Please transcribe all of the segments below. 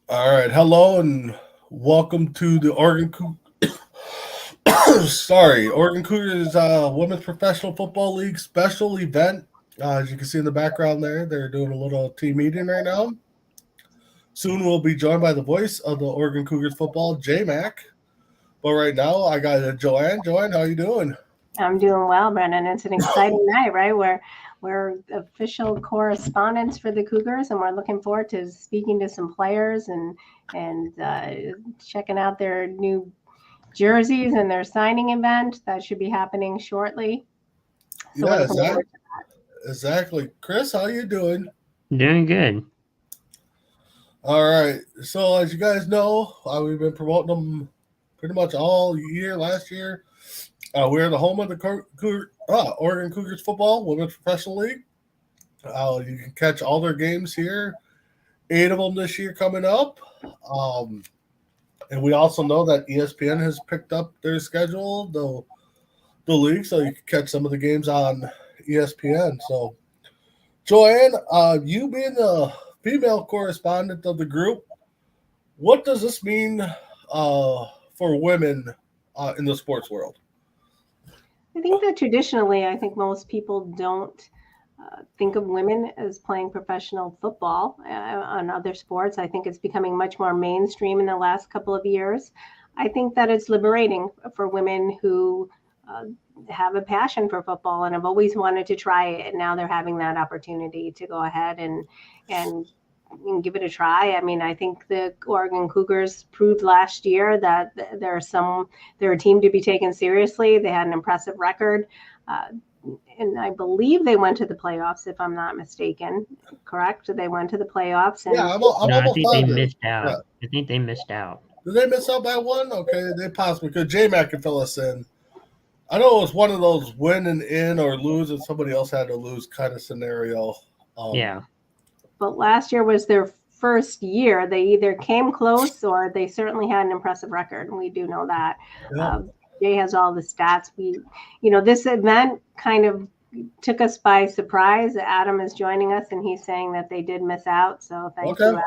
All right, hello and welcome to the Oregon Cougars Women's Professional Football League special event. As you can see in the background there, they're doing a little team meeting right now. Soon we'll be joined by the voice of the Oregon Cougars football, J Mac. But right now, I got Joanne. Joanne, how you doing? I'm doing well, Brendan. It's an exciting night, right? We're official correspondents for the Cougars, and we're looking forward to speaking to some players and checking out their new jerseys and their signing event that should be happening shortly. So we're Yeah, looking forward to exactly. Chris, how you doing? Doing good. All right. So as you guys know, we've been promoting them pretty much all year. Last year, we're the home of the Oregon Cougars football women's professional league. You can catch all their games here. 8 of them this year coming up. Um, and we also know that ESPN has picked up their schedule, the league, so you can catch some of the games on ESPN. So, Joanne, you being the female correspondent of the group, what does this mean for women in the sports world? I think that traditionally, I think most people don't think of women as playing professional football on other sports. I think it's becoming much more mainstream in the last couple of years. I think that it's liberating for women who uh, have a passion for football and have always wanted to try it. And now they're having that opportunity to go ahead and give it a try. I mean, I think the Oregon Cougars proved last year that they're a team to be taken seriously. They had an impressive record. Uh, and I believe they went to the playoffs, if I'm not mistaken. Correct? They went to the playoffs, Yeah, and I'm No, I almost think they positive. missed Yeah. out. I think they missed out. Did they miss out by one? Okay, they possibly could. J Mac can fill us in. I know it was one of those win and in or lose and somebody else had to lose kind of scenario. Yeah. but last year was their first year. They either came close or they certainly had an impressive record, and we do know that. Yeah. Jay has all the stats. This event kind of took us by surprise. Adam is joining us, and he's saying that they did miss out. So thank you, Okay.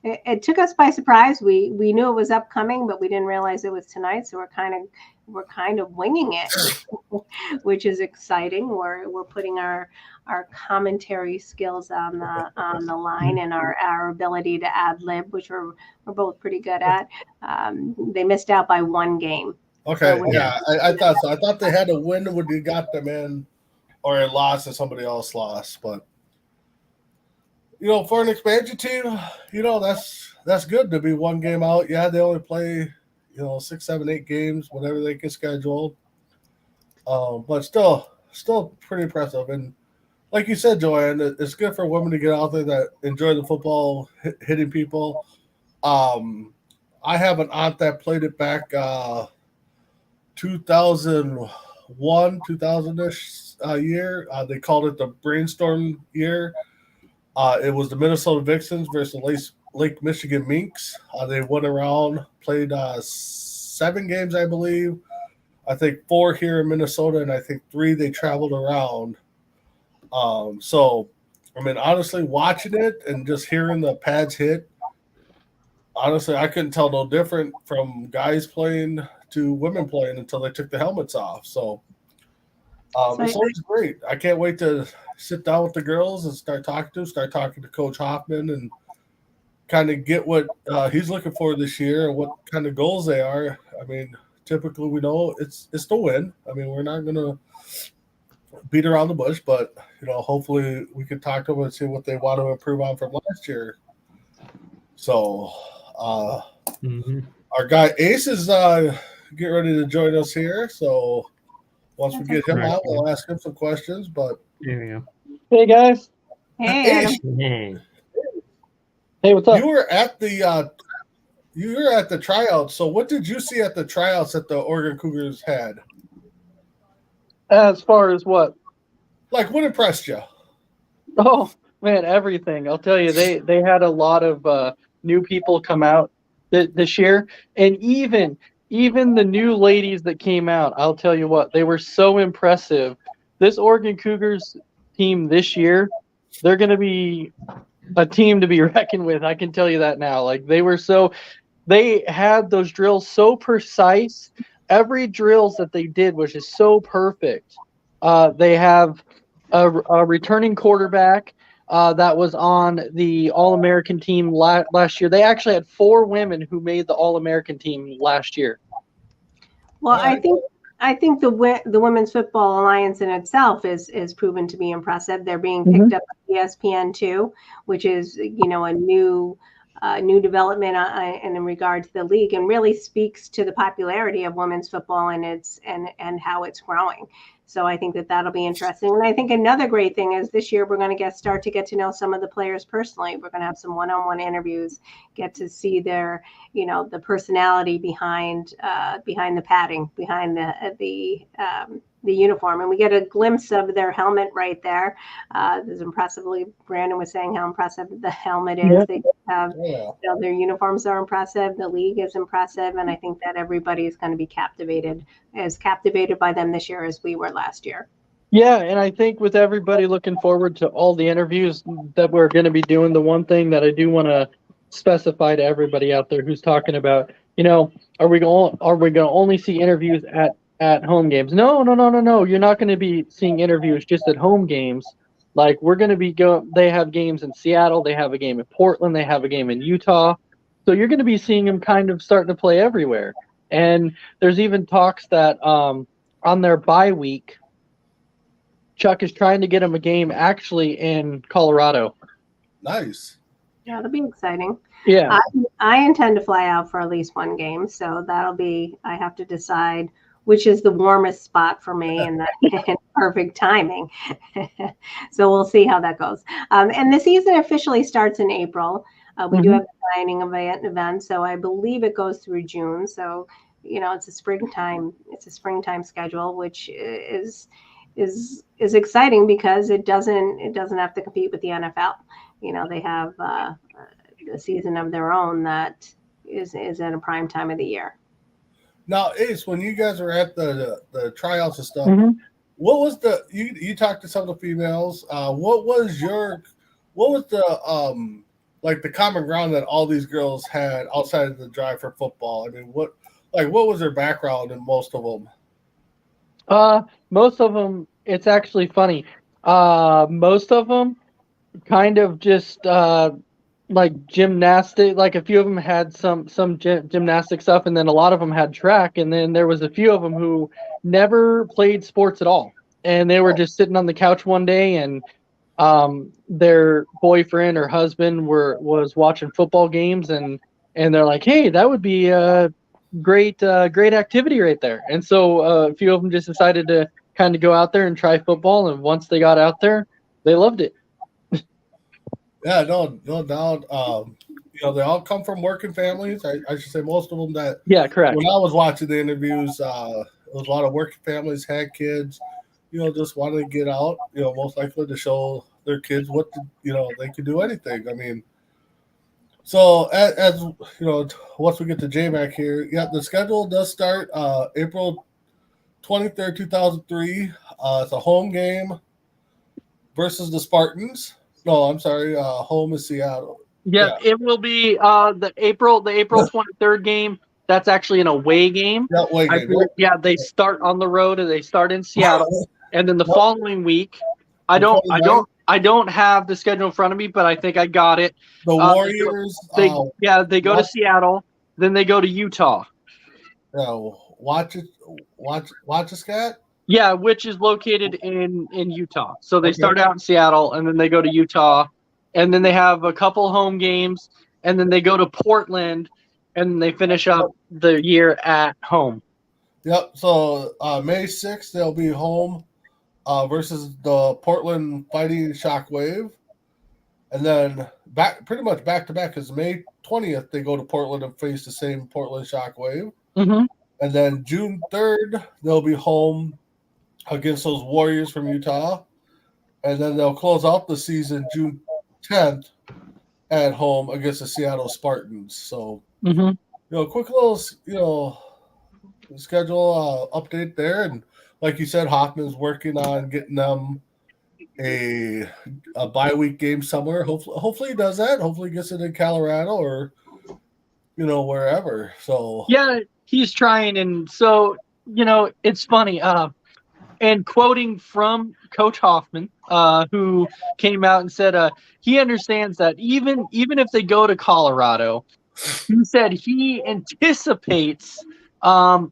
Adam. It took us by surprise. We knew it was upcoming, but we didn't realize it was tonight. So we're kind of winging it, which is exciting. We're putting our commentary skills on the line and our ability to ad lib, which we're both pretty good at. They missed out by one game. Okay. So Yeah, I thought so. I thought they had to win when you got them in, or it lost and somebody else lost. But for an expansion team, that's good to be one game out. Yeah, they only play 6, 7, 8 games, whatever they can schedule. But still pretty impressive. And like you said, Joanne, it's good for women to get out there that enjoy the football, hitting people. Um, I have an aunt that played it back 2001, 2000-ish year. They called it the brainstorm year. It was the Minnesota Vixens versus Lake Michigan Minks. They went around, played 7 games, I believe. I think 4 here in Minnesota, and I think 3 they traveled around. So, I mean, honestly, watching it and just hearing the pads hit, honestly, I couldn't tell no different from guys playing to women playing until they took the helmets off. So, it's always great. I can't wait to sit down with the girls and start talking to Coach Hoffman and kind of get what he's looking for this year and what kind of goals they are. I mean, typically we know it's to win. I mean, we're not going to beat around the bush, but hopefully we can talk to them and see what they want to improve on from last year. So, our guy Ace is getting ready to join us here. So once we get him out, we'll ask him some questions. But There we go. Hey guys. Hey, Adam. Hey. Hey, what's up? you were at the tryouts. So what did you see at the tryouts that the Oregon Cougars had? As far as what? Like, what impressed you? Oh man, everything. I'll tell you, they had a lot of new people come out this year, and even the new ladies that came out. I'll tell you what, they were so impressive. This Oregon Cougars team this year, they're going to be a team to be reckoned with. I can tell you that now. Like they had those drills so precise. Every drills that they did was just so perfect. They have a returning quarterback that was on the All-American team last year. They actually had 4 women who made the All-American team last year. Well, I think the Women's Football Alliance in itself is proven to be impressive. They're being picked up by ESPN too, which is a new development in regard to the league, and really speaks to the popularity of women's football and how it's growing. So I think that'll be interesting. And I think another great thing is this year we're going to start to get to know some of the players personally. We're going to have some one-on-one interviews, get to see their, the personality behind the padding, behind the uniform, and we get a glimpse of their helmet right there. This impressively, Brandon was saying how impressive the helmet is. They have, their uniforms are impressive. The league is impressive, and I think that everybody is going to be captivated by them this year as we were last year. Yeah, and I think with everybody looking forward to all the interviews that we're going to be doing, the one thing that I do want to specify to everybody out there who's talking about, are we going to only see interviews at home games? No. You're not going to be seeing interviews just at home games. Like we're going to be they have games in Seattle, they have a game in Portland, they have a game in Utah. So you're going to be seeing them kind of starting to play everywhere. And there's even talks that on their bye week, Chuck is trying to get him a game actually in Colorado. Nice. Yeah, it'll be exciting. Yeah. I intend to fly out for at least one game, so I have to decide which is the warmest spot for me and perfect timing. So we'll see how that goes. And the season officially starts in April. We do have the signing event, so I believe it goes through June. So, it's a springtime schedule, which is exciting because it doesn't have to compete with the NFL. They have a season of their own that is at a prime time of the year. Now, Ace, when you guys were at the tryouts and stuff, what was you talked to some of the females? What was the the common ground that all these girls had outside of the drive for football? I mean, what was their background in most of them? Most of them, it's actually funny. Most of them kind of just like gymnastic. Like a few of them had some gymnastic stuff, and then a lot of them had track, and then there was a few of them who never played sports at all, and they were just sitting on the couch one day, and their boyfriend or husband was watching football games, and they're like, hey, that would be a great activity right there. And so a few of them just decided to kind of go out there and try football, and once they got out there, they loved it. Yeah, no doubt. They all come from working families. I should say most of them that. Yeah, correct. When I was watching the interviews, it was a lot of working families, had kids, just wanted to get out, most likely to show their kids they can do anything. I mean, so as once we get to JMAC here, the schedule does start April 23rd, 2003. It's a home game versus the Spartans. No, I'm sorry. Home is Seattle. Yeah, it will be the April 23rd game. That's actually an away game. Yeah, away game. Yeah, they start on the road and they start in Seattle, and then the following week, I don't have the schedule in front of me, but I think I got it. The Warriors. They go to Seattle, then they go to Utah. Watchascat? Yeah, which is located in Utah. So they start out in Seattle, and then they go to Utah, and then they have a couple home games, and then they go to Portland, and they finish up the year at home. Yep. So May 6th, they'll be home versus the Portland Fighting Shockwave. And then pretty much back to back, because May 20th, they go to Portland and face the same Portland Shockwave. Mm-hmm. And then June 3rd, they'll be home against those Warriors from Utah. And then they'll close out the season June 10th at home against the Seattle Spartans. So, quick little, schedule update there. And like you said, Hoffman's working on getting them, a bye week game somewhere. Hopefully he does that. Hopefully he gets it in Colorado or wherever. So Yeah, he's trying, and so it's funny. And quoting from Coach Hoffman, who came out and said he understands that even if they go to Colorado, he said he anticipates them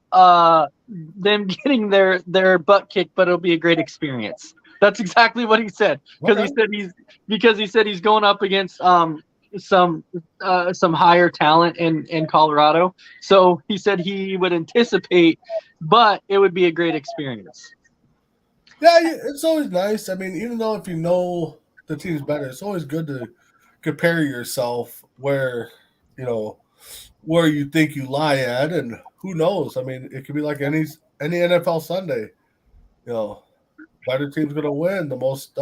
getting their butt kicked, but it'll be a great experience. That's exactly what he said, because he said he's going up against some higher talent in Colorado. So he said he would anticipate, but it would be a great experience. Yeah, it's always nice. I mean, even though if you know the team's better, it's always good to compare yourself where you think you lie at, and who knows? I mean, it could be like any NFL Sunday. Better team's going to win. The most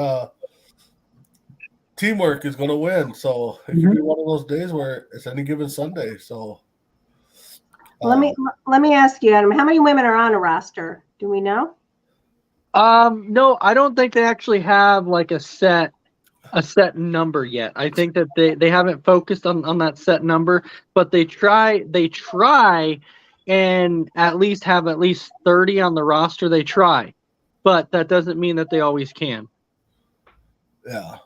teamwork is going to win. So it could be one of those days where it's any given Sunday. So let me ask you, Adam, how many women are on a roster? Do we know? No, I don't think they actually have like a set number yet. I think that they haven't focused on that set number, but they try and at least have 30 on the roster. They try, but that doesn't mean that they always can. Yeah.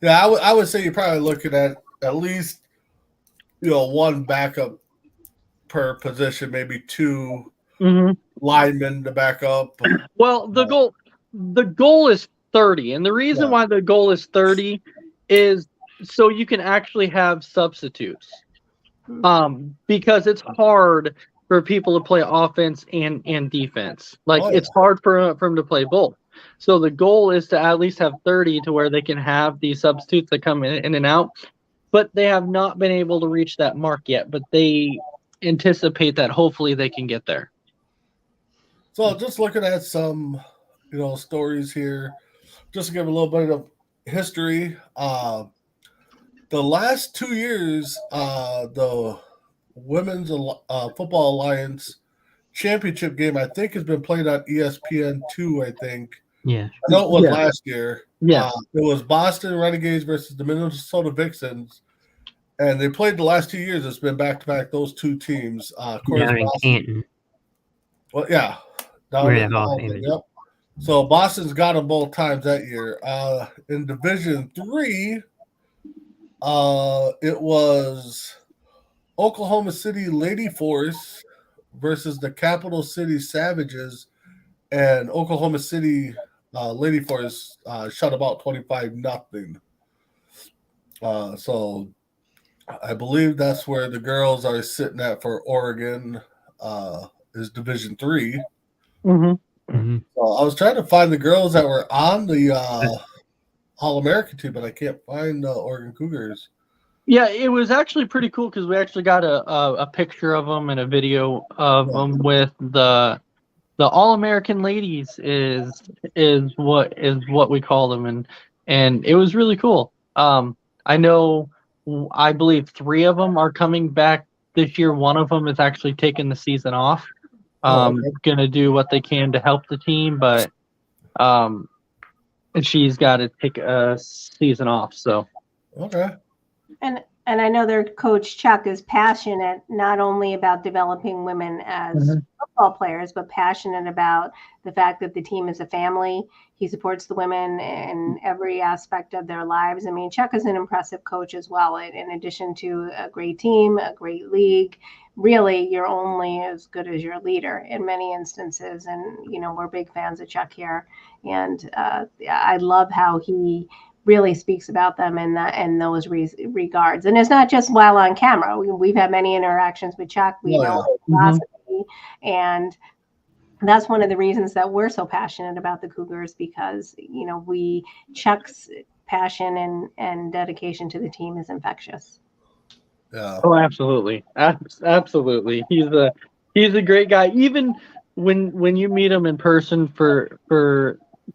I would say you're probably looking at least one backup per position, maybe two linemen to back up. Well, the goal is 30, and the reason why the goal is 30 is so you can actually have substitutes. Because it's hard for people to play offense and defense. It's hard for them to play both. So the goal is to at least have 30 to where they can have these substitutes that come in and out. But they have not been able to reach that mark yet. But they anticipate that hopefully they can get there. So just looking at some, stories here, just to give a little bit of history. The last 2 years, the Women's Football Alliance championship game, I think, has been played on ESPN2, I think. Yeah. I know it was last year. Yeah. It was Boston Renegades versus the Minnesota Vixens. And they played the last 2 years. It's been back-to-back those two teams. Of course, Down in Boston, Canton. well, yeah. Down in Boston, yep. So Boston's got them both times that year. In Division 3, it was Oklahoma City Lady Force versus the Capital City Savages, and Oklahoma City Lady Force shut about 25-0. So I believe that's where the girls are sitting at for Oregon, is Division 3. Mm-hmm. So I was trying to find the girls that were on the All-American team, but I can't find the Oregon Cougars. Yeah, it was actually pretty cool because we actually got a picture of them and a video of them with the All-American ladies is what we call them, and it was really cool. I believe 3 of them are coming back this year. One of them is actually taking the season off. Gonna do what they can to help the team, but and she's got to take a season off. So okay. And I know their coach Chuck is passionate not only about developing women as football players, but passionate about the fact that the team is a family. He supports the women in every aspect of their lives. I mean, Chuck is an impressive coach as well. In addition to a great team, a great league, really, you're only as good as your leader in many instances. And, we're big fans of Chuck here. And I love how he really speaks about them in those regards. And it's not just while on camera. We've had many interactions with Chuck. We know his philosophy, and that's one of the reasons that we're so passionate about the Cougars, because Chuck's passion and dedication to the team is infectious. Yeah. Oh, absolutely, absolutely. He's a great guy. Even when you meet him in person for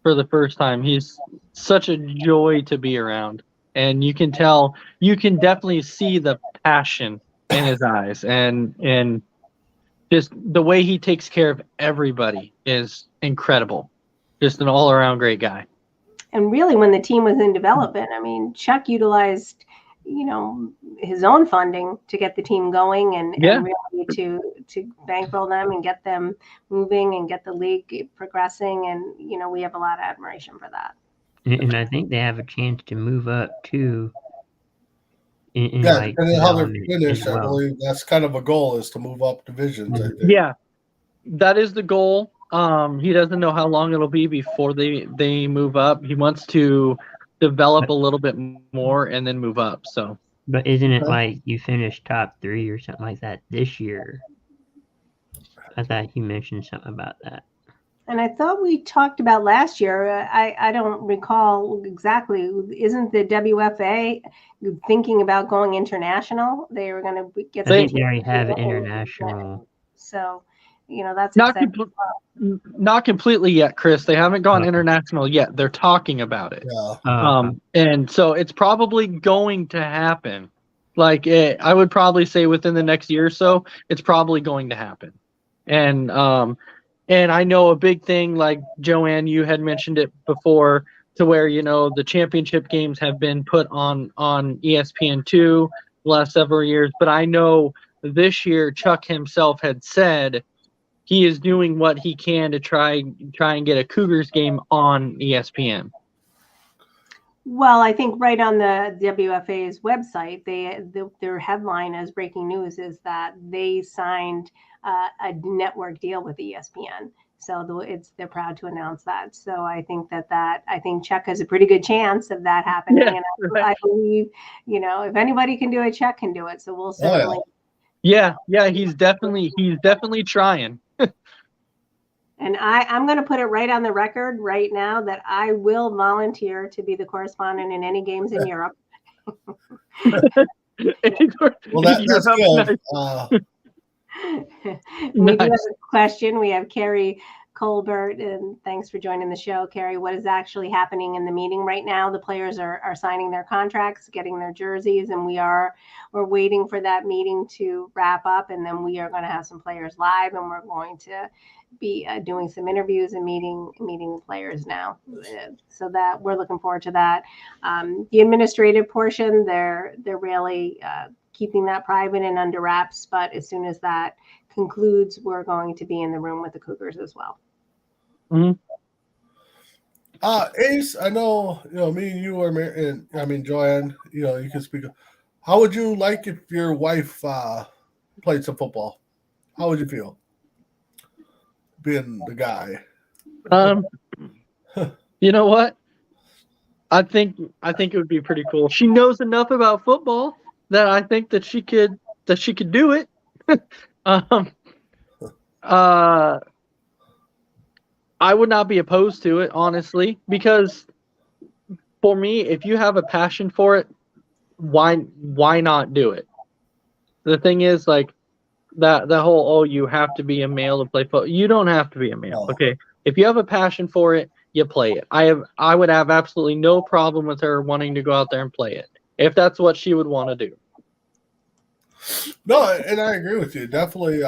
the first time, he's such a joy to be around, and you can definitely see the passion in his eyes, and just the way he takes care of everybody is incredible. Just an all-around great guy. really when the team was in development, I mean, Chuck utilized, his own funding to get the team going and really to bankroll them and get them moving and get the league progressing. And, we have a lot of admiration for that. And I think they have a chance to move up too. In Yeah, like depending on how they're development finished, as I well. believe that's kind of a goal is to move up divisions. I think. Yeah, that is the goal. He doesn't know how long it'll be before they move up. He wants to develop a little bit more and then move up. So, But isn't it like you finished top 3 or something like that this year? I thought he mentioned something about that. And I thought we talked about last year. I don't recall exactly. Isn't the WFA thinking about going international? They were going to get. I think they already have an international. So, that's not exciting. not completely yet, Chris. They haven't gone international yet. They're talking about it. Yeah. And so it's probably going to happen. Like I would probably say within the next year or so, it's probably going to happen. And I know a big thing, like Joanne, you had mentioned it before, to where the championship games have been put on ESPN2 the last several years. But I know this year Chuck himself had said he is doing what he can to try and get a Cougars game on ESPN. Well, I think right on the WFA's website, their headline as breaking news is that they signed a network deal with ESPN. So they're proud to announce that. So I think I think Chuck has a pretty good chance of that happening. Yeah, and right. I believe, if anybody can do it, Chuck can do it. So we'll certainly. Yeah, he's definitely trying. And I'm going to put it right on the record right now that I will volunteer to be the correspondent in any games in Europe. Well, that's good. We do have a question. We have Carrie Colbert, and thanks for joining the show, Carrie. What is actually happening in the meeting right now? The players are signing their contracts, getting their jerseys, and we're waiting for that meeting to wrap up, and then we are going to have some players live, and we're going to be doing some interviews and meeting the players now. So that we're looking forward to that. The administrative portion, they're really keeping that private and under wraps, but as soon as that concludes, we're going to be in the room with the Cougars as well. Mm-hmm. Ace, I know, me and you are married, and Joanne, you can speak. How would you like if your wife played some football? How would you feel being the guy? You know what? I think it would be pretty cool. She knows enough about football that I think that she could do it. I would not be opposed to it, honestly, because for me, if you have a passion for it, why not do it? The thing is, like, that whole, you have to be a male to play football. You don't have to be a male. Okay, if you have a passion for it, you play it. I would have absolutely no problem with her wanting to go out there and play it if that's what she would want to do. No, and I agree with you. Definitely,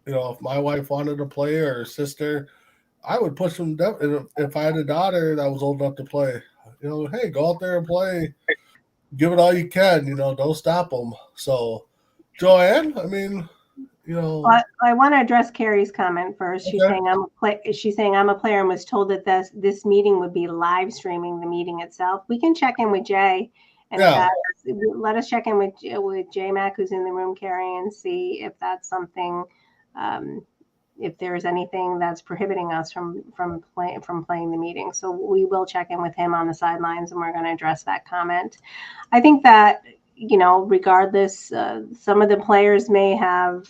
if my wife wanted to play or her sister, I would push them. If I had a daughter that was old enough to play, hey, go out there and play. Give it all you can. Don't stop them. So, Joanne, I want to address Carrie's comment first. She's saying I'm a player and was told that this meeting would be live streaming the meeting itself. We can check in with Jay. And let us check in with J Mac, who's in the room, Carrie, and see if that's something, if there's anything that's prohibiting us from playing the meeting. So we will check in with him on the sidelines, and we're going to address that comment. I think that regardless, some of the players may have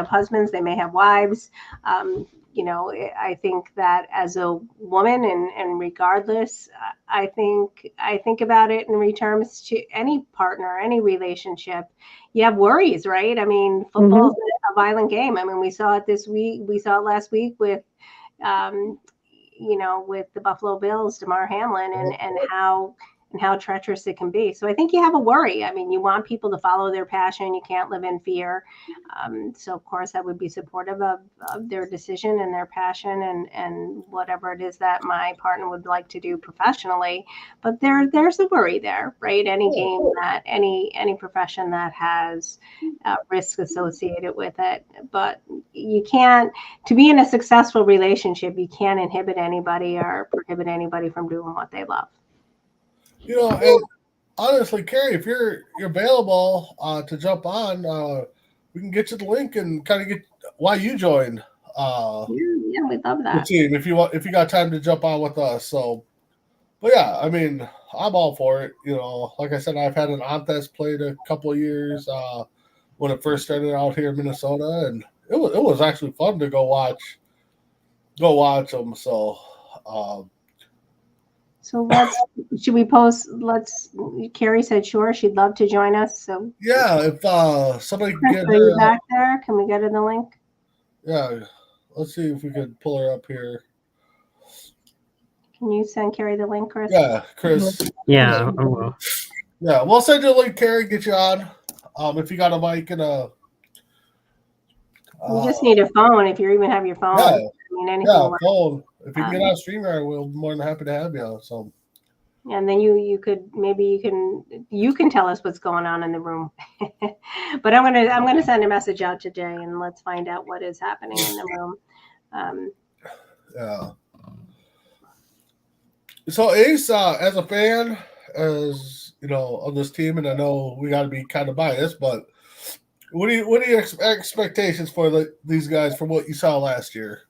husbands, they may have wives. I think that as a woman, and regardless, I think about it in terms to any partner, any relationship. You have worries, right? I mean, football is a violent game. I mean, we saw it this week. We saw it last week with, with the Buffalo Bills, Damar Hamlin, and how treacherous it can be. So I think you have a worry. I mean, you want people to follow their passion. You can't live in fear. So of course I would be supportive of their decision and their passion and whatever it is that my partner would like to do professionally. But there's a worry there, right? Any game that any profession that has risk associated with it. But you can't, to be in a successful relationship, you can't inhibit anybody or prohibit anybody from doing what they love. You know, and honestly, Carrie, if you're available to jump on, we can get you the link and kind of get why you joined. Yeah, we'd love The that. team, if you got time to jump on with us. So, but yeah, I mean, I'm all for it. You know, like I said, I've had an Antes played a couple of years when it first started out here in Minnesota, and it was actually fun to go watch them. So. So should we post? Carrie said sure, she'd love to join us. So Yeah, if somebody can Chris, get are you her, back there? Can we get her the link? yeah, let's see if we could pull her up here. Can you send Carrie the link, Chris? Yeah, Chris. Yeah, I will. Yeah, we'll send you a link, Carrie. Get you on. If you got a mic and a. You just need a phone if you even have your phone. Yeah, I mean, anything yeah, works. phone. If you can get on StreamYard, we'll be more than happy to have you. So. And then you can tell us what's going on in the room. But I'm gonna send a message out to Jay and let's find out what is happening in the room. Yeah. So Ace, as a fan, as you know, of this team, and I know we got to be kind of biased, but what are your expectations for these guys from what you saw last year?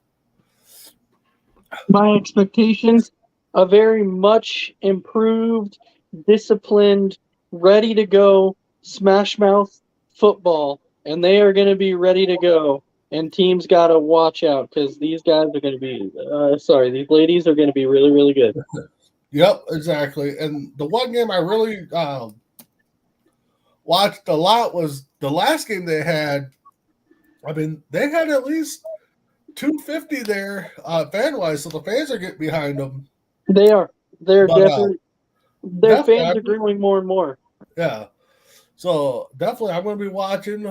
My expectations, a very much improved, disciplined, ready to go, smash mouth football, and they are going to be ready to go. And teams got to watch out because these guys are going to be, these ladies are going to be really, really good. Yep, exactly. And the one game I really watched a lot was the last game they had. I mean, they had at least 250 there fan-wise, so the fans are getting behind them. They are. They're But, definitely, their fans are growing more and more. Yeah. So definitely I'm going to be watching,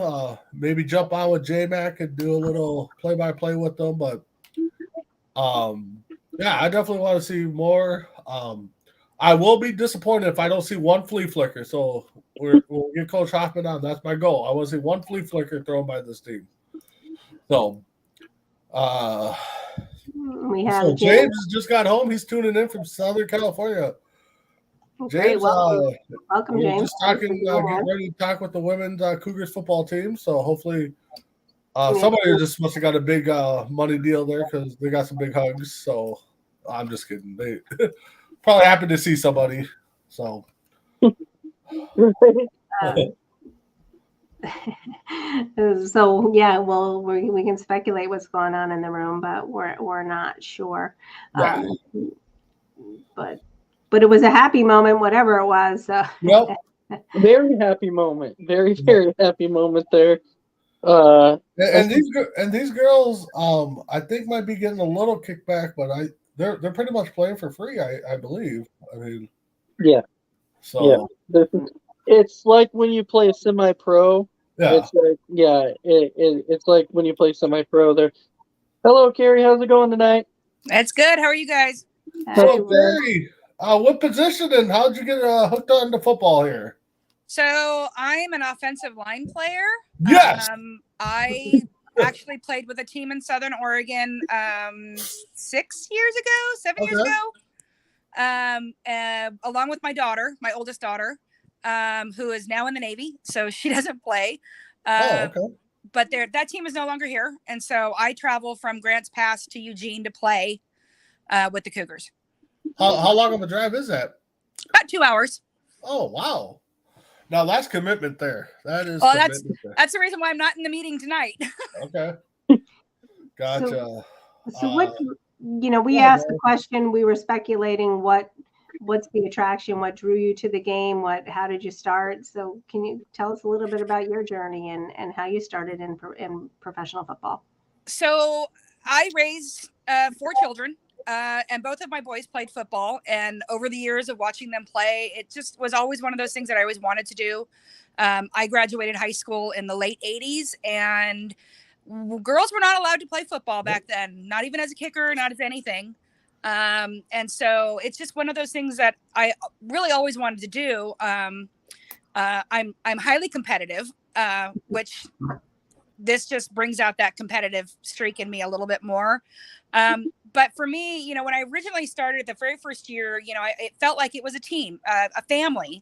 maybe jump on with J-Mac and do a little play-by-play with them. But, yeah, I definitely want to see more. I will be disappointed if I don't see one flea flicker. So we'll get Coach Hoffman on. That's my goal. I want to see one flea flicker thrown by this team. So, James just got home. He's tuning in from Southern California. James, welcome, James. Just talking, getting ready to talk with the women's Cougars football team. So hopefully, somebody just must have got a big money deal there because they got some big hugs. So I'm just kidding. They probably happy to see somebody. So. So yeah, well, we can speculate what's going on in the room, but we're not sure. Yeah. But it was a happy moment, whatever it was. Yep. Very happy moment. Very, very happy moment there. And these girls, I think might be getting a little kickback, but they're pretty much playing for free, I believe. I mean, yeah. So yeah, it's like when you play a semi-pro. Yeah. It's like it's like when you play semi-pro. There. Hello, Carrie. How's it going tonight? That's good. How are you guys? So, Carrie, what position and how'd you get hooked on to football here? So I'm an offensive line player. Yes. I actually played with a team in Southern Oregon 6 years ago, 7 years ago, along with my daughter, my oldest daughter, who is now in the Navy, so she doesn't play. Okay. But that team is no longer here, and so I travel from Grants Pass to Eugene to play with the Cougars. How long of a drive is that? About 2 hours. Oh, wow. Now that's commitment there. That is. Well, that's the reason why I'm not in the meeting tonight. Okay. Gotcha. So what, we asked the question, we were speculating what's the attraction, what drew you to the game, how did you start? So can you tell us a little bit about your journey and how you started in professional football? So I raised 4 children. and both of my boys played football. And over the years of watching them play, it just was always one of those things that I always wanted to do. I graduated high school in the late 80s, and girls were not allowed to play football back then, not even as a kicker, not as anything. And so it's just one of those things that I really always wanted to do. I'm highly competitive, which this just brings out that competitive streak in me a little bit more. But for me, you know, when I originally started the very first year, you know, it felt like it was a team, a family.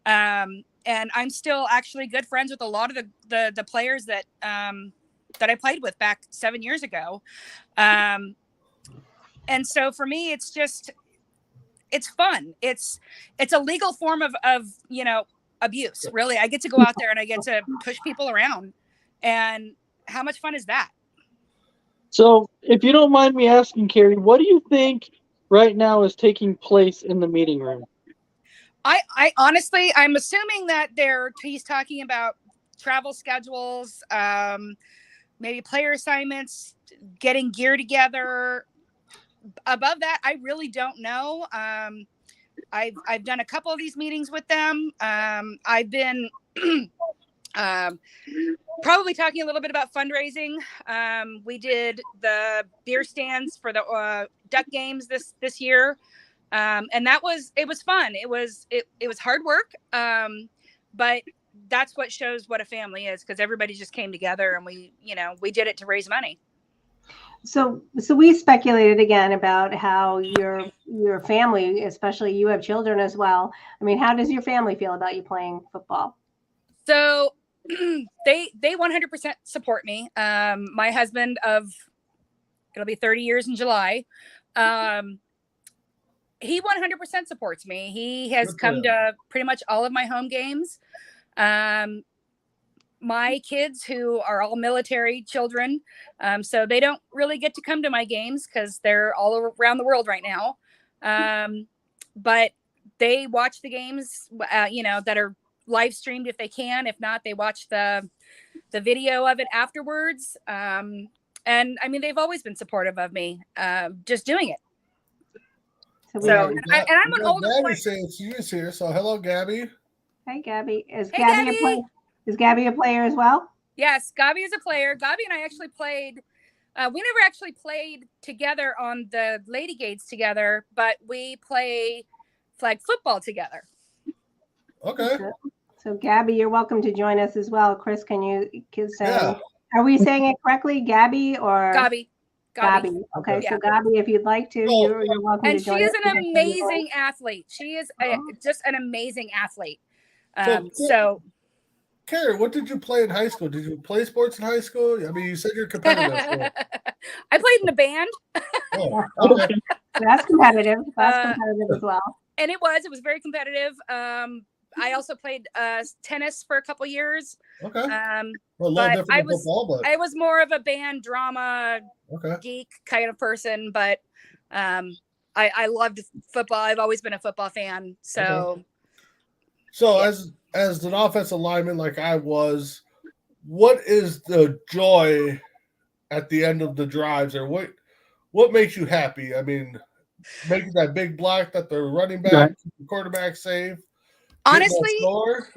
And I'm still actually good friends with a lot of the players that I played with back 7 years ago. And so for me, it's fun. It's a legal form of, you know, abuse. Really. I get to go out there and I get to push people around. And how much fun is that? So, if you don't mind me asking, Carrie, what do you think right now is taking place in the meeting room? I honestly, I'm assuming that he's talking about travel schedules, maybe player assignments, getting gear together. Above that, I really don't know. I've done a couple of these meetings with them. I've been probably talking a little bit about fundraising. We did the beer stands for the Duck games this year. And it was fun. It was hard work. But that's what shows what a family is, because everybody just came together and we did it to raise money. So we speculated again about how your family, especially you have children as well. I mean, how does your family feel about you playing football? So they 100% support me. My husband it'll be 30 years in July. He 100% supports me. He has come to pretty much all of my home games. My kids, who are all military children, so they don't really get to come to my games because they're all around the world right now. But they watch the games, that are live streamed if they can. If not, they watch the video of it afterwards. And I mean, they've always been supportive of me, just doing it. So, and I'm an older Gabby player. saying she is here. So hello, Gabby. Hi, Gabby. Is Hey, Gabby Gabby. a player? Is Gabby a player as well? Yes, Gabi is a player. Gabi and I actually played. We never actually played together on the Lady Gates together, but we play flag football together. Okay. So Gabby, you're welcome to join us as well. Chris, can you? Yeah. Are we saying it correctly, Gabby or Gabi? Gabby. Okay, Yeah. so Gabby, if you'd like to, you're welcome And to join she us. is an amazing athlete. She is just an amazing athlete. So, Carrie, what did you play in high school? Did you play sports in high school? I mean, you said you're competitive. So. I played in a band. Oh, okay. That's competitive. That's competitive as well. And it was very competitive. I also played tennis for a couple years. Okay. But I was more of a band drama geek kind of person, but I loved football. I've always been a football fan. So as an offensive lineman like I was, what is the joy at the end of the drives, or what makes you happy? I mean, making that big block that the running back, the quarterback save. Honestly,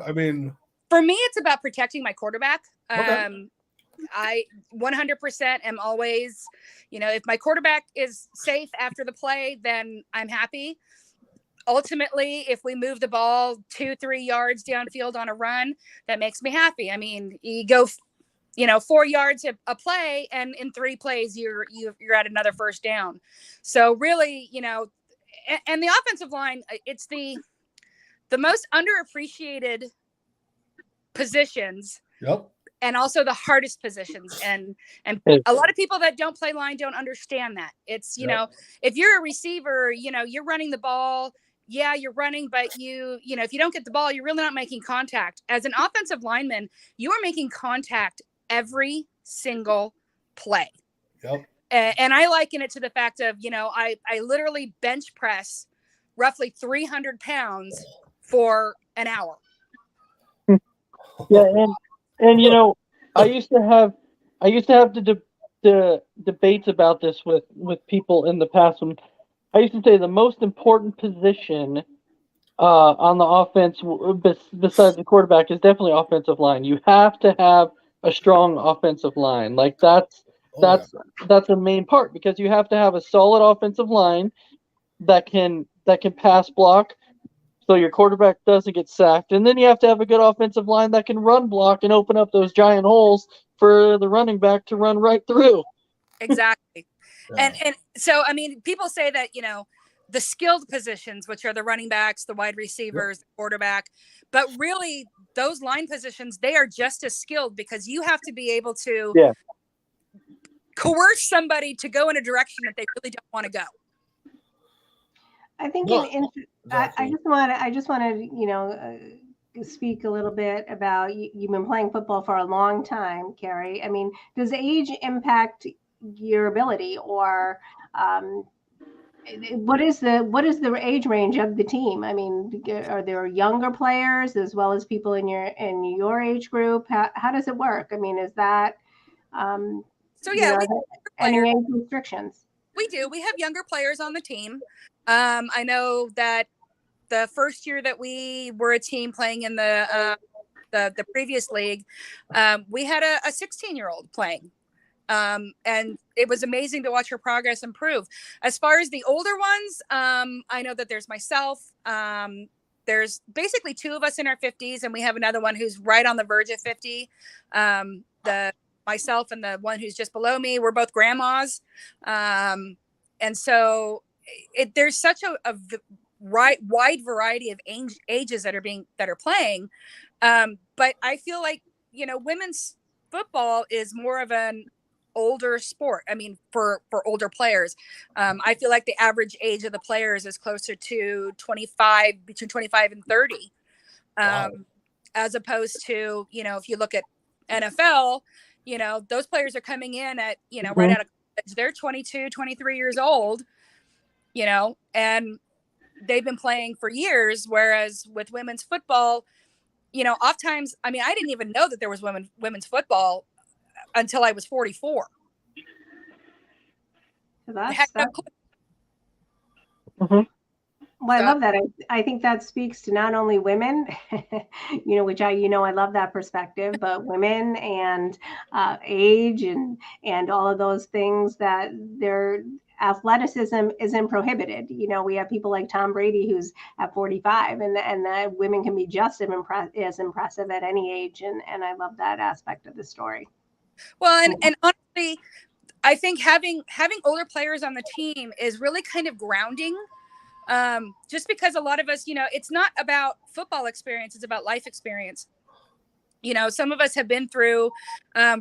I mean, for me, it's about protecting my quarterback. Okay. I 100% am always, if my quarterback is safe after the play, then I'm happy. Ultimately, if we move the ball 2-3 yards downfield on a run, that makes me happy. I mean, you go, 4 yards a play, and in 3 plays, you're at another first down. So really, and the offensive line, it's the most underappreciated positions. Yep. And also the hardest positions. And a lot of people that don't play line don't understand that. It's, if you're a receiver, you're running the ball. Yeah, you're running, but if you don't get the ball, you're really not making contact. As an offensive lineman, you are making contact every single play. Yep. And I liken it to the fact of, I literally bench press roughly 300 pounds for an hour. Yeah, and I used to have to debates about this with people in the past. When I used to say the most important position on the offense, besides the quarterback, is definitely offensive line. You have to have a strong offensive line. Like that's a main part, because you have to have a solid offensive line that can pass block, so your quarterback doesn't get sacked, and then you have to have a good offensive line that can run block and open up those giant holes for the running back to run right through. Exactly. Yeah. And so, I mean, people say that, the skilled positions, which are the running backs, the wide receivers, the quarterback, but really those line positions, they are just as skilled, because you have to be able to coerce somebody to go in a direction that they really don't want to go. I think Exactly. I just want to, speak a little bit about you've been playing football for a long time, Carrie. I mean, does age impact your ability, or what is the age range of the team? I mean, are there younger players as well as people in your age group? How does it work? I mean, is that So yeah, any age restrictions? we do. We have younger players on the team. I know that the first year that we were a team playing in the previous league, we had a 16-year-old playing. And it was amazing to watch her progress improve. As far as the older ones, I know that there's myself. There's basically two of us in our 50s, and we have another one who's right on the verge of 50. Myself and the one who's just below me, we're both grandmas. And so there's such a wide variety of ages that are playing. But I feel like, women's football is more of an older sport. I mean, for older players, I feel like the average age of the players is closer to 25, between 25 and 30. As opposed to, if you look at NFL, those players are coming in at, right out of college. They're 22, 23 years old, and they've been playing for years. Whereas with women's football, oftentimes, I mean, I didn't even know that there was women's football until I was 44. Well, I love that. I think that speaks to not only women, which I love that perspective, but women and age and all of those things, that their athleticism isn't prohibited. We have people like Tom Brady, who's at 45, and that women can be just as impressive at any age. And I love that aspect of the story. Well, and honestly, I think having older players on the team is really kind of grounding. Just because a lot of us, it's not about football experience, it's about life experience. Some of us have been through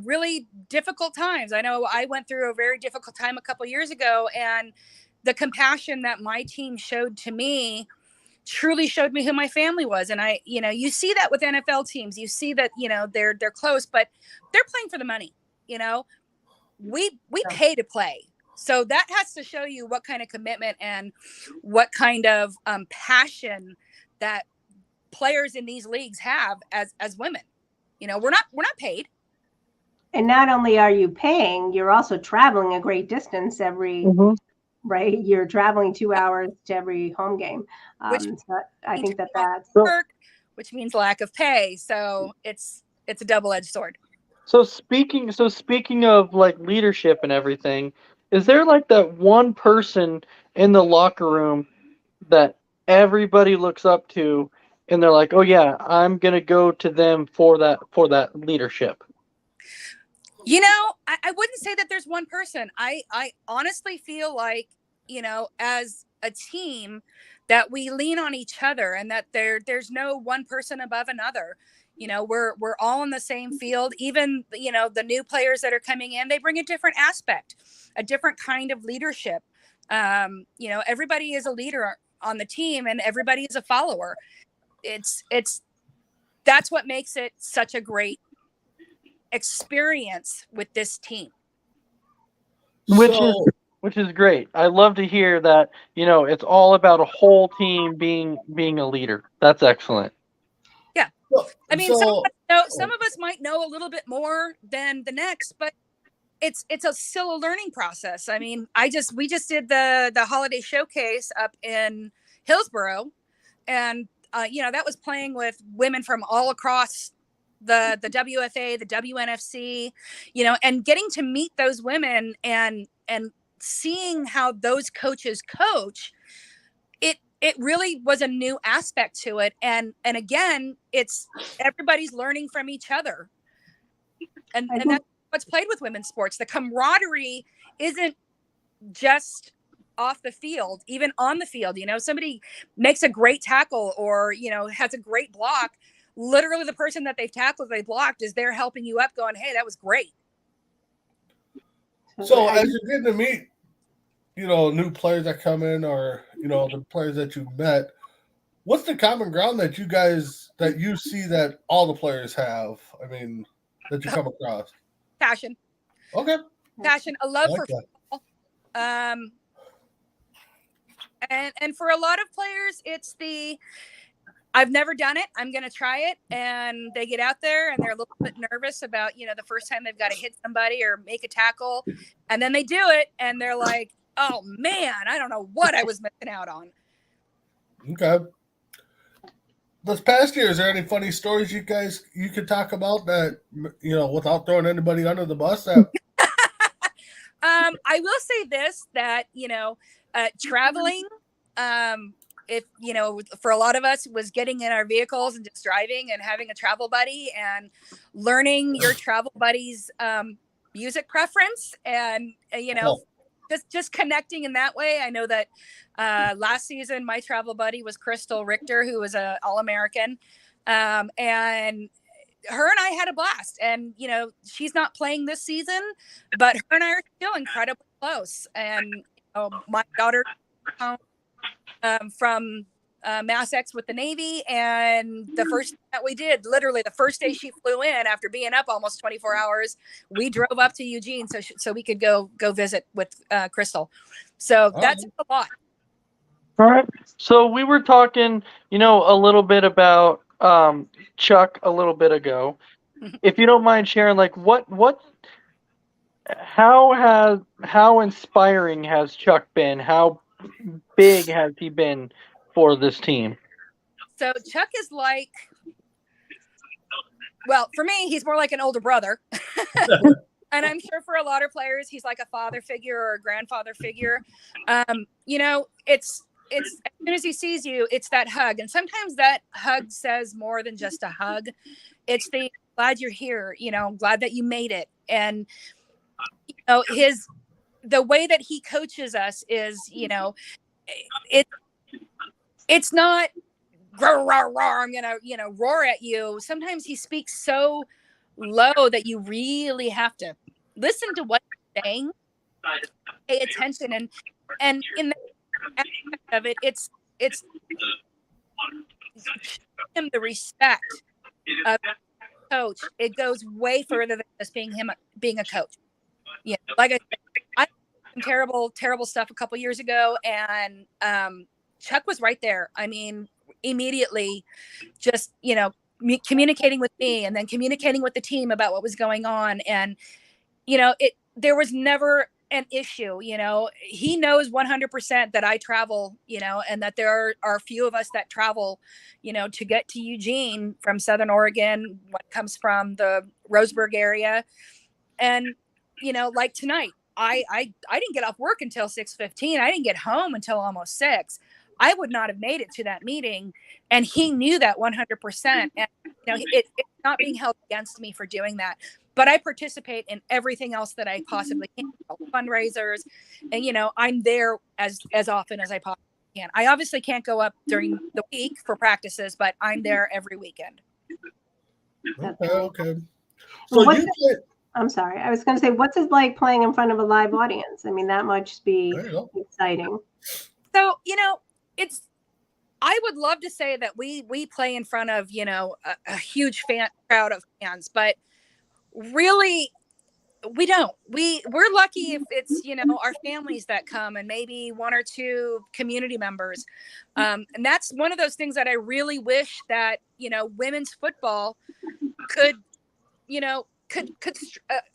really difficult times. I know I went through a very difficult time a couple years ago, and the compassion that my team showed to me truly showed me who my family was. And I, you see that with NFL teams. You see that, they're close, but they're playing for the money. We pay to play. So that has to show you what kind of commitment and what kind of passion that players in these leagues have as women. We're not paid. And not only are you paying, you're also traveling a great distance right? You're traveling 2 hours to every home game. So I think that's work, which means lack of pay. So it's a double-edged sword. So speaking of like leadership and everything, is there like that one person in the locker room that everybody looks up to, and they're like, "Oh yeah, I'm gonna go to them for that leadership"? I wouldn't say that there's one person. I honestly feel like, as a team, that we lean on each other, and that there's no one person above another. We're all in the same field. Even, the new players that are coming in, they bring a different aspect, a different kind of leadership. Everybody is a leader on the team, and everybody is a follower. That's what makes it such a great experience with this team. Which is great. I love to hear that, it's all about a whole team being a leader. That's excellent. I mean, some of us might know a little bit more than the next, but it's still a learning process. I mean, we just did the holiday showcase up in Hillsborough, and that was playing with women from all across the WFA, the WNFC, and getting to meet those women and seeing how those coaches coach. It really was a new aspect to it, and again, it's everybody's learning from each other, and that's what's played with women's sports. The camaraderie isn't just off the field, even on the field. Somebody makes a great tackle or has a great block. Literally, the person that they've tackled, they blocked, is there helping you up, going, "Hey, that was great." So as you're getting to meet, new players that come in, or the players that you've met, what's the common ground that you see that all the players have? I mean, that you come across? Passion. Okay. Passion, a love for that. football. And for a lot of players, it's I've never done it, I'm going to try it. And they get out there and they're a little bit nervous about, the first time they've got to hit somebody or make a tackle. And then they do it and they're like, "Oh man, I don't know what I was missing out on." Okay. This past year, is there any funny stories you could talk about that, without throwing anybody under the bus? That I will say this, that, traveling, if, for a lot of us, was getting in our vehicles and just driving and having a travel buddy and learning your travel buddy's music preference and, just connecting in that way. I know that last season, my travel buddy was Crystal Richter, who was an All-American. And her and I had a blast. And, she's not playing this season, but her and I are still incredibly close. And my daughter from Mass X with the Navy, and the first thing that we did, literally the first day she flew in after being up almost 24 hours, we drove up to Eugene so we could go visit with Crystal. So that's a lot. All right. So we were talking, a little bit about Chuck a little bit ago. If you don't mind sharing, like how inspiring has Chuck been? How big has he been for this team? So Chuck is like, well, for me, he's more like an older brother. And I'm sure for a lot of players, he's like a father figure or a grandfather figure. It's as soon as he sees you, it's that hug. And sometimes that hug says more than just a hug. It's the glad you're here, glad that you made it. And, the way that he coaches us is, it's not roar, roar, roar, I'm gonna, roar at you. Sometimes he speaks so low that you really have to listen to what he's saying, pay attention, and in the aspect of it, it's him the respect of coach. It goes way further than just being a coach. Like I said, I did some terrible stuff a couple years ago, and Chuck was right there. I mean, immediately just, communicating with me and then communicating with the team about what was going on. And, there was never an issue. He knows 100% that I travel, and that there are a few of us that travel, to get to Eugene from Southern Oregon, what comes from the Roseburg area. And, like tonight, I didn't get off work until 6:15. I didn't get home until almost 6. I would not have made it to that meeting. And he knew that 100%. And, it's not being held against me for doing that. But I participate in everything else that I possibly can, fundraisers. And, I'm there as often as I possibly can. I obviously can't go up during the week for practices, but I'm there every weekend. Okay. So I'm sorry. I was going to say, what's it like playing in front of a live audience? I mean, that must be exciting. So, I would love to say that we play in front of, a huge crowd of fans, but really we don't. We're lucky if it's, our families that come and maybe one or two community members. And that's one of those things that I really wish that, women's football could,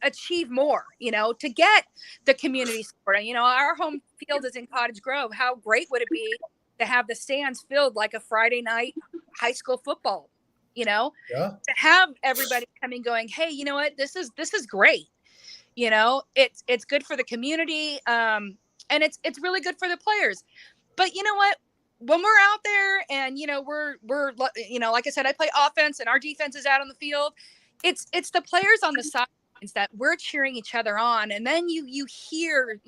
achieve more, to get the community support. Our home field is in Cottage Grove. How great would it be to have the stands filled like a Friday night high school football, Yeah. to have everybody coming going, hey, you know what, this is great. It's good for the community. And it's really good for the players. But you know what? When we're out there and, we're like I said, I play offense and our defense is out on the field. It's the players on the sidelines that we're cheering each other on. And then you hear,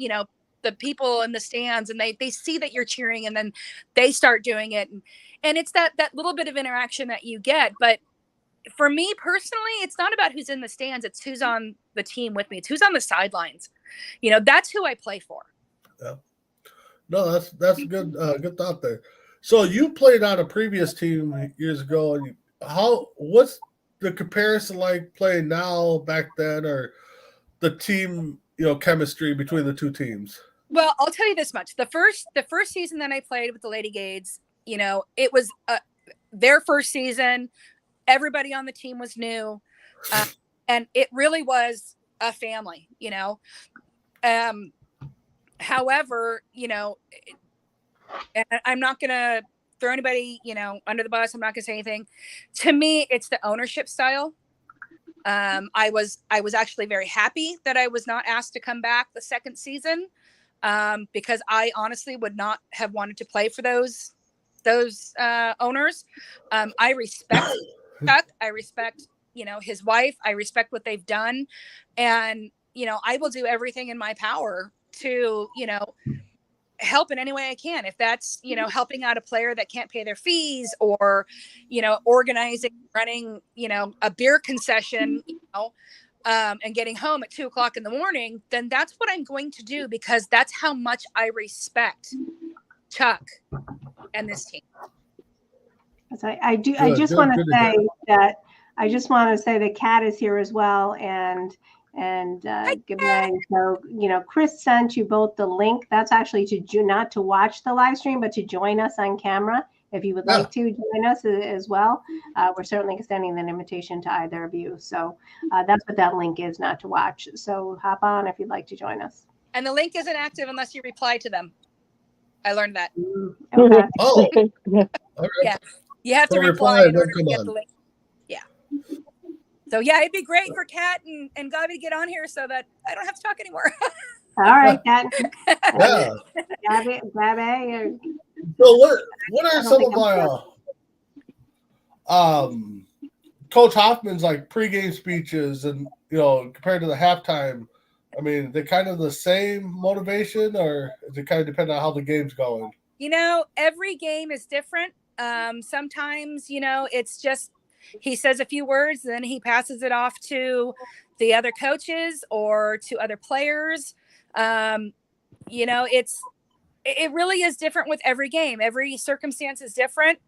the people in the stands and they see that you're cheering and then they start doing it. And it's that little bit of interaction that you get. But for me personally, it's not about who's in the stands. It's who's on the team with me. It's who's on the sidelines. That's who I play for. Yeah. No, that's good. Good thought there. So you played on a previous team years ago, and what's the comparison like playing now back then, or the team chemistry between the two teams? Well, I'll tell you this much: the first season that I played with the Lady Gades, it was their first season. Everybody on the team was new, and it really was a family. However, and I'm not going to throw anybody, under the bus. I'm not going to say anything. To me, it's the ownership style. I was actually very happy that I was not asked to come back the second season, because I honestly would not have wanted to play for those owners. I respect Chuck. I respect, his wife. I respect what they've done. And, I will do everything in my power to, help in any way I can. If that's, helping out a player that can't pay their fees, or, organizing, running, a beer concession, and getting home at 2:00 in the morning, then that's what I'm going to do, because that's how much I respect Chuck and this team. I just want to say that Kat is here as well, and good night. So Chris sent you both the link. That's actually not to watch the live stream, but to join us on camera if you would like to join us as well. We're certainly extending an invitation to either of you. So that's what that link is, not to watch. So hop on if you'd like to join us. And the link isn't active unless you reply to them. I learned that. Okay. Oh, okay. Yeah. You have to reply in order to get the link. Yeah. So yeah, it'd be great for Kat and Gabi to get on here so that I don't have to talk anymore. All right, Kat. Yeah. Gabi. So what are some of our Coach Hoffman's like pregame speeches, and compared to the halftime? I mean, they kind of the same motivation, or does it kind of depend on how the game's going? Every game is different. Sometimes, it's just he says a few words, then he passes it off to the other coaches or to other players. It really is different with every game. Every circumstance is different.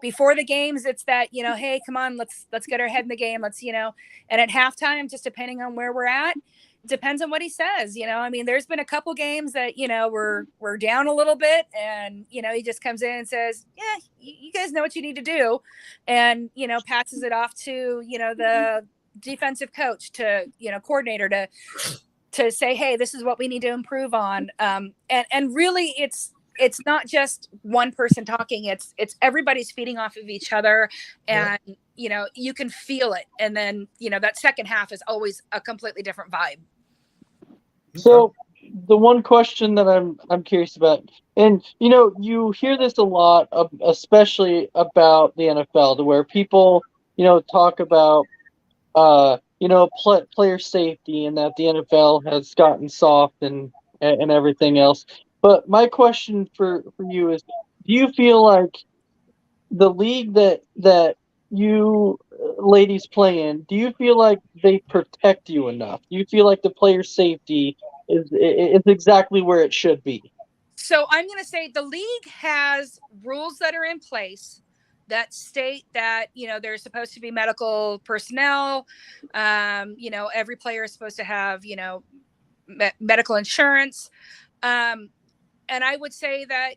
Before the games, it's that, hey, come on, let's get our head in the game. Let's, and at halftime, just depending on where we're at, depends on what he says. There's been a couple games that, we're down a little bit, and, he just comes in and says, yeah, you guys know what you need to do. And, passes it off to, the defensive coach, to, coordinator to say, hey, this is what we need to improve on. And really it's not just one person talking. It's everybody's feeding off of each other, and, you can feel it. And then, that second half is always a completely different vibe. So the one question that I'm curious about, and you hear this a lot, especially about the NFL, to where people talk about player safety, and that the NFL has gotten soft and everything else. But my question for you is, do you feel like the league that you ladies play in, do you feel like they protect you enough? Do you feel like the player safety is exactly where it should be? So I'm going to say the league has rules that are in place that state that, there's supposed to be medical personnel. Every player is supposed to have, medical insurance. And I would say that,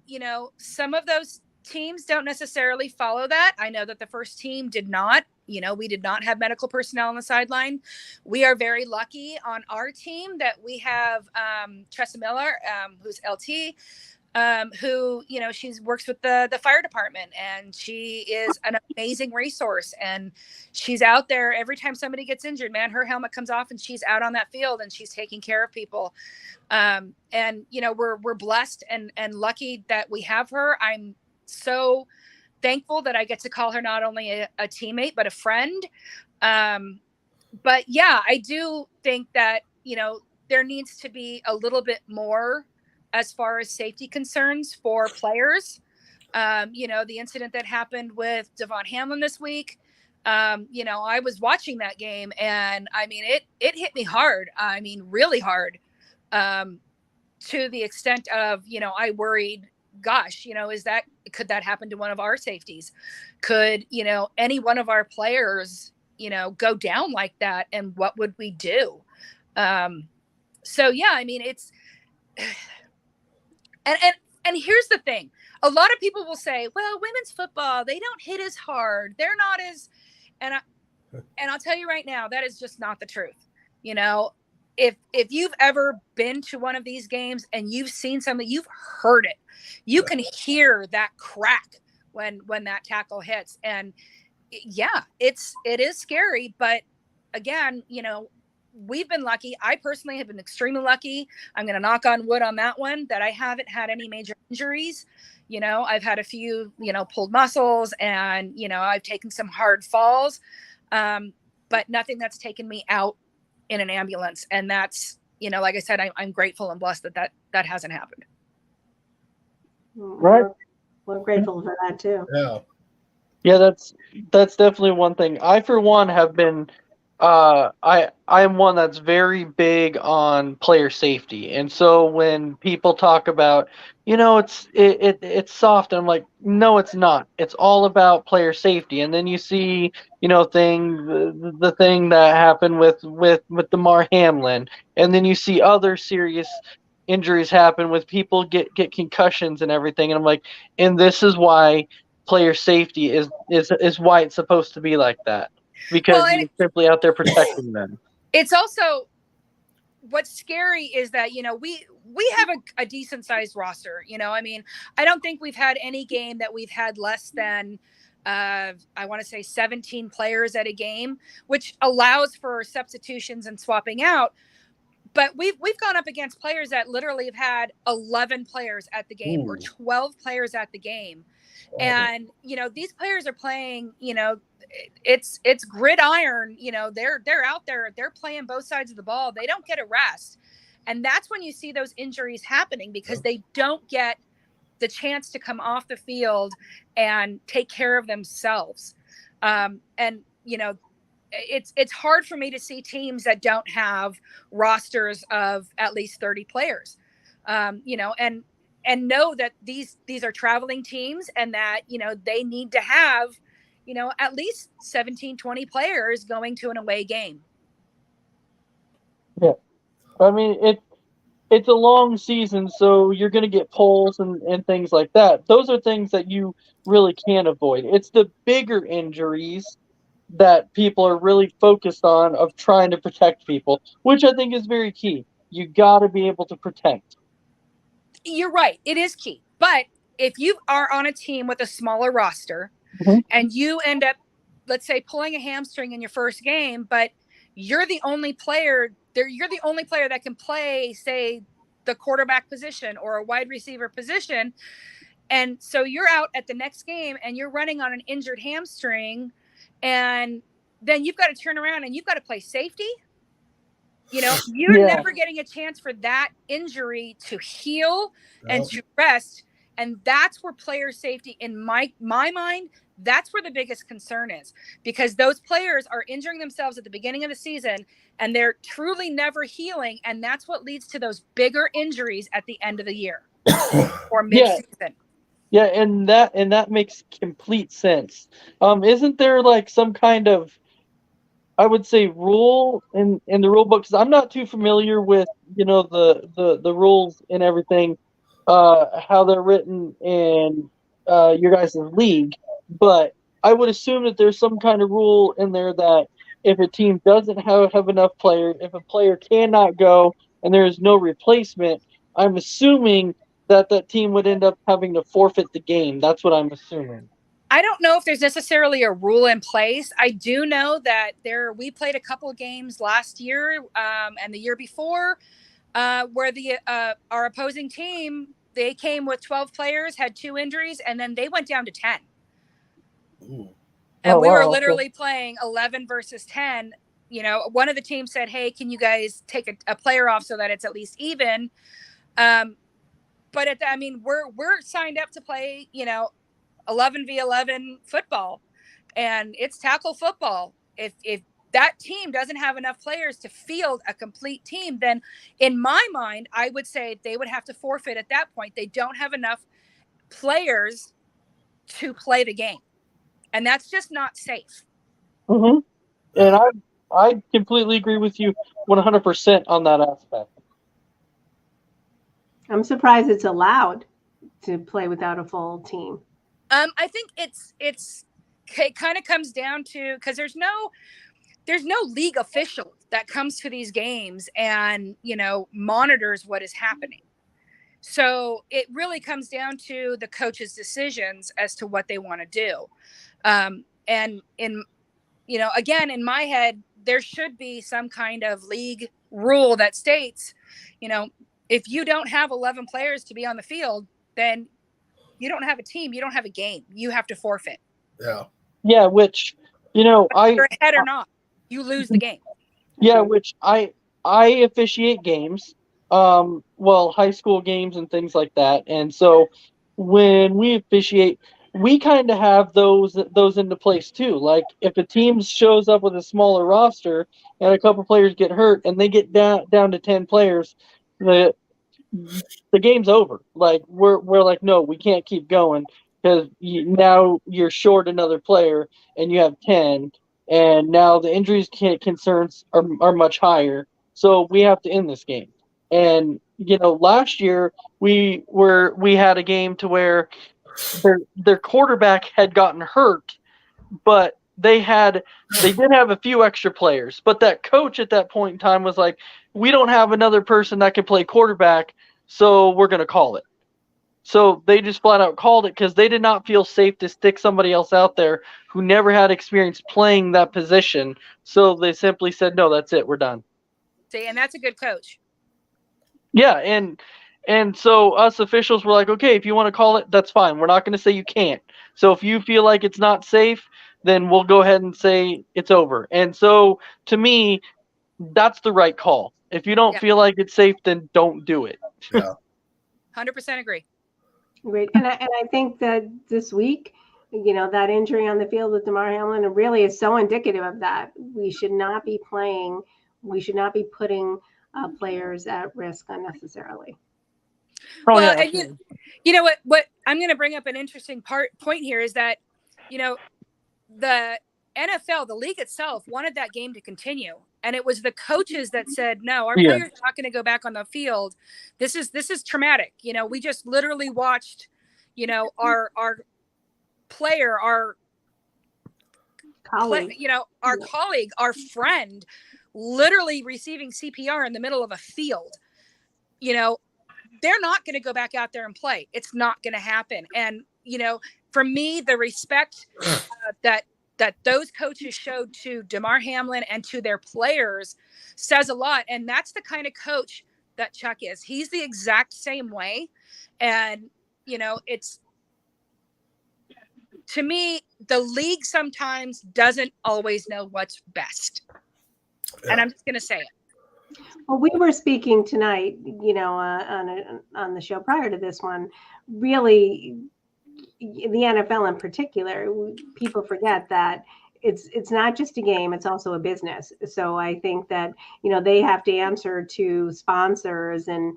some of those teams don't necessarily follow that. I know that the first team did not. We did not have medical personnel on the sideline. We are very lucky on our team that we have Tressa Miller, who's LT, who, she works with the fire department, and she is an amazing resource. And she's out there every time somebody gets injured, man, her helmet comes off and she's out on that field and she's taking care of people. And, we're blessed and lucky that we have her. I'm so thankful that I get to call her not only a teammate, but a friend. But yeah, I do think that, there needs to be a little bit more as far as safety concerns for players. The incident that happened with Devon Hamlin this week, I was watching that game, and I mean, it hit me hard. I mean, really hard, to the extent of, I worried, gosh, could that happen to one of our safeties? Could, any one of our players, go down like that? And what would we do? So yeah, I mean, it's, and here's the thing. A lot of people will say, well, women's football, they don't hit as hard. They're not as, and I'll tell you right now, that is just not the truth. If you've ever been to one of these games and you've seen something, you've heard it. You can hear that crack when that tackle hits. And yeah, it is scary. But again, we've been lucky. I personally have been extremely lucky. I'm going to knock on wood on that one, that I haven't had any major injuries. I've had a few, pulled muscles, and, I've taken some hard falls, but nothing that's taken me out in an ambulance. And that's, like I said, I'm grateful and blessed that hasn't happened. Right. We're grateful for that too. Yeah. Yeah, that's definitely one thing. I, for one, have been I am one that's very big on player safety. And so when people talk about, it's soft, and I'm like, no, it's not. It's all about player safety. And then you see, the thing that happened with Damar Hamlin, and then you see other serious injuries happen with people get concussions and everything. And I'm like, and this is why player safety is why it's supposed to be like that. Because you're simply out there protecting them. It's also, what's scary is that, we have a decent sized roster. I mean, I don't think we've had any game that we've had less than, I want to say 17 players at a game, which allows for substitutions and swapping out. But we've gone up against players that literally have had 11 players at the game. Ooh. Or 12 players at the game. Oh. And, these players are playing, it's gridiron, they're out there, they're playing both sides of the ball. They don't get a rest. And that's when you see those injuries happening, because they don't get the chance to come off the field and take care of themselves. And, it's hard for me to see teams that don't have rosters of at least 30 players, and know that these are traveling teams, and that, they need to have, at least 17, 20 players going to an away game. Yeah. I mean, it's a long season, so you're going to get polls and things like that. Those are things that you really can't avoid. It's the bigger injuries that people are really focused on, of trying to protect people, which I think is very key. You got to be able to protect. You're right. It is key. But if you are on a team with a smaller roster, mm-hmm. and you end up, let's say, pulling a hamstring in your first game, but you're the only player there, you're the only player that can play, say, the quarterback position or a wide receiver position. And so you're out at the next game and you're running on an injured hamstring, and then you've got to turn around and you've got to play safety. You're never getting a chance for that injury to heal and to rest. And that's where player safety, in my mind, that's where the biggest concern is, because those players are injuring themselves at the beginning of the season and they're truly never healing. And that's what leads to those bigger injuries at the end of the year or mid-season. Yeah, and that makes complete sense. Isn't there like some kind of, I would say, rule in the rule book? Because I'm not too familiar with the rules and everything, how they're written, and your guys' league, but I would assume that there's some kind of rule in there that if a team doesn't have enough players, if a player cannot go and there is no replacement, I'm assuming that that team would end up having to forfeit the game. That's what I'm assuming. I don't know if there's necessarily a rule in place. I do know that we played a couple of games last year and the year before where our opposing team, they came with 12 players, had 2 injuries, and then they went down to 10. Ooh. And we were Wow. literally playing 11 versus 10. You know, one of the teams said, hey, can you guys take a player off so that it's at least even? But we're signed up to play, 11v11 football, and it's tackle football. If that team doesn't have enough players to field a complete team, then in my mind, I would say they would have to forfeit at that point. They don't have enough players to play the game, and that's just not safe. Mm-hmm. And I completely agree with you 100% on that aspect. I'm surprised it's allowed to play without a full team. I think it kind of comes down to, because there's no league official that comes to these games and monitors what is happening. So it really comes down to the coach's decisions as to what they want to do. And again, in my head, there should be some kind of league rule that states, if you don't have 11 players to be on the field, then you don't have a team, you don't have a game, you have to forfeit. Yeah, which Whether you're ahead or not, you lose the game. Yeah, which I officiate games, high school games and things like that. And so when we officiate, we kind of have those into place too. Like if a team shows up with a smaller roster and a couple players get hurt and they get down to 10 players, the game's over. Like we're like, no, we can't keep going because now you're short another player and you have 10, and now the injuries concerns are much higher. So we have to end this game. And last year we had a game to where their quarterback had gotten hurt, but they did have a few extra players, but that coach at that point in time was like, we don't have another person that can play quarterback, so we're going to call it. So they just flat out called it because they did not feel safe to stick somebody else out there who never had experience playing that position. So they simply said, no, that's it, we're done. See, and that's a good coach. Yeah, and so us officials were like, okay, if you want to call it, that's fine. We're not going to say you can't. So if you feel like it's not safe, then we'll go ahead and say it's over. And so to me, that's the right call. If you don't feel like it's safe, then don't do it. Yeah. 100% agree. Great. And I think that this week, that injury on the field with Damar Hamlin really is so indicative of that. We should not be playing. We should not be putting players at risk unnecessarily. Well, and you know what I'm going to bring up an interesting point here is that, the NFL, the league itself wanted that game to continue. And it was the coaches that said, no, our players are not going to go back on the field. This is traumatic. We just literally watched, our player, our colleague, our colleague, our friend, literally receiving CPR in the middle of a field. They're not going to go back out there and play. It's not going to happen. And, for me, the respect that those coaches showed to Damar Hamlin and to their players says a lot. And that's the kind of coach that Chuck is. He's the exact same way. And, it's, to me, the league sometimes doesn't always know what's best. Yeah. And I'm just going to say it. Well, we were speaking tonight, on the show prior to this one, really the NFL in particular, people forget that it's not just a game, it's also a business. So I think that, they have to answer to sponsors and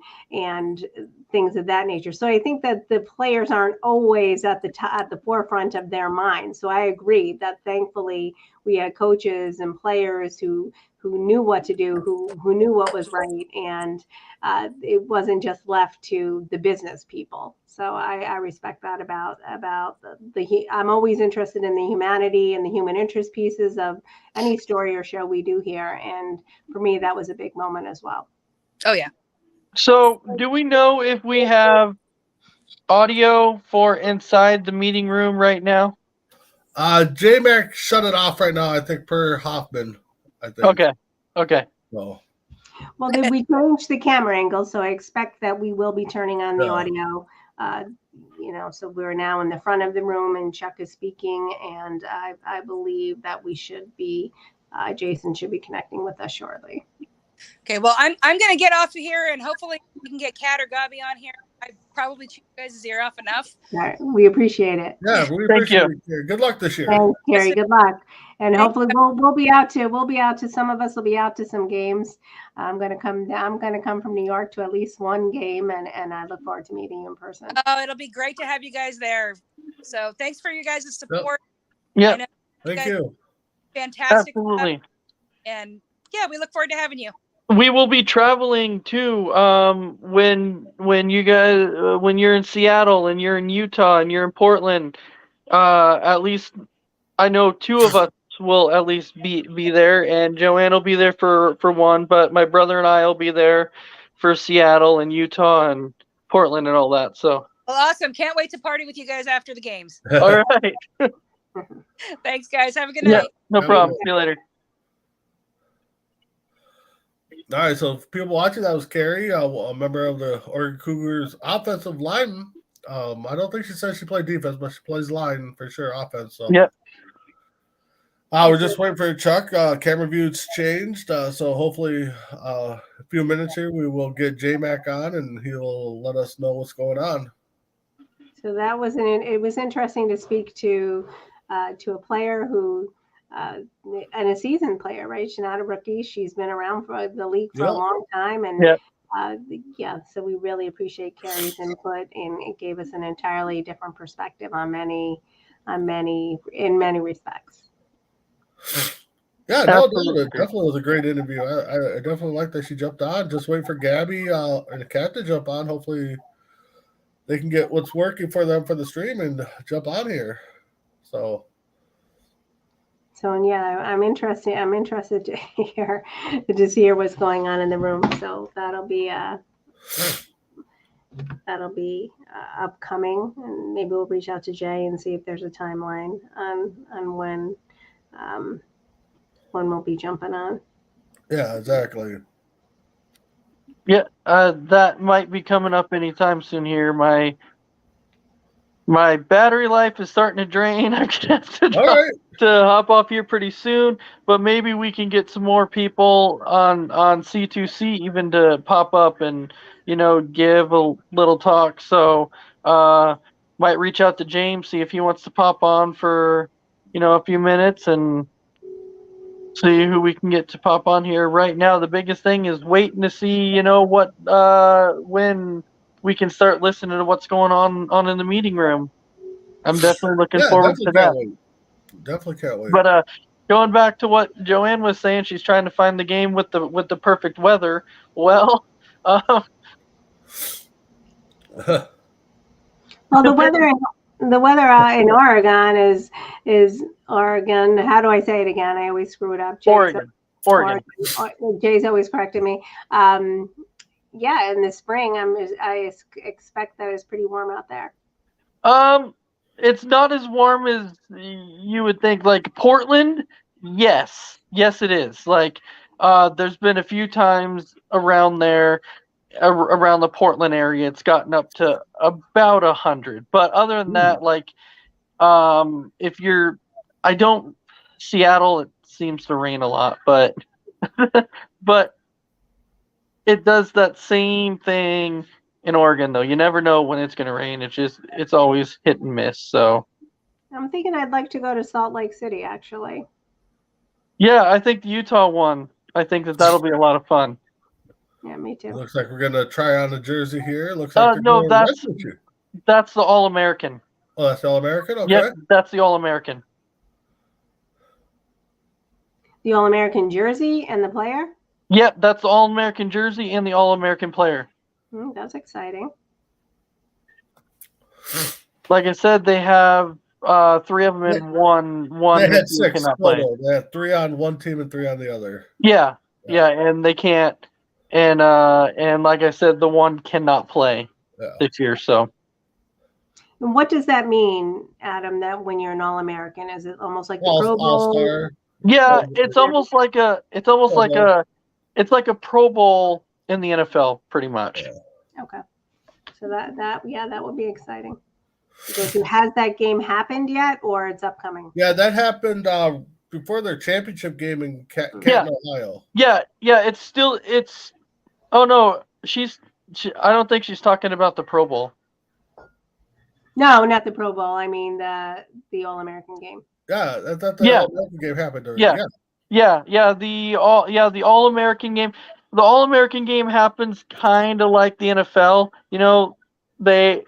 things of that nature. So I think that the players aren't always at the forefront of their mind. So I agree that thankfully we had coaches and players who knew what to do, who knew what was right, and it wasn't just left to the business people. So I respect that about I'm always interested in the humanity and the human interest pieces of any story or show we do here, and for me that was a big moment as well. Oh yeah. So, do we know if we have audio for inside the meeting room right now? J-Mac shut it off right now, I think, per Hoffman. I think. Okay. So, Well, then we changed the camera angle, so I expect that we will be turning on the Yeah. audio. So we're now in the front of the room, and Chuck is speaking, and I believe that we should be. Jason should be connecting with us shortly. Okay, well, I'm gonna get off of here, and hopefully we can get Kat or Gabi on here. I probably chewed you guys' ear off enough. All right, we appreciate it. yeah, we Thank appreciate you. it. Carrie. Good luck this year. Thanks, Carrie. Good luck, and Thank hopefully we'll be out to some of us will be out to some games. I'm gonna come from New York to at least one game, and I look forward to meeting you in person. Oh, it'll be great to have you guys there. So thanks for you guys' support. Yeah. I know Thank guys- you. Fantastic. Absolutely. And yeah, we look forward to having you. We will be traveling too. When you guys when you're in Seattle and you're in Utah and you're in Portland, at least I know two of us will at least be there, and Joanne will be there for one, but my brother and I will be there for Seattle and Utah and Portland and all that. So Well, awesome. Can't wait to party with you guys after the games. all right. Thanks, guys. Have a good Yeah, night. no Yeah, problem. we See you later. All right, so for people watching, that was Carrie, a member of the Oregon Cougars offensive line. I don't think she said she played defense, but she plays line for sure, offense. So. Yep. We're just waiting for Chuck. Camera view's changed, so hopefully a few minutes here we will get J-Mac on, and he'll let us know what's going on. So that was it was interesting to speak to a player who and a seasoned player, right? She's not a rookie. She's been around for the league for a long time, and so we really appreciate Carrie's input, and it gave us an entirely different perspective in many respects. Yeah, no, Absolutely. it definitely was a great interview. I definitely like that she jumped on. Just wait for Gabby and Kat to jump on. Hopefully they can get what's working for them for the stream and jump on here. So yeah, I'm interested to hear what's going on in the room. So that'll be upcoming, and maybe we'll reach out to Jay and see if there's a timeline on when we'll be jumping on. yeah, exactly. Yeah, that might be coming up anytime soon here. My battery life is starting to drain. I'm gonna have All right. to hop off here pretty soon, but maybe we can get some more people on C2C even to pop up and give a little talk. So might reach out to James, see if he wants to pop on for a few minutes and see who we can get to pop on here. Right now the biggest thing is waiting to see what when we can start listening to what's going on in the meeting room. I'm definitely looking forward to that. Definitely can't wait. But going back to what Joanne was saying, she's trying to find the game with the perfect weather. Well, Well, the weather in Oregon is Oregon. How do I say it again? I always screw it up. Oregon. Jay's always correcting me. Yeah, in the spring, I expect that it's pretty warm out there. It's not as warm as you would think. Like Portland, yes, it is. Like, there's been a few times around there, around the Portland area, it's gotten up to about 100. But other than that, like, Seattle, it seems to rain a lot, but but it does that same thing in Oregon, though. You never know when it's going to rain. It's always hit and miss. So I'm thinking I'd like to go to Salt Lake City, actually. Yeah, I think the Utah one. I think that'll be a lot of fun. Yeah, me too. Looks like we're gonna try on the jersey here. Looks like No, that's the All-American. Oh, that's the All-American? Okay. Yep, that's the All-American. The All-American jersey and the player? Yep, that's the All-American jersey and the All-American player. That's exciting. Like I said, they have 3 of them in one. They had this year 6 cannot play. total. They had 3 on one team and 3 on the other. Yeah, and they can't. And like I said, the one cannot play this year. So. And what does that mean, Adam? That when you're an All-American, is it almost like the Pro Bowl? All-Star. Yeah, it's like a Pro Bowl in the NFL, pretty much. Yeah. Okay, so that would be exciting. Has that game happened yet, or it's upcoming? Yeah, that happened before their championship game in Canton, Ohio. Yeah. It's. Oh no, I don't think she's talking about the Pro Bowl. No, not the Pro Bowl. I mean the All-American game. Yeah, I thought the All-American game happened already. The All-American game. The All-American game happens kind of like the NFL. They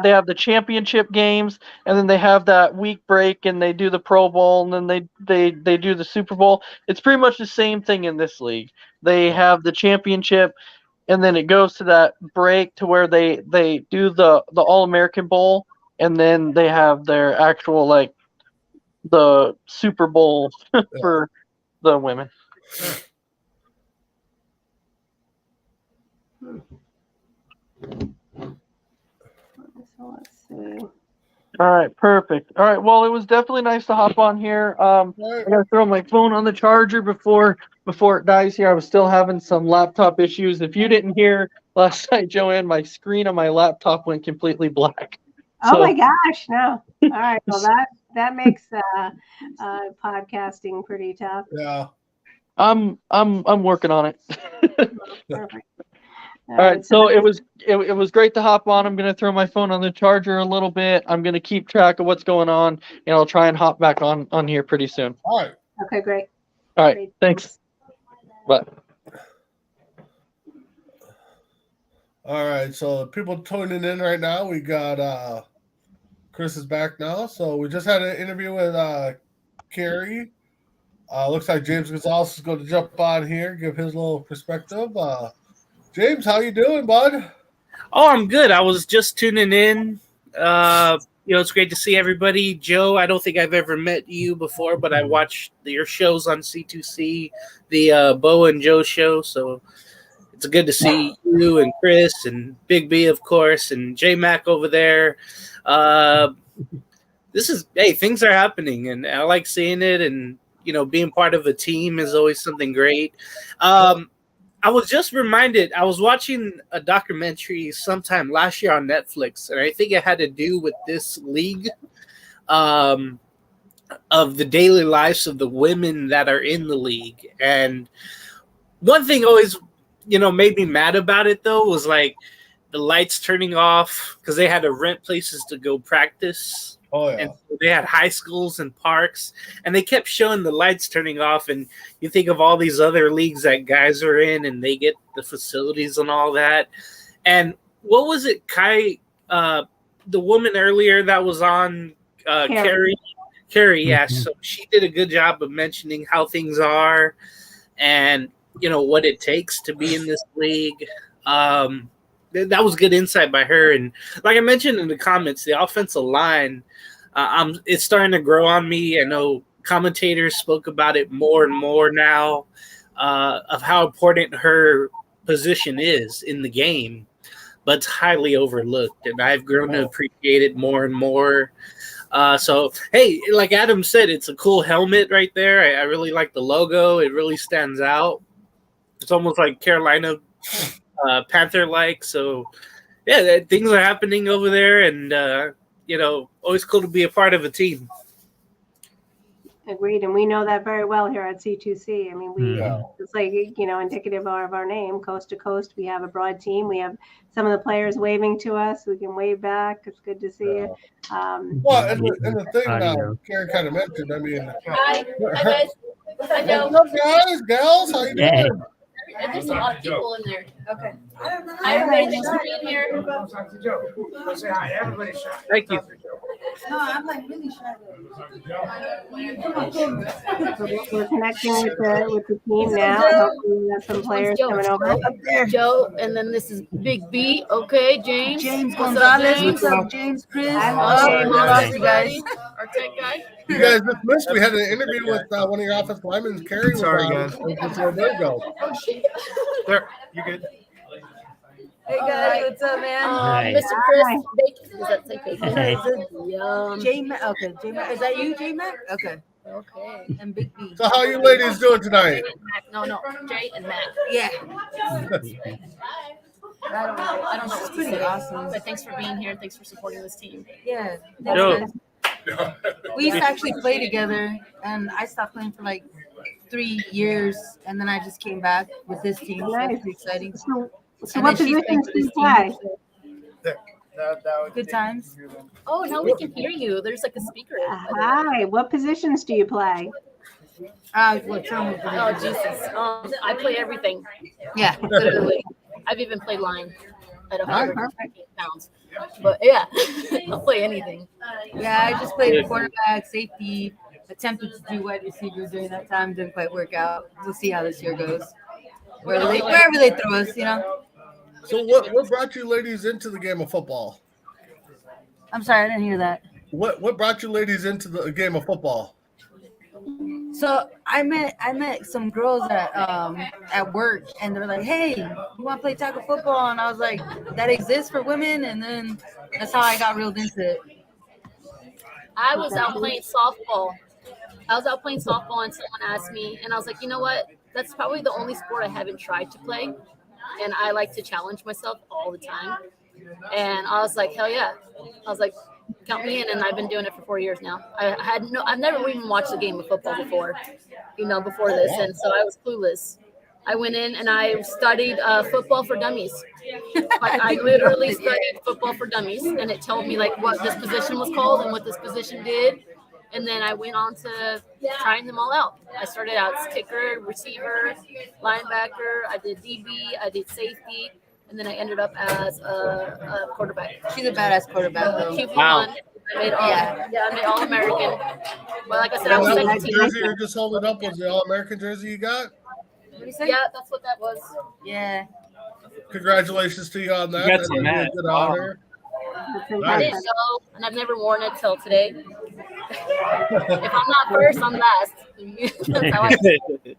have the championship games, and then they have that week break, and they do the Pro Bowl, and then they do the Super Bowl. It's pretty much the same thing in this league. They have the championship, and then it goes to that break to where they do the All-American Bowl, and then they have their actual the Super Bowl for the women. So let's see. All right, perfect. All right, well, it was definitely nice to hop on here. I gotta throw my phone on the charger before it dies here. I was still having some laptop issues. If you didn't hear last night, Joanne, my screen on my laptop went completely black. Oh my gosh, no. All right, well that makes podcasting pretty tough. Yeah. I'm working on it. Perfect. All right, so it was great to hop on. I'm going to throw my phone on the charger a little bit. I'm going to keep track of what's going on, and I'll try and hop back on here pretty soon. All right. Okay, great. All right, Great. thanks. Bye. All right, so people tuning in right now, we got Chris is back now. So we just had an interview with Carrie. Looks like James Gonzalez is going to jump on here, give his little perspective. James, how you doing, bud? Oh, I'm good. I was just tuning in. It's great to see everybody. Joe, I don't think I've ever met you before, but I watched your shows on C2C, the Bo and Joe show. So it's good to see you and Chris and Big B, of course, and J Mac over there. Things are happening, and I like seeing it. And being part of a team is always something great. I was just reminded, I was watching a documentary sometime last year on Netflix, and I think it had to do with this league of the daily lives of the women that are in the league. And one thing always, made me mad about it, though, was like the lights turning off because they had to rent places to go practice. Oh, yeah. And so they had high schools and parks, and they kept showing the lights turning off. And you think of all these other leagues that guys are in, and they get the facilities and all that. And what was it, Kai, the woman earlier that was on, Carrie, yeah. So she did a good job of mentioning how things are and, what it takes to be in this league. That was good insight by her. And like I mentioned in the comments, the offensive line, it's starting to grow on me. I know commentators spoke about it more and more now of how important her position is in the game, but it's highly overlooked. And I've grown to appreciate it more and more. So, hey, like Adam said, it's a cool helmet right there. I really like the logo. It really stands out. It's almost like Carolina Panther-like. So, yeah, things are happening over there, and always cool to be a part of a team. Agreed, and we know that very well here at C2C. I mean, it's like indicative of our name, coast to coast. We have a broad team. We have some of the players waving to us. We can wave back. It's good to see you. Well, and the thing Karen kind of mentioned, I mean, Hi guys. What's up, Joe? what's up, guys, gals? How you doing? And there's a lot of people in there. Okay. Hi, everybody. Thanks for being here. Thank you. No, I'm like really shy. We're connecting with the team now. Hopefully we have some players coming over. Up there. Joe, and then this is Big B. Okay, James. James What's up, Gonzalez. James? What's up, James? Chris. Awesome. Awesome, you guys. Our tech guy. You guys just missed. We had an interview with one of your offensive linemen, Kerry. Sorry, guys. Before they go. There, you good? Hey guys, what's up, man? Hi. Mr. Chris Bacon. Does that say bacon? Hey. Yum. J Mac. Okay, J Mac. Is that you, J Mac? Okay. Okay. And Big B. So how you ladies doing tonight? No, Jay and Mac. Yeah. I don't know It's what to pretty say, awesome. but thanks for being here. Thanks for supporting this team. Yeah. Yo. We used to actually play together, and I stopped playing for like 3 years, and then I just came back with this team. So it's pretty exciting. So And what then she's playing positions for do you this play? team. Good times. Oh, now we can hear you. There's like a speaker. Hi. What positions do you play? What term? Oh, Jesus. I play everything. Yeah. Literally. I've even played line at Nice. 100 pounds. But yeah, I'll play anything. Yeah, I just played quarterback, safety, attempted to do wide receiver during that time. Didn't quite work out. We'll see how this year goes. Wherever they throw us, you know. So what brought you ladies into the game of football? I'm sorry, I didn't hear that. What brought you ladies into the game of football? So I met some girls at work, and they're like, "Hey, you want to play tackle football?" And I was like, "That exists for women." And then that's how I got reeled into it. I was out playing softball. And someone asked me, and I was like, you know what? That's probably the only sport I haven't tried to play. And I like to challenge myself all the time. And I was like, hell yeah. I was like, count me in, and I've been doing it for 4 years now. I've never even watched a game of football before, before this. And so I was clueless. I went in and I studied football for dummies. Like I literally studied football for dummies, and it told me like what this position was called and what this position did. And then I went on to trying them all out. I started out as kicker, receiver, linebacker. I did DB, I did safety, and then I ended up as a quarterback. She's a badass quarterback, though. QB1. Wow. I made I made All-American. But like I said, I was That second team. jersey you're just holding up was the All-American jersey you got? What do you say? Yeah, that's what that was. Yeah. Congratulations to you on that. You got That's some a mad. good Wow. honor. I Nice. didn't know, and I've never worn it till today. If I'm not first, I'm last. That's how I have kids,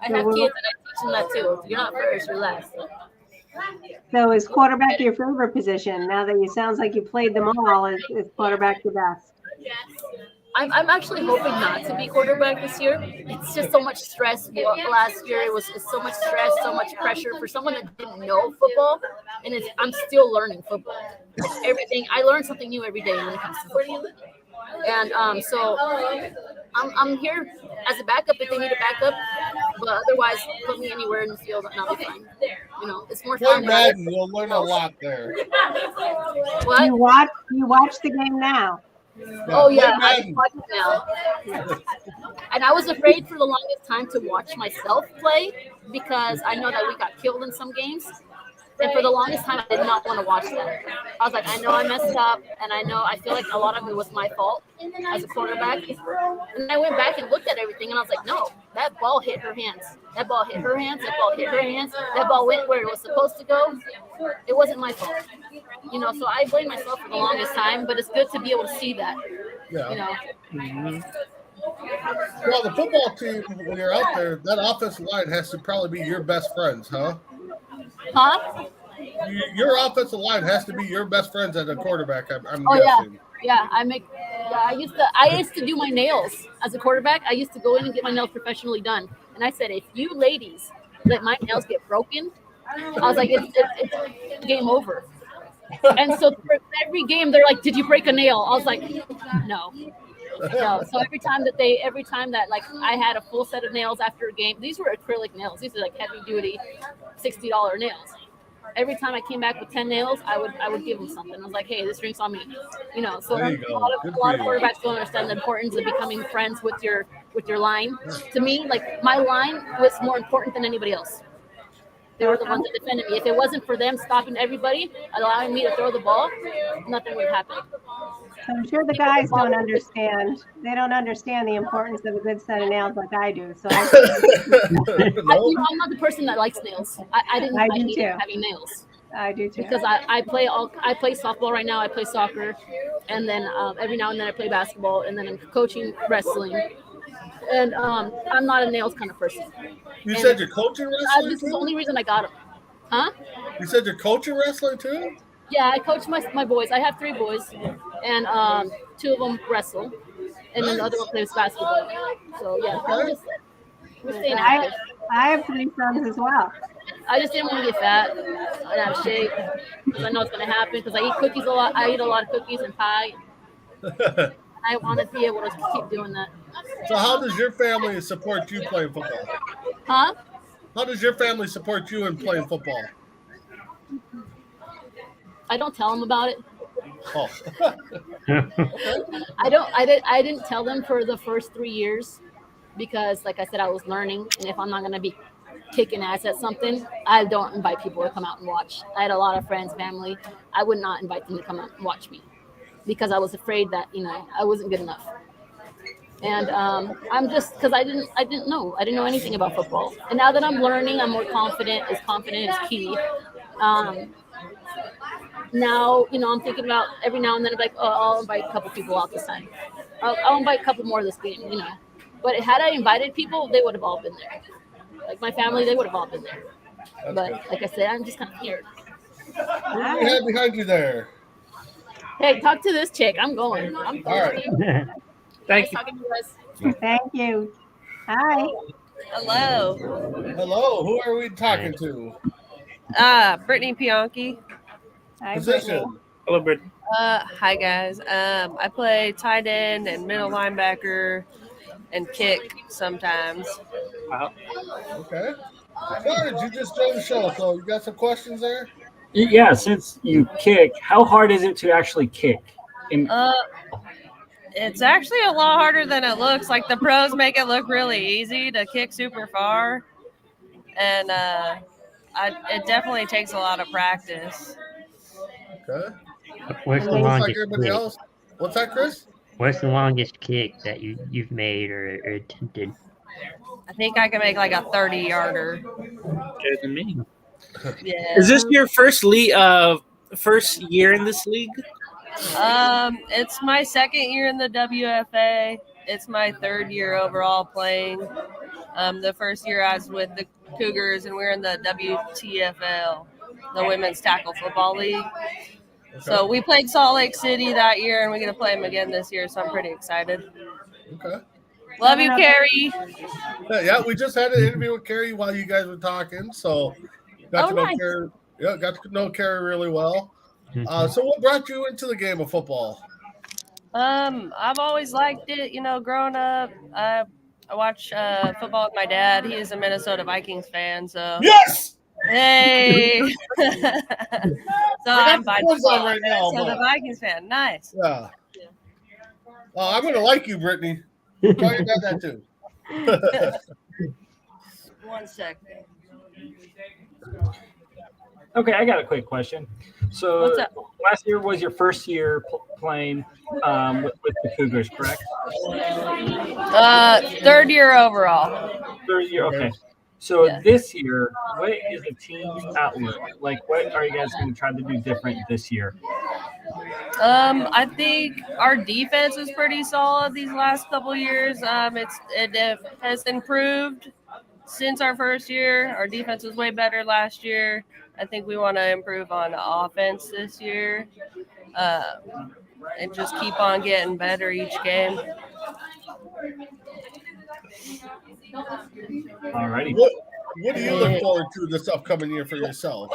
and I teach them that too. If you're not first, you're last. So is quarterback your favorite position? Now that it sounds like you played them all, is quarterback the best? I'm actually hoping not to be quarterback this year. It's just so much stress. Last year it was so much stress, so much pressure for someone that didn't know football, and I'm still learning football. Like everything, I learn something new every day when it comes to football. And so I'm here as a backup if they need a backup, but otherwise put me anywhere in the field and I'll be fine. It's more Play fun. Madden, you'll learn a lot there. What? You watch the game now. Oh yeah, play I Madden. watch it now. And I was afraid for the longest time to watch myself play because I know that we got killed in some games. And for the longest time, I did not want to watch that. I was like, I know I messed up, and I feel like a lot of it was my fault as a quarterback. And I went back and looked at everything, and I was like, no, that ball hit her hands. That ball hit her hands. That ball hit her hands. That ball went where it was supposed to go. It wasn't my fault. So I blame myself for the longest time, but it's good to be able to see that. Yeah. Well, the football team, when you're out there, that offensive line has to probably be your best friends, huh? Huh? Your offensive line has to be your best friends as a quarterback. I'm Oh guessing. yeah. I used to do my nails as a quarterback. I used to go in and get my nails professionally done. And I said, if you ladies let my nails get broken, I was like, it's game over. And so for every game, they're like, did you break a nail? I was like, no. So every time that like I had a full set of nails after a game, these were acrylic nails. These are like heavy duty, $60 nails. Every time I came back with 10 nails, I would give them something. I was like, hey, this drink's on me. So There a you go. lot Good of for you. quarterbacks don't understand the importance of becoming friends with your line. To me, like my line was more important than anybody else. They were the ones that defended me. If it wasn't for them stopping everybody, allowing me to throw the ball, nothing would happen. So I'm sure the guys don't understand. They don't understand the importance of a good set of nails like I do. So I'm not the person that likes nails. I do hate too. having nails. I do too. Because I play softball right now. I play soccer, and then every now and then I play basketball, and then I'm coaching wrestling. And I'm not a nails kind of person. You said you're coaching wrestling This too? is the only reason I got them. Huh? You said you're coaching wrestling too? Yeah, I coach my boys. I have 3 boys, and 2 of them wrestle, and then the other one plays basketball. So yeah, we're staying active. I have 3 sons as well. I just didn't want to get fat and out of shape because I know it's going to happen because I eat cookies a lot. I eat a lot of cookies and pie. I want to be able to keep doing that. So how does your family support you playing football? Huh? How does your family support you in playing football? I don't tell them about it. Oh. I didn't tell them for the first 3 years because, like I said, I was learning, and if I'm not going to be kicking ass at something, I don't invite people to come out and watch. I had a lot of friends, family. I would not invite them to come out and watch me because I was afraid that I wasn't good enough. And I'm just because I didn't know anything about football, and now that I'm learning, I'm more confident. Confident is key. Now I'm thinking about every now and then I'm like, oh, I'll invite a couple people out this time. I'll invite a couple more this game, But had I invited people, they would have all been there. Like my family, they would have all been there. That's but good. like I said, I'm just kind of scared. Who do you have behind you there? Hey, talk to this chick. I'm going. I'm All right. Thank you. talking to you guys. Thank you. Hi. Hello. Hello. Who are we talking to? Brittany Pianchi. Hi, Position. Hello, Brittany. Hi guys. I play tight end and middle linebacker and kick sometimes. Wow. Okay. Sarge, you just joined the show, so you got some questions there? Yeah, since you kick, how hard is it to actually kick? It's actually a lot harder than it looks. Like the pros make it look really easy to kick super far. And it definitely takes a lot of practice. Okay. What's the Just like longest everybody kick? else. What's that, Chris? What's the longest kick that you've made or attempted? I think I can make like a 30-yarder. Better than me. Yeah. Is this your first year in this league? It's my second year in the WFA. It's my 3rd year overall playing. The first year I was with the Cougars, and we're in the WTFL, the Women's Tackle Football League. Okay. So we played Salt Lake City that year, and we're going to play them again this year, so I'm pretty excited. Okay. Love you, Carrie. Yeah, we just had an interview with Carrie while you guys were talking, so got to know nice. Carrie. Yeah, got to know Carrie really well. So what brought you into the game of football? I've always liked it. Growing up, I watch football with my dad. He is a Minnesota Vikings fan, so Yes. hey. So I'm got the quiz on right now, so the but- Vikings fan, nice. Yeah. Oh, I'm gonna like you, Brittany. Tell your dad that too. 1 second. Okay, I got a quick question. So What's up? last year was your first year playing with the Cougars, correct? 3rd year overall. Third year, okay. So Yeah. this year, what is the team's outlook? Like, what are you guys going to try to do different this year? I think our defense is pretty solid these last couple years. It has improved since our first year. Our defense was way better last year. I think we want to improve on offense this year, and just keep on getting better each game. Alrighty. What do you look forward to this upcoming year for yourself?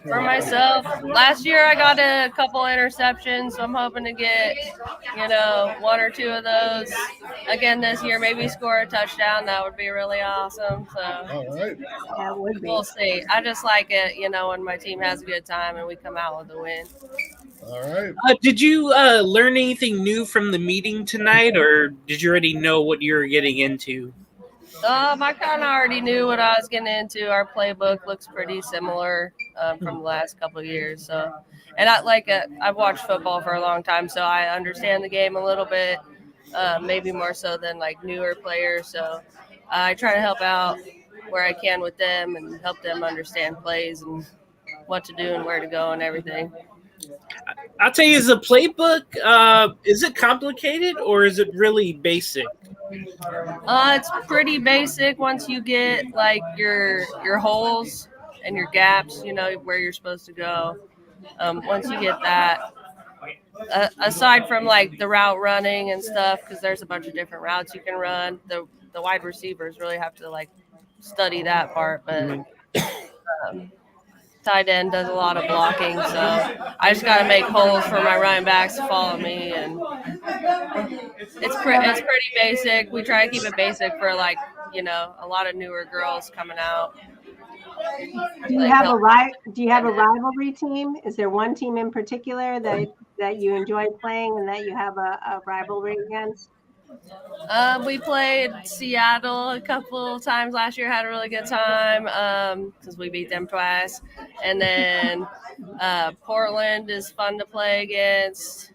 For myself, last year I got a couple interceptions, so I'm hoping to get, 1 or 2 of those again this year. Maybe score a touchdown. That would be really awesome. So All right. That would be. we'll see. I just like it, when my team has a good time and we come out with a win. All right. Did you learn anything new from the meeting tonight, or did you already know what you were getting into? I kind of already knew what I was getting into. Our playbook looks pretty similar from the last couple of years. So, and I've watched football for a long time, so I understand the game a little bit, maybe more so than like newer players. So, I try to help out where I can with them and help them understand plays and what to do and where to go and everything. I'll tell you, is the playbook is it complicated or is it really basic? It's pretty basic once you get like your holes and your gaps, you know, where you're supposed to go. Once you get that, aside from like the route running and stuff, because there's a bunch of different routes you can run. The wide receivers really have to like study that part, but tight end does a lot of blocking, so I just got to make holes for my running backs to follow me, and it's pretty basic. We try to keep it basic for like, you know, a lot of newer girls coming out. Do you have a rivalry team? Is there one team in particular that you enjoy playing and that you have a rivalry against? We played Seattle a couple times last year. Had a really good time because we beat them twice. And then Portland is fun to play against.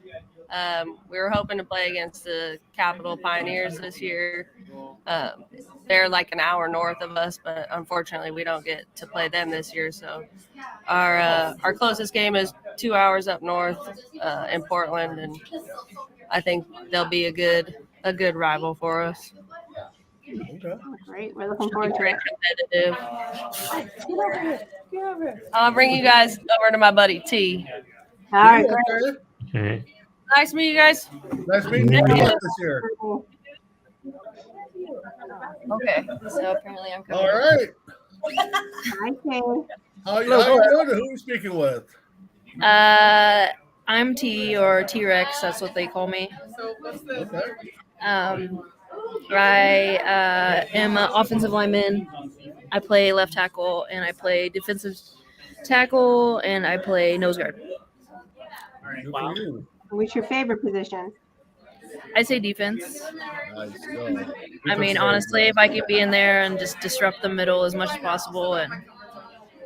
We were hoping to play against the Capital Pioneers this year. They're like an hour north of us, but unfortunately we don't get to play them this year. So our closest game is 2 hours up north in Portland, and I think they'll be a good rival for us. Okay. Great. We're looking forward to it. Competitive. I'll bring you guys over to my buddy T. All right, great. Okay. Nice to meet you guys. Nice meeting you. Good luck this year. Okay, so apparently I'm coming. All right. Hi, King. How you doing? Who are you speaking with? I'm T, or T-Rex. That's what they call me. Okay. I am an offensive lineman. I play left tackle, and I play defensive tackle, and I play nose guard. Wow. What's your favorite position? I'd say defense. Nice. I mean, honestly, if I could be in there and just disrupt the middle as much as possible and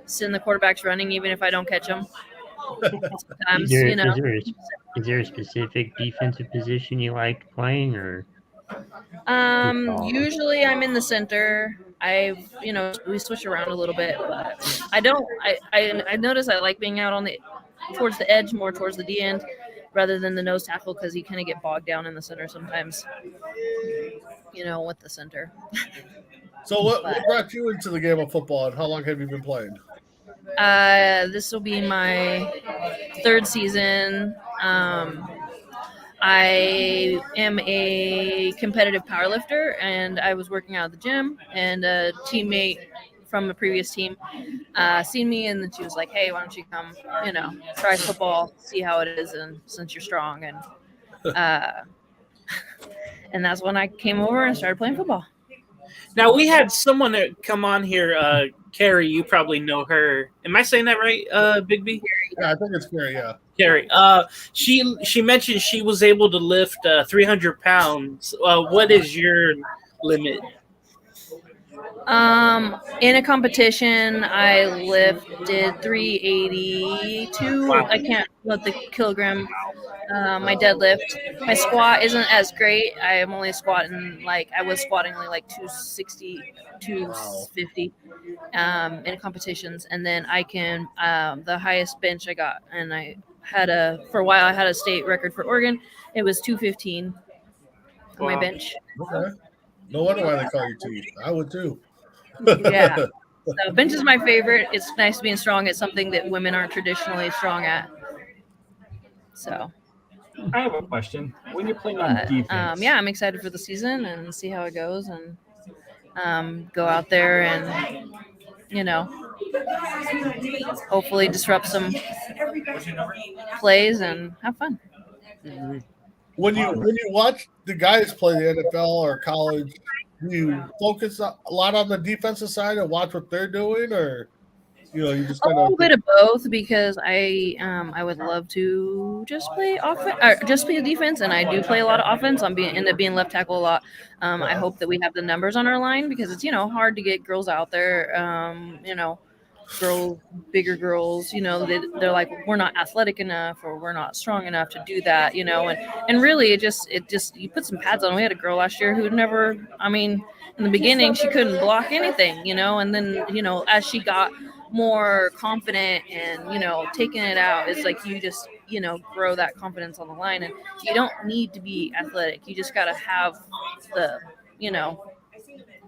send the quarterbacks running, even if I don't catch them. Sometimes, you know. Is there a specific defensive position you like playing, or? Usually I'm in the center. We switch around a little bit, but I notice I like being out towards the edge, more towards the D end, rather than the nose tackle, because you kind of get bogged down in the center sometimes, you know, with the center. So what brought you into the game of football, and how long have you been playing? This will be my third season. I am a competitive powerlifter, and I was working out at the gym, and a teammate from a previous team seen me, and then she was like, hey, why don't you come, you know, try football, see how it is, and since you're strong. And and that's when I came over and started playing football. Now, we had someone that come on here, Carrie, you probably know her. Am I saying that right, Big B? Yeah, I think it's Carrie, yeah. Carrie. She mentioned she was able to lift 300 pounds. What is your limit? In a competition, I lifted 382. Wow. I can't let the kilogram. My deadlift. My squat isn't as great. I am only squatting I was squatting only like 260, 250 in competitions, and then I can the highest bench I got, and I had for a while I had a state record for Oregon. It was 215 on my bench. Okay. No wonder why they call you T. I would too. Yeah. So bench is my favorite. It's nice being strong at something that women aren't traditionally strong at. So. I have a question. When you're playing on defense, I'm excited for the season and see how it goes, and go out there and, you know, hopefully disrupt some plays and have fun. When you watch the guys play the NFL or college, do you focus a lot on the defensive side and watch what they're doing, or? You just A kind little of bit of both because I would love to just play offense or just play defense, and I do play a lot of offense. End up being left tackle a lot. I hope that we have the numbers on our line because it's hard to get girls out there. Bigger girls, they're like, we're not athletic enough or we're not strong enough to do that, and really it just you put some pads on. We had a girl last year who never, in the beginning she couldn't block anything, and then as she got more confident and taking it out, it's like you just grow that confidence on the line, and you don't need to be athletic. You just got to have the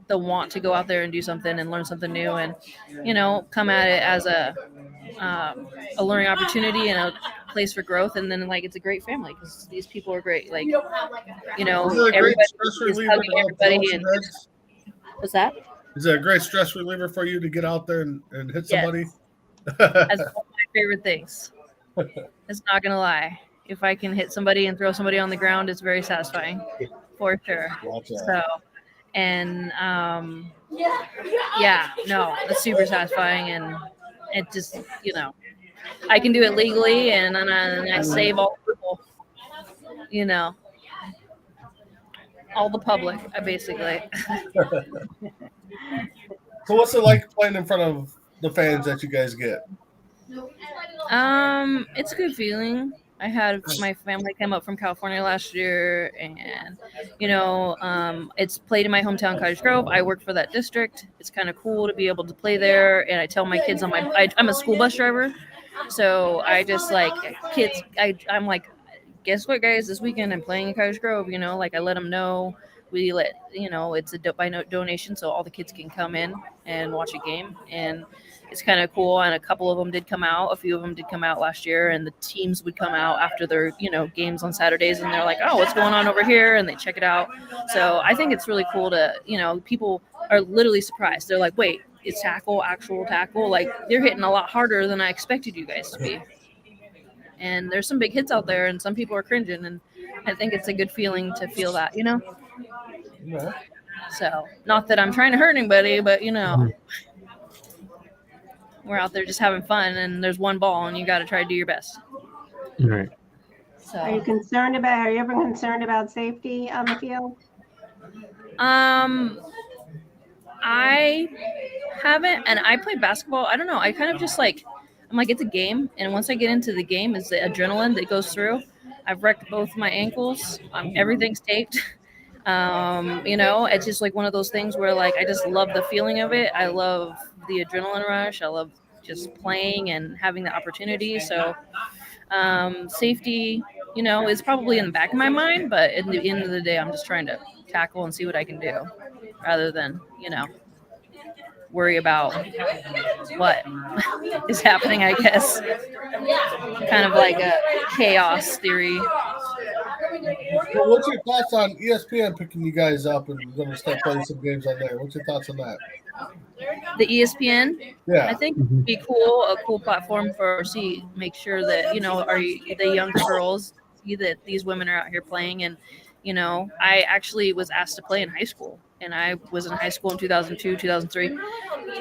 the want to go out there and do something and learn something new, and come at it as a learning opportunity and a place for growth. And then it's a great family because these people are great. Is it a great everybody stress is reliever hugging to help everybody. throw some heads? What's that? Is it a great stress reliever for you to get out there and hit somebody? That's one of my favorite things. It's not gonna lie. If I can hit somebody and throw somebody on the ground, it's very satisfying, for sure. So, and it's super satisfying, and it just I can do it legally, and I save all the people, all the public, basically. So what's it like playing in front of the fans that you guys get? It's a good feeling. I had my family come up from California last year, and it's played in my hometown, Cottage Grove. I work for that district. It's kind of cool to be able to play there, and I tell my kids I'm a school bus driver, so I just kids. I'm like, guess what, guys? This weekend I'm playing in Cottage Grove. I let them know. We let it's a donation, so all the kids can come in and watch a game, and it's kind of cool. And a couple of them did come out. A few of them did come out last year, and the teams would come out after their games on Saturdays, and they're like, oh, what's going on over here, and they check it out. So I think it's really cool to people are literally surprised. They're like, wait, it's actual tackle, you're hitting a lot harder than I expected you guys to be. And there's some big hits out there, and some people are cringing, and I think it's a good feeling to feel that, Yeah. So, not that I'm trying to hurt anybody, but we're out there just having fun, and there's one ball, and you got to try to do your best. Right. So, Are you ever concerned about safety on the field? I haven't, and I play basketball. I don't know. I kind of just I'm like, it's a game, and once I get into the game, it's the adrenaline that goes through. I've wrecked both my ankles. Everything's taped. It's just one of those things where I just love the feeling of it. I love the adrenaline rush. I love just playing and having the opportunity. So safety, is probably in the back of my mind, but at the end of the day, I'm just trying to tackle and see what I can do rather than, worry about what is happening, I guess. Kind of like a chaos theory. Well, what's your thoughts on ESPN picking you guys up and going to start playing some games on there? What's your thoughts on that? The ESPN, Yeah, I think it'd be a cool platform for make sure that the young girls see that these women are out here playing. And I actually was asked to play in high school, and I was in high school in 2002, 2003.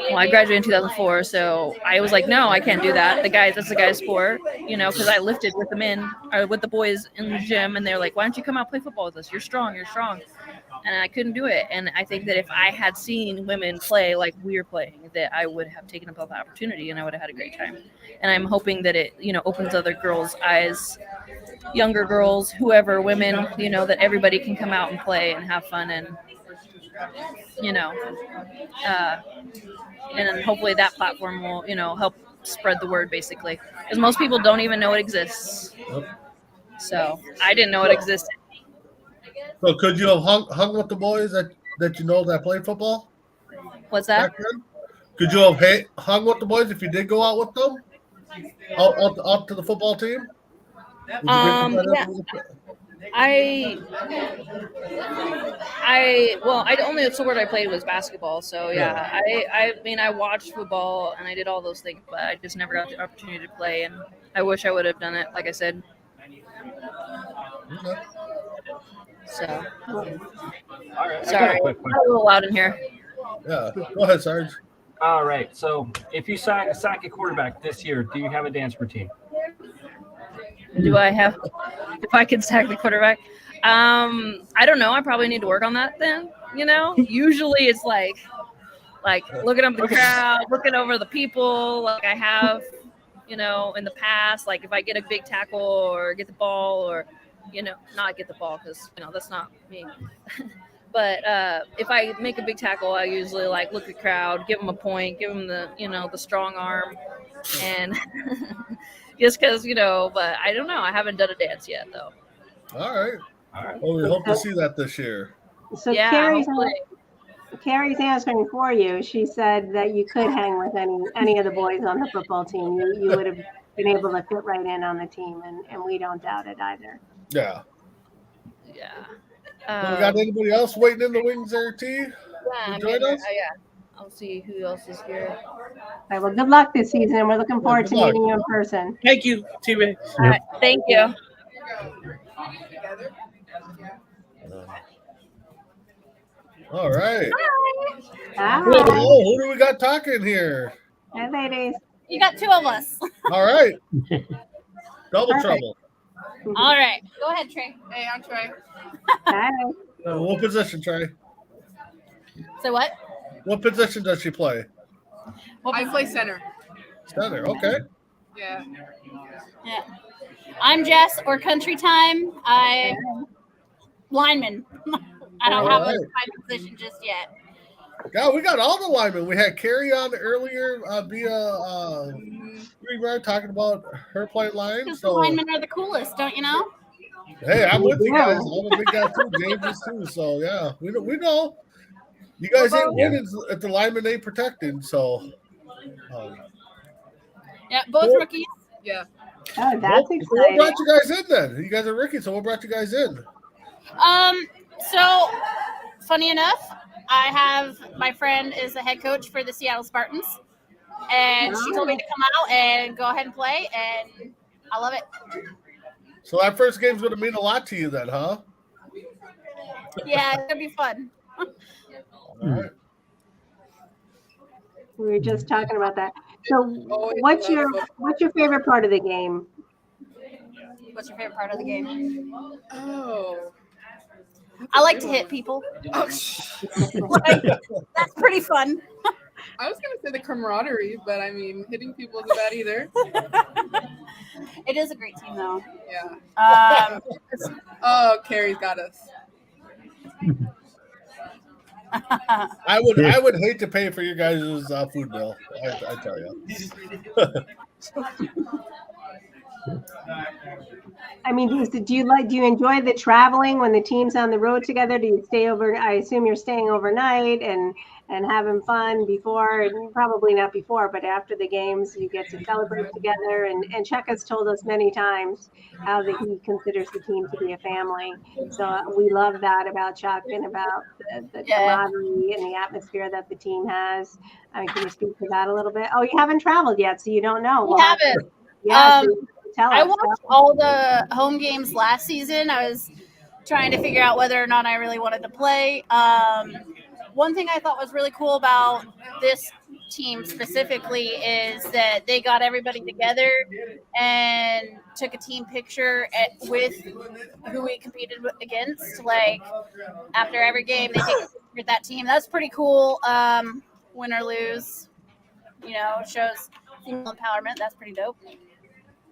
Well, I graduated in 2004, so I was like, no, I can't do that. That's the guy's sport, because I lifted with the men or with the boys in the gym, and they're like, why don't you come out and play football with us? You're strong. And I couldn't do it. And I think that if I had seen women play like we're playing, that I would have taken up the opportunity, and I would have had a great time. And I'm hoping that it, opens other girls' eyes, younger girls, whoever, women, that everybody can come out and play and have fun, and and then hopefully that platform will, help spread the word, basically, because most people don't even know it exists. Yep. So I didn't know it existed. So could you have hung with the boys that that play football? What's that? Could you have hung with the boys if you did go out with them? Out to the football team? Yeah. The only sport I played was basketball. So yeah, I watched football and I did all those things, but I just never got the opportunity to play, and I wish I would have done it, like I said. Okay. So, All right, sorry, quick a little loud in here. Yeah, go ahead, Sarge. All right. So if you sack a quarterback this year, do you have a dance routine? Do I have? If I could sack the quarterback, I don't know. I probably need to work on that then. Usually it's like looking up the crowd, looking over the people. Like I have, in the past, like if I get a big tackle or get the ball or, not get the ball because that's not me. But if I make a big tackle, I usually look at the crowd, give them a point, give them the the strong arm, and just because But I don't know. I haven't done a dance yet though. All right. Well, we hope to see that this year. So Yeah, Carrie's answering for you. She said that you could hang with any of the boys on the football team. You would have been able to fit right in on the team, and we don't doubt it either. Yeah. Yeah. We got anybody else waiting in the wings there, T? Yeah, Join us? yeah. I'll see who else is here. All right, well, good luck this season. We're looking forward to meeting you in person. Thank you, T-Ray. All right, thank you. All right. Hi. Hello, who do we got talking here? Hi, ladies. You got two of us. All right. Double Perfect. trouble. All right. Go ahead, Trey. Hey, I'm Trey. Hi. What position, Trey? So what? What position does she play? I play center. Center, okay. Yeah. Yeah. I'm Jess, or Country Time. I'm lineman. I don't have a time position just yet. God, we got all the linemen. We had Carrie on earlier via Green talking about her playing line. Because So the linemen are the coolest, don't you know? hey, I'm with you guys. I'm a big guy too. James is too. So yeah, we know. You guys ain't winning if the linemen ain't protected. So Yeah, both rookies. Yeah. Oh, that's exciting. What brought you guys in then? You guys are rookies, so what brought you guys in? So funny enough, I have my friend is the head coach for the Seattle Spartans, and she told me to come out and go ahead and play, and I love it. So that first game's going to mean a lot to you then, huh? Yeah, it's gonna be fun. All right. We were just talking about that. So, what's your favorite part of the game? What's your favorite part of the game? Oh. I like to hit people. That's pretty fun. I was going to say the camaraderie, but I mean, hitting people isn't bad either. It is a great team, though. Yeah. Oh, Carrie's got us. I would hate to pay for your guys' food bill. I tell you. I mean, do you enjoy the traveling when the team's on the road together? Do you stay over? I assume you're staying overnight and having fun before, and probably not before, but after the games, you get to celebrate together. And Chuck has told us many times how that he considers the team to be a family. So we love that about Chuck and about the camaraderie and the atmosphere that the team has. I mean, can you speak to that a little bit? Oh, you haven't traveled yet, so you don't know. We haven't. Yeah. Tell us. I watched all the home games last season. I was trying to figure out whether or not I really wanted to play. One thing I thought was really cool about this team specifically is that they got everybody together and took a team picture with who we competed against. Like after every game, they take a picture with that team. That's pretty cool. Win or lose, shows female empowerment. That's pretty dope.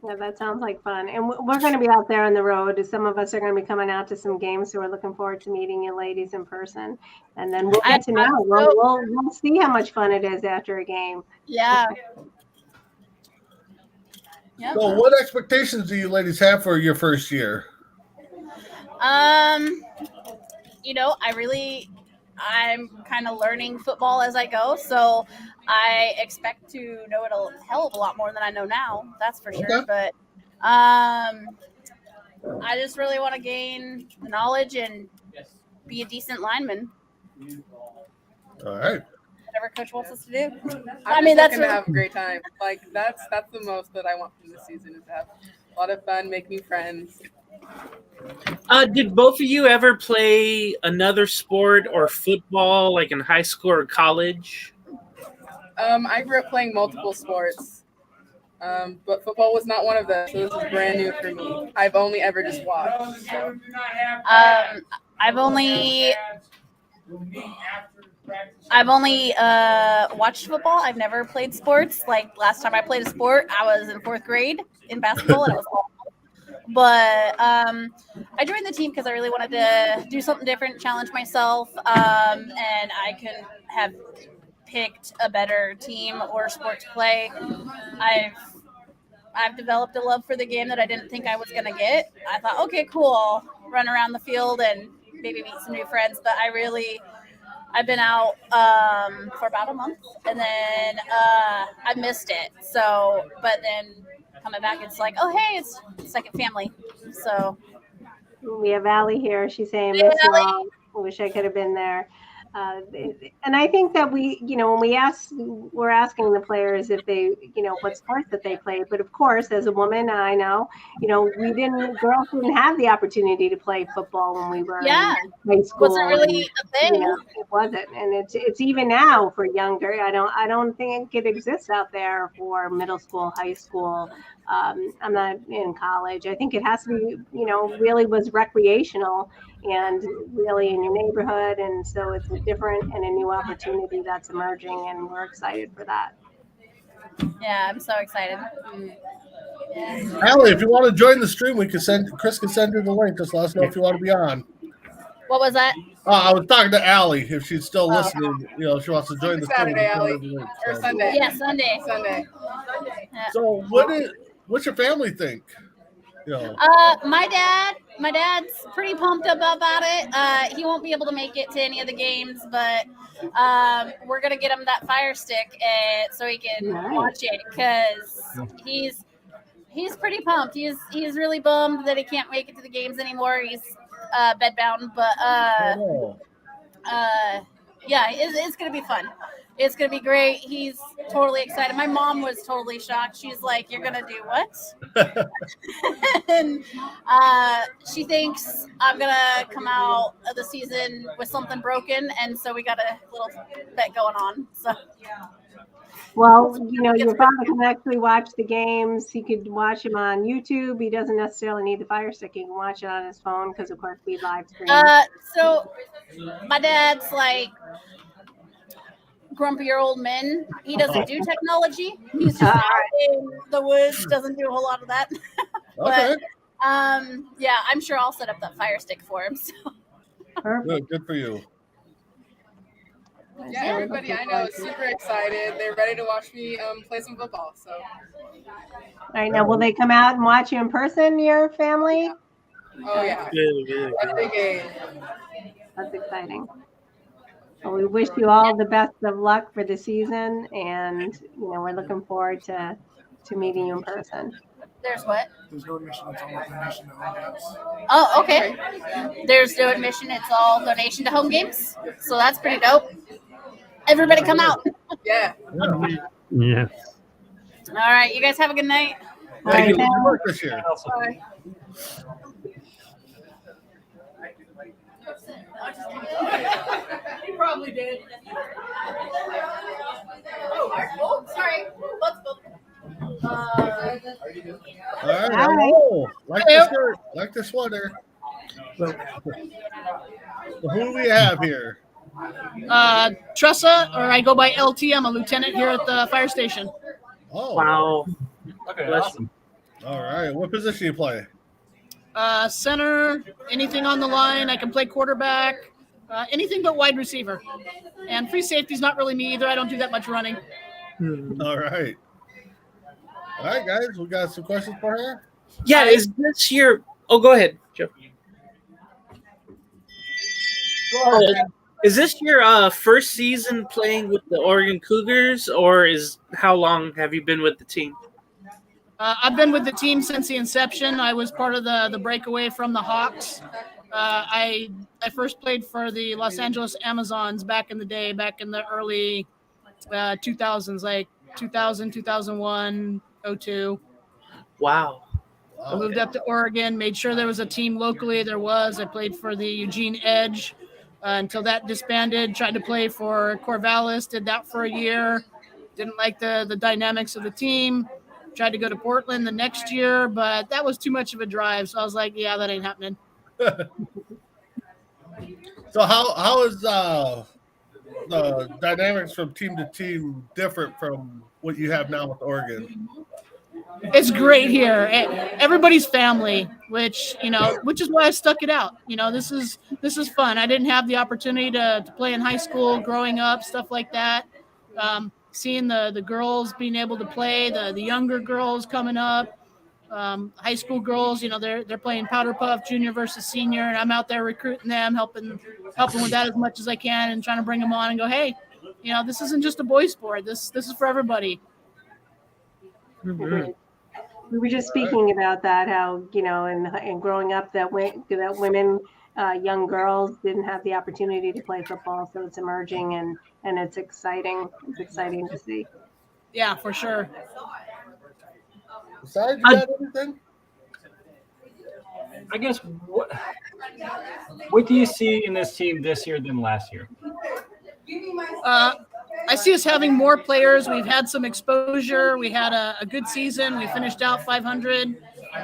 Yeah, that sounds like fun. And we're going to be out there on the road. Some of us are going to be coming out to some games, so we're looking forward to meeting you ladies in person. And then we'll get to know. We'll see how much fun it is after a game. Yeah. So what expectations do you ladies have for your first year? I'm kind of learning football as I go, so I expect to know it a hell of a lot more than I know now. That's for sure. But I just really want to gain the knowledge and be a decent lineman. All right. Whatever coach wants us to do. I'm just gonna have a great time. Like that's the most that I want from this season is to have a lot of fun, make new friends. Did both of you ever play another sport or football, like in high school or college? I grew up playing multiple sports, but football was not one of them. So this is brand new for me. I've only ever just watched. So. I've only watched football. I've never played sports. Like last time I played a sport, I was in 4th grade in basketball, and it was awful. But I joined the team because I really wanted to do something different, challenge myself, and I couldn't have picked a better team or sport to play. I've developed a love for the game that I didn't think I was going to get. I thought, okay, cool, I'll run around the field and maybe meet some new friends. But I've been out for about a month, and then I missed it. So, but then coming back, it's like, oh, hey, it's second family. So we have Allie here. She's saying, miss you all. I wish I could have been there. And I think that when we're asking the players if they, what sports that they play. But of course, as a woman, I know, girls didn't have the opportunity to play football when we were in high school. Wasn't really a thing. It wasn't, and it's even now for younger. I don't think it exists out there for middle school, high school. I'm not in college. I think it has to be, really was recreational and really in your neighborhood. And so it's a different and a new opportunity that's emerging, and we're excited for that. Yeah, I'm so excited. Yeah. Allie, if you want to join the stream, Chris can send you the link. Just let us know if you want to be on. What was that? I was talking to Allie. If she's still listening, if she wants to join the stream. Saturday, Allie. Or Sunday. Yeah, Sunday. Yeah. So what's your family think? My dad's pretty pumped up about it. He won't be able to make it to any of the games, but we're gonna get him that Fire Stick so he can watch it, because he's pretty pumped. He's really bummed that he can't make it to the games anymore. He's bedbound, but yeah, it's gonna be fun. It's going to be great. He's totally excited. My mom was totally shocked. She's like, you're going to do what? And she thinks I'm going to come out of the season with something broken. And so we got a little bet going on. So. Well, your father can actually watch the games. He could watch them on YouTube. He doesn't necessarily need the Fire Stick. He can watch it on his phone because, of course, we live stream. So my dad's like, grumpier old men. He doesn't do technology. He's just out in the woods, doesn't do a whole lot of that. But yeah, I'm sure I'll set up that Fire Stick for him. So. Good for you. Yeah, everybody I know is super excited. They're ready to watch me play some football. So. All right, now will they come out and watch you in person, your family? Oh yeah. Every game. That's exciting. Well, we wish you all the best of luck for the season, and we're looking forward to meeting you in person. There's what? There's no admission. It's all donation to home games. Oh, okay. There's no admission. It's all donation to home games. So that's pretty dope. Everybody come out. Yeah. Yeah. All right. You guys have a good night. Thank you for work this year. Bye. You probably did. Oh, sorry. All right. Hello. Like the shirt, like the sweater. So who do we have here? Tressa, or I go by LT. I'm a lieutenant here at the fire station. Oh. Wow. Okay, awesome. All right. What position do you play? Center, anything on the line. I can play quarterback, anything but wide receiver. And free safety's not really me either. I don't do that much running. All right. All right, guys. We got some questions for her? Yeah, is this your... Oh, go ahead, Joe. Is this your first season playing with the Oregon Cougars, or how long have you been with the team? I've been with the team since the inception. I was part of the breakaway from the Hawks. I first played for the Los Angeles Amazons back in the day, back in the early 2000s, like 2000, 2001, 02. Wow. I moved up to Oregon, made sure there was a team locally. There was. I played for the Eugene Edge until that disbanded. Tried to play for Corvallis, did that for a year. Didn't like the dynamics of the team. Tried to go to Portland the next year, but that was too much of a drive. So I was like, yeah, that ain't happening. So how is the dynamics from team to team different from what you have now with Oregon? It's great here. Everybody's family, which is why I stuck it out. This is fun. I didn't have the opportunity to play in high school growing up, stuff like that. Seeing the girls being able to play, the younger girls coming up, high school girls, they're playing powder puff, junior versus senior, and I'm out there recruiting them, helping with that as much as I can, and trying to bring them on and go, hey, this isn't just a boys' sport. This is for everybody. Mm-hmm. We were just speaking about that, how in growing up that women, young girls didn't have the opportunity to play football, so it's emerging and it's exciting. It's exciting to see. Yeah, for sure. Besides, you got anything? I guess what do you see in this team this year than last year? I see us having more players. We've had some exposure. We had a good season. We finished out 500.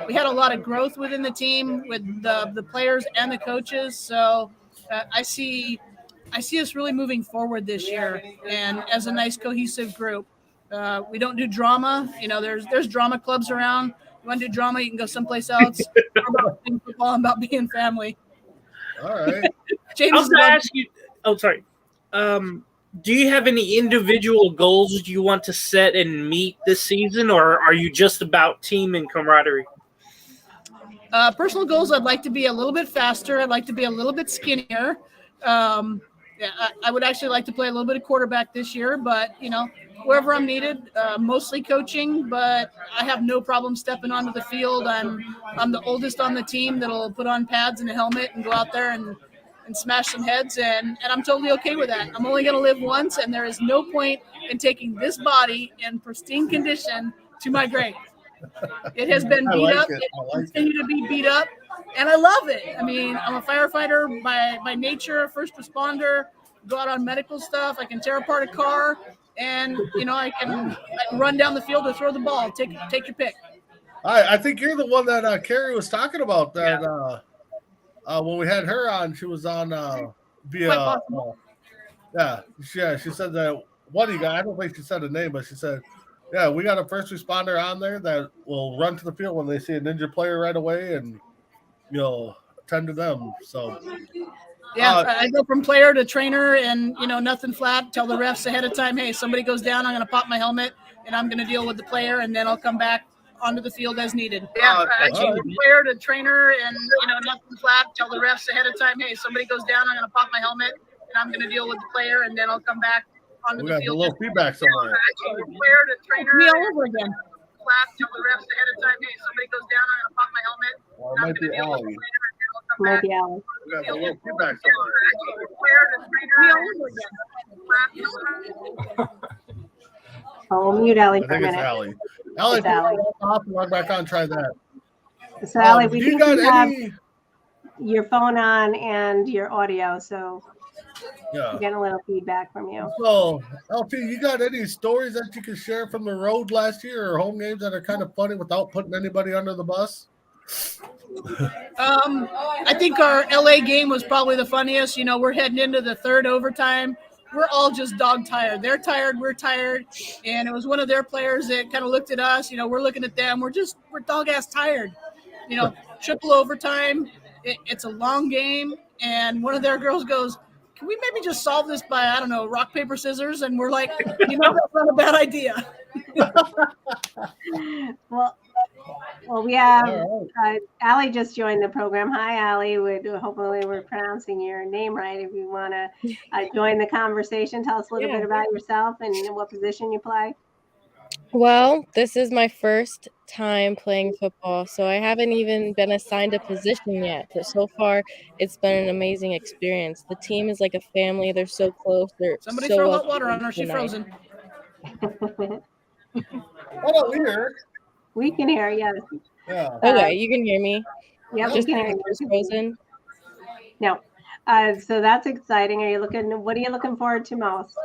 We had a lot of growth within the team with the players and the coaches. So I see us really moving forward this year and as a nice cohesive group. We don't do drama. There's drama clubs around. You want to do drama, you can go someplace else. We're about playing football and about being family. All right. James, I was going to ask you. Oh, sorry. Do you have any individual goals you want to set and meet this season, or are you just about team and camaraderie? Personal goals, I'd like to be a little bit faster. I'd like to be a little bit skinnier. I would actually like to play a little bit of quarterback this year, but, wherever I'm needed, mostly coaching, but I have no problem stepping onto the field. I'm the oldest on the team that'll put on pads and a helmet and go out there and smash some heads, and I'm totally okay with that. I'm only going to live once, and there is no point in taking this body in pristine condition to my grave. It has been beat up. It will continue to be beat up, and I love it. I mean, I'm a firefighter by nature, first responder, go out on medical stuff. I can tear apart a car, and, I can run down the field or throw the ball. Take your pick. I think you're the one that Carrie was talking about that. Yeah. When we had her on, she was on via. She said that what do you got? I don't think she said a name, but she said, "Yeah, we got a first responder on there that will run to the field when they see an injured player right away, and attend to them." So, yeah, I go from player to trainer, and nothing flat. Tell the refs ahead of time, hey, somebody goes down, I'm going to pop my helmet, and I'm going to deal with the player, and then I'll come back onto the field as needed. Yeah, I go from player to trainer, and nothing flat. Tell the refs ahead of time, hey, somebody goes down, I'm going to pop my helmet, and I'm going to deal with the player, and then I'll come back onto the field. We got a little feedback somewhere. Player to trainer. Me all over again. Tell the refs ahead of time, hey, somebody goes down, I'm going to pop my helmet. Well, it might be Allie. Might be Allie. We got a little feedback somewhere. Oh, mute Allie for a I think minute. it's Allie. Allie, It's Allie. log back on. Try that. So, Allie, we do you think got you have any? your phone on and your audio, so Yeah. we're getting a little feedback from you. So, LP, you got any stories that you can share from the road last year or home games that are kind of funny without putting anybody under the bus? I think our LA game was probably the funniest. We're heading into the third overtime. We're all just dog tired. They're tired. We're tired. And it was one of their players that kind of looked at us. We're looking at them. We're dog ass tired. Triple overtime. It's a long game. And one of their girls goes, can we maybe just solve this by, I don't know, rock, paper, scissors? And we're like, that's not a bad idea. Well, we have Allie just joined the program. Hi, Allie. Hopefully we're pronouncing your name right. If you want to join the conversation, tell us a little bit about yourself and what position you play. Well, this is my first time playing football, so I haven't even been assigned a position yet. But so far, it's been an amazing experience. The team is like a family. They're so close. They're Somebody so throw well hot water on her. She's nice. frozen. What up here? We can hear you. Yeah. Okay, you can hear me. Yeah, we Just can hear because you. it's frozen. No. So that's exciting. What are you looking forward to most?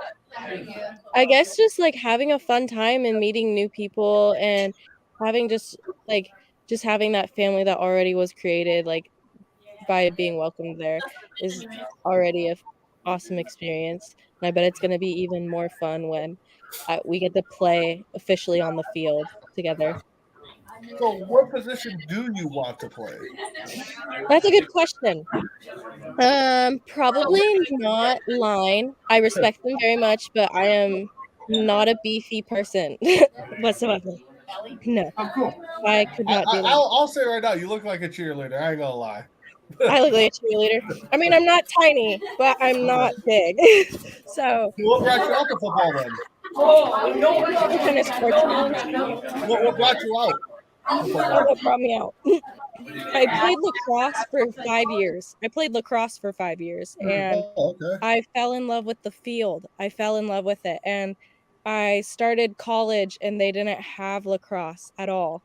I guess just like having a fun time and meeting new people and having just having that family that already was created like by being welcomed there is already a awesome experience. And I bet it's going to be even more fun when we get to play officially on the field together. So, what position do you want to play? That's a good question. Probably not line. I respect them very much, but I am not a beefy person whatsoever. No, I could not do that. I'll say right now, you look like a cheerleader. I ain't gonna lie. I look like a cheerleader. I mean, I'm not tiny, but I'm not big. So. What brought you out to football then? What kind of sports do you want? What brought you out? Oh, what brought me out? I played lacrosse for 5 years. And I fell in love with the field. I fell in love with it. And I started college and they didn't have lacrosse at all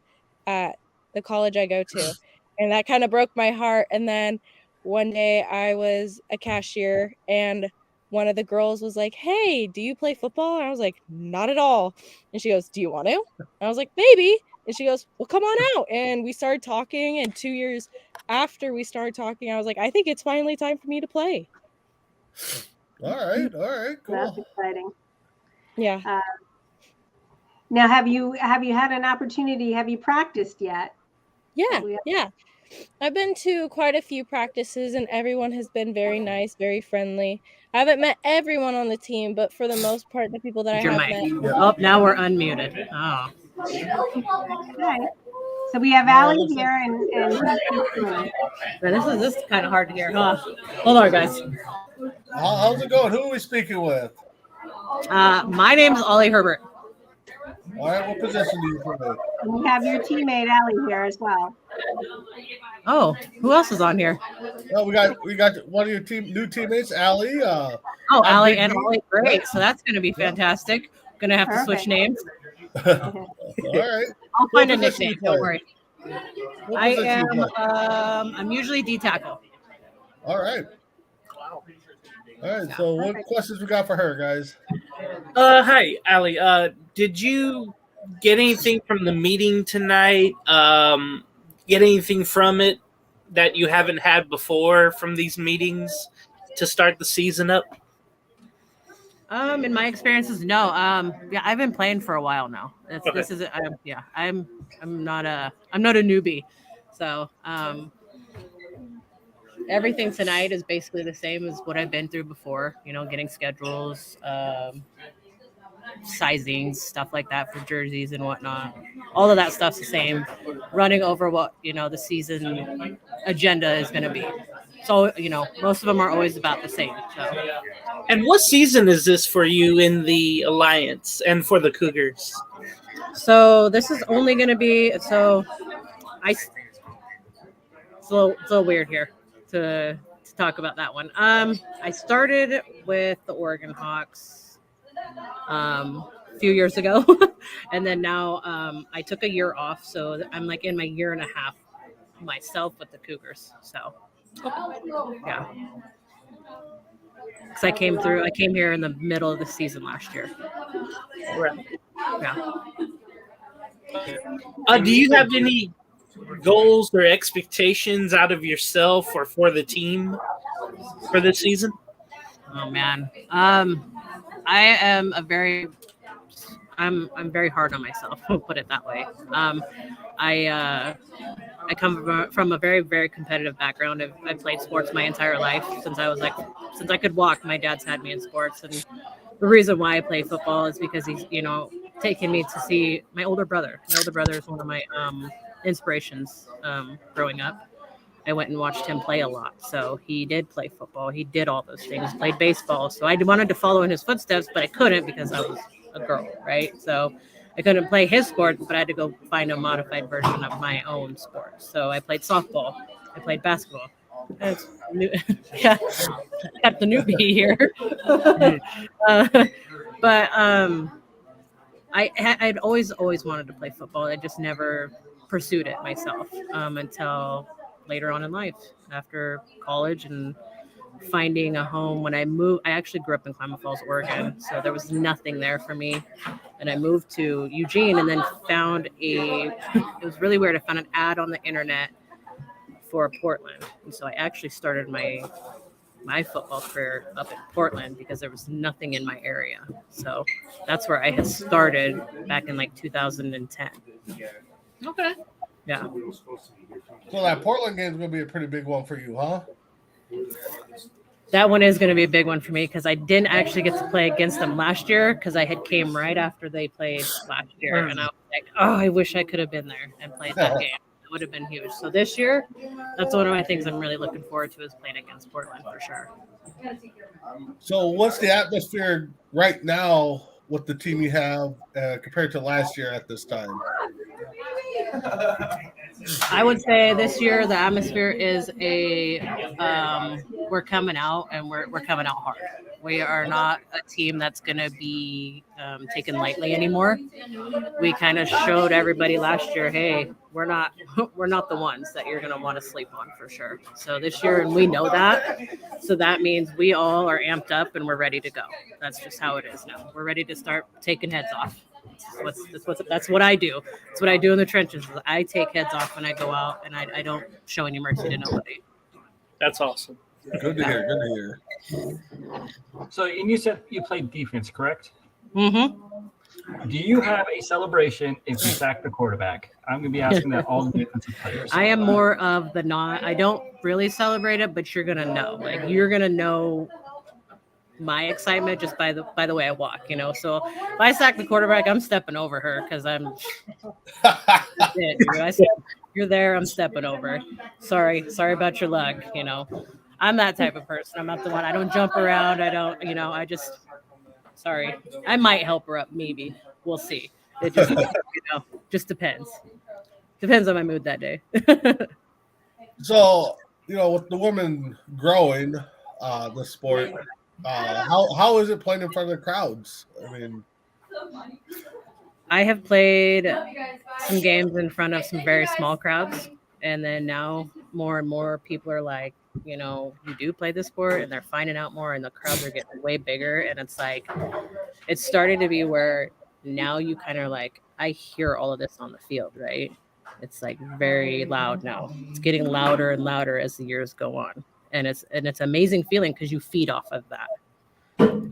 at the college I go to. And that kind of broke my heart. And then one day I was a cashier and one of the girls was like, "Hey, do you play football?" And I was like, "Not at all." And she goes, "Do you want to?" And I was like, "Maybe." And she goes, "Well, come on out." And we started talking. And 2 years after we started talking, I was like, "I think it's finally time for me to play." All right, cool. That's exciting. Yeah. Now, have you had an opportunity? Have you practiced yet? Yeah. I've been to quite a few practices and everyone has been very nice, very friendly. I haven't met everyone on the team, but for the most part, the people that I have met. Oh, now we're unmuted. Oh. Okay. So we have Allie here and this is kind of hard to hear, huh? Hold on, guys. How's it going? Who are we speaking with? My name is Ollie Herbert. All right, what position do you play? And we have your teammate Allie here as well. Oh, who else is on here? Well, we got one of your new teammates, Allie. Allie and Ollie. Great. So that's going to be fantastic. Going to have to switch names. All right. I'll find a nickname. Don't worry. I am. I'm usually D tackle. All right. All right. So, what questions we got for her, guys? Hi, Allie. Did you get anything from the meeting tonight? Get anything from it that you haven't had before from these meetings to start the season up? In my experiences, no. Yeah, I've been playing for a while now. This is I'm not a newbie. So, everything tonight is basically the same as what I've been through before, getting schedules, sizings, stuff like that for jerseys and whatnot. All of that stuff's the same, running over what, the season agenda is going to be. So, most of them are always about the same. So. And what season is this for you in the Alliance and for the Cougars? So this is only going to be, it's a little weird here to talk about that one. I started with the Oregon Hawks a few years ago, and then now I took a year off, so I'm like in my year and a half myself with the Cougars. So yeah, because I came here in the middle of the season last year. Right. Yeah. Do you have any goals or expectations out of yourself or for the team for this season? Oh man, I am I'm very hard on myself. We'll put it that way. I come from a very, very competitive background. I've played sports my entire life since I could walk. My dad's had me in sports, and the reason why I play football is because he's taken me to see my older brother. My older brother is one of my inspirations growing up. I went and watched him play a lot. So he did play football. He did all those things, played baseball. So I wanted to follow in his footsteps, but I couldn't because I was a girl, right? So I couldn't play his sport, but I had to go find a modified version of my own sport. So I played softball. I played basketball. Yeah, got the newbie here. But I'd always wanted to play football. I just never pursued it myself until later on in life, after college and finding a home. When I moved, I actually grew up in Klamath Falls, Oregon, so there was nothing there for me. And I moved to Eugene and then found it was really weird. I found an ad on the internet for Portland. And so I actually started my football career up in Portland because there was nothing in my area. So that's where I had started back in like 2010. Okay. Yeah. So that Portland game is going to be a pretty big one for you, huh? That one is going to be a big one for me because I didn't actually get to play against them last year because I had came right after they played last year. And I was like, oh, I wish I could have been there and played that game. It would have been huge. So this year, that's one of my things I'm really looking forward to is playing against Portland for sure. So what's the atmosphere right now with the team you have compared to last year at this time? I would say this year the atmosphere is we're coming out and we're coming out hard. We are not a team that's going to be taken lightly anymore. We kind of showed everybody last year, hey, we're not the ones that you're going to want to sleep on for sure. So this year, and we know that. So that means we all are amped up and we're ready to go. That's just how it is now. We're ready to start taking heads off. That's what I do. That's what I do in the trenches. I take heads off when I go out, and I don't show any mercy to nobody. That's awesome. Good to hear. Good to hear. So, and you said you played defense, correct? Mm-hmm. Do you have a celebration if you sack the quarterback? I'm going to be asking that all the defensive players. I am more of the I don't really celebrate it, but you're gonna know. Like you're gonna know my excitement just by the way I walk, you know. So if I sack the quarterback, I'm stepping over her because I'm you're there, I'm stepping over. Sorry about your luck, you know. I'm that type of person. I'm not the one. I don't jump around. I don't, you know, I just sorry. I might help her up, maybe. We'll see. It just just depends. Depends on my mood that day. So, you know, with the women growing the sport, how is it playing in front of the crowds? I mean, I have played some games in front of some very small crowds, and then now more and more people are like, you know, you do play the sport, and they're finding out more, and the crowds are getting way bigger, and it's like, it's starting to be where now you kind of like, I hear all of this on the field, right? It's like very loud now. It's getting louder and louder as the years go on, and it's an amazing feeling because you feed off of that.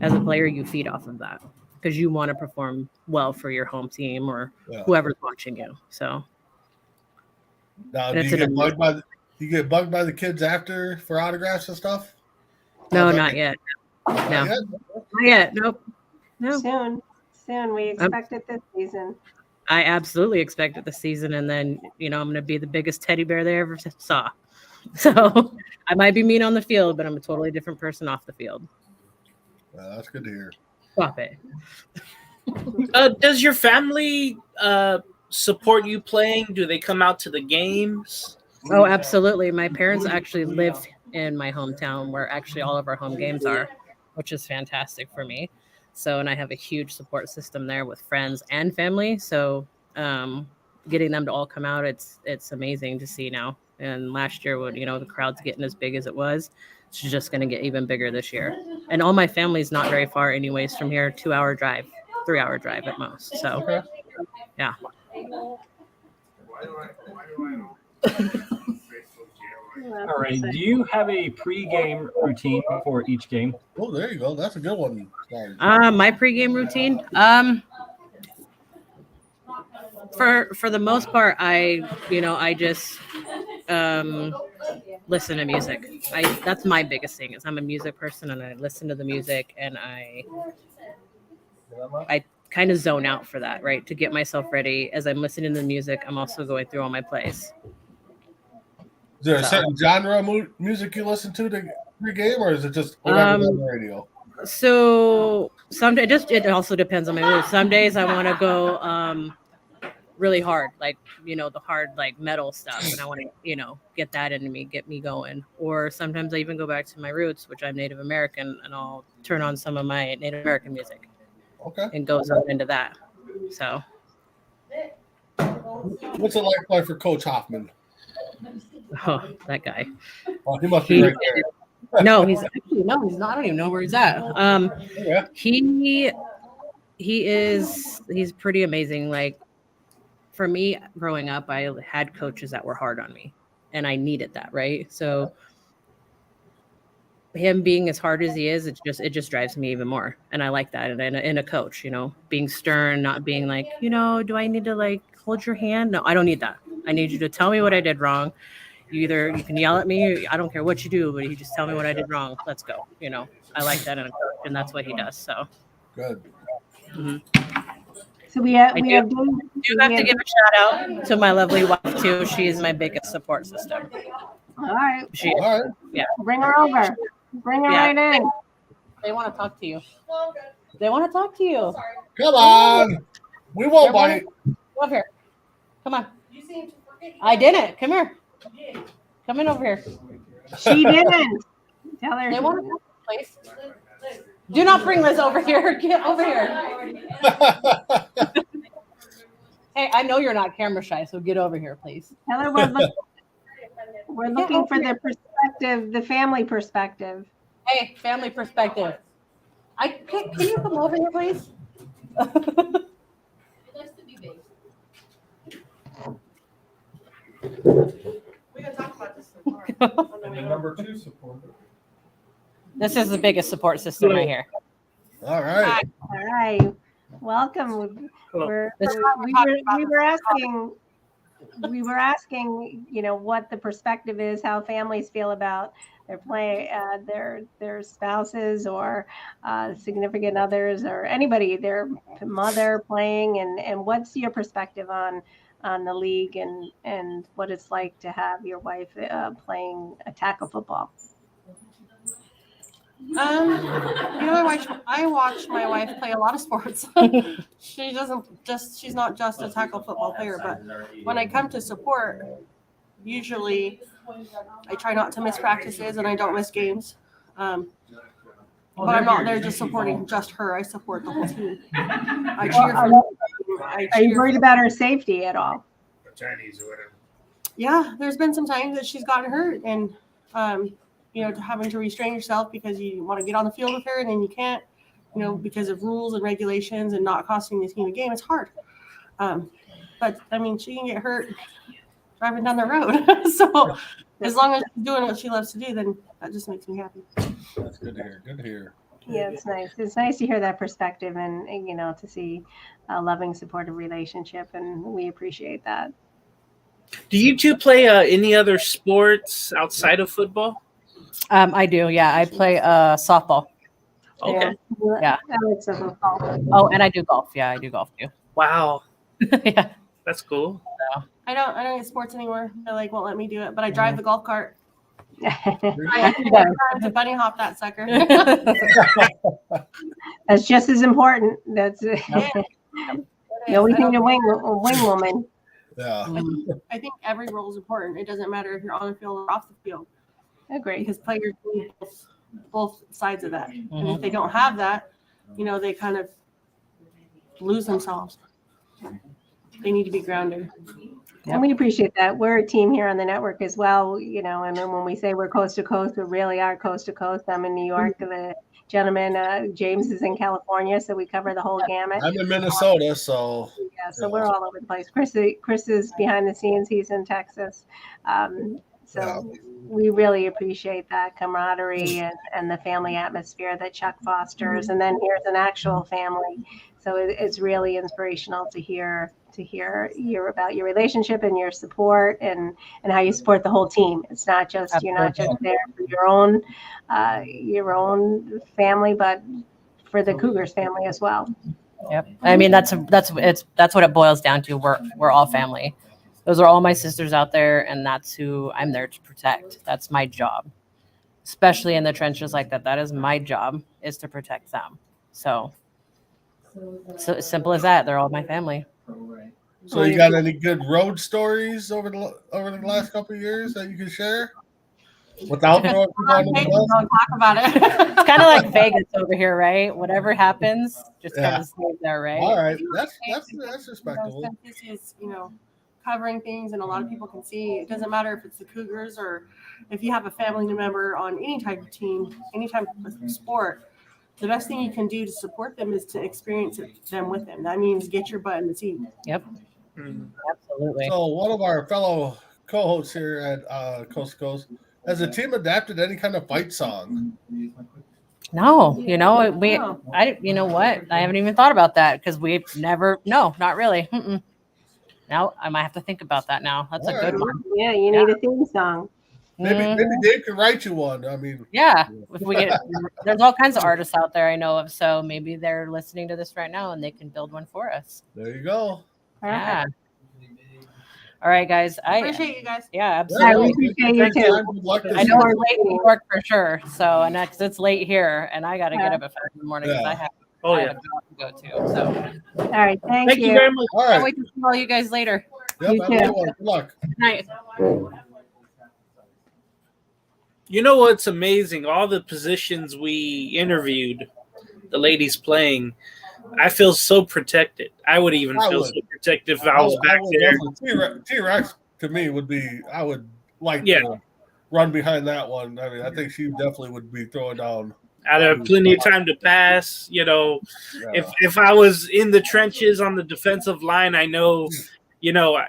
As a player, you feed off of that because you want to perform well for your home team or whoever's watching you. So now, do you get bugged by the kids after for autographs and stuff? No, not yet. No, not yet. Nope. No. Soon. We expect it this season. I absolutely expect it this season, and then I'm going to be the biggest teddy bear they ever saw. So I might be mean on the field, but I'm a totally different person off the field. That's good to hear. Stop it. Does your family support you playing? Do they come out to the games? Oh, absolutely. My parents actually live in my hometown where actually all of our home games are, which is fantastic for me. So, and I have a huge support system there with friends and family. So getting them to all come out, it's amazing to see now. And last year, when the crowd's getting as big as it was, it's just going to get even bigger this year. And all my family's not very far anyways from here, 2-hour drive, 3-hour drive at most. So, yeah. All right. Do you have a pre-game routine for each game? Oh, there you go. That's a good one. My pregame routine. For the most part, I just listen to music. That's my biggest thing. Is I'm a music person, and I listen to the music, and I kind of zone out for that, right? To get myself ready. As I'm listening to the music, I'm also going through all my plays. Is there a certain genre of music you listen to pre-game, or is it just whatever's on the radio? So it also depends on my mood. Some days I want to go really hard, like the hard like metal stuff, and I want to get that into me, get me going. Or sometimes I even go back to my roots, which I'm Native American, and I'll turn on some of my Native American music. Okay. And goes on into that. So, what's it like playing for Coach Hoffman? Oh, that guy. Oh, he must be right No, he's not. I don't even know where he's at. Yeah. He's pretty amazing. Like for me, growing up, I had coaches that were hard on me, and I needed that, right? So him being as hard as he is, it just drives me even more, and I like that in a coach, being stern, not being like, do I need to like hold your hand? No, I don't need that. I need you to tell me what I did wrong. You can yell at me, I don't care what you do, but you just tell me what I did wrong. Let's go. I like that in a coach, and that's what he does. So good. Mm-hmm. So we have to give a shout out to my lovely wife too. She is my biggest support system. All right. Yeah. Bring her over. Bring her right in. They want to talk to you. They want to talk to you. Come on. We won't bite. Come over here. Come on. I didn't. Come here. Come in over here. She didn't. Tell her. They want to talk to you, please. Do not bring Liz over here. Get over here. Hey, I know you're not camera shy, so get over here, please. Tell her we're looking for the perspective, the family perspective. Hey, family perspective. Can you come over here, please? We gotta talk about this. And the number 2 supporter. This is the biggest support system right here. All right. All right. Welcome. We were asking, what the perspective is, how families feel about their spouses or significant others or anybody, their mother playing, and what's your perspective on the league and what it's like to have your wife playing a tackle football? I watch my wife play a lot of sports. She's not just a tackle football player, but when I come to support, usually I try not to miss practices and I don't miss games. But I'm not there just supporting just her. I support the whole team. I cheer for her. Are you worried about her safety at all? Yeah, there's been some times that she's gotten hurt and having to restrain yourself because you want to get on the field with her and then you can't, because of rules and regulations and not costing the team a game. It's hard. But I mean, she can get hurt driving down the road. So as long as she's doing what she loves to do, then that just makes me happy. That's good to hear. Good to hear. Yeah, it's nice. It's nice to hear that perspective and to see a loving, supportive relationship, and we appreciate that. Do you two play any other sports outside of football? I do. Yeah, I play softball. Okay. Yeah. Oh, and I do golf. Yeah, I do golf too. Wow. Yeah, that's cool. I don't get sports anymore. They won't let me do it, but I drive the golf cart. I have to bunny hop that sucker. That's just as important. That's the only thing to wing woman. Yeah. I think every role is important. It doesn't matter if you're on the field or off the field. Agree. Because players need both sides of that. And if they don't have that, they kind of lose themselves. They need to be grounded. And we appreciate that. We're a team here on the network as well, and then when we say we're coast to coast, we really are coast to coast. I'm in New York. The gentleman, James, is in California, so we cover the whole gamut. I'm in Minnesota, so so we're all over the place. Chris is behind the scenes. He's in Texas. We really appreciate that camaraderie and the family atmosphere that Chuck fosters. And then here's an actual family. So it's really inspirational to hear about your relationship and your support and how you support the whole team. It's not just you're not just there for your own family, but for the Cougars family as well. Yep. I mean that's what it boils down to. We're all family. Those are all my sisters out there, and that's who I'm there to protect. That's my job, especially in the trenches like that. That is my job, is to protect them. So as simple as that. They're all my family. So you got any good road stories over the last couple of years that you can share? Without throwing people on the bus? Don't talk about it. It's kind of like Vegas over here, right? Whatever happens, just kind of stays there, right? All right, that's respectable. Since this is, covering things, and a lot of people can see. It doesn't matter if it's the Cougars or if you have a family member on any type of team, any type of sport. The best thing you can do to support them is to experience them with them. That means get your butt in the seat. Yep. Absolutely. So one of our fellow co-hosts here at Coast to Coast, has the team adapted any kind of fight song? No, you know, you know what? I haven't even thought about that because we've never, no, not really. Mm-mm. Now I might have to think about that now. That's All a good right. one. Yeah, you need a theme song. Maybe Dave can write you one. I mean, Yeah, if we get, there's all kinds of artists out there I know of, so maybe they're listening to this right now and they can build one for us. There you go. Yeah. All right, guys. I appreciate you guys. Yeah, absolutely. I appreciate you too. I know we're late in New York for sure. So, and because it's late here, and I got to get up at 5 in the morning because I have a job to go to. So, all right, thank you. very much. All Can't right. wait to see all you guys later. Yep, have a good one. Good luck. Good night. You know what's amazing? All the positions we interviewed, the ladies playing, I feel so protected. I would even feel so protected if I was back there. T-Rex to me would be, I would like to run behind that one. I mean, I think she definitely would be throwing down. I'd have plenty of time to pass. You know, if I was in the trenches on the defensive line, I know, you know,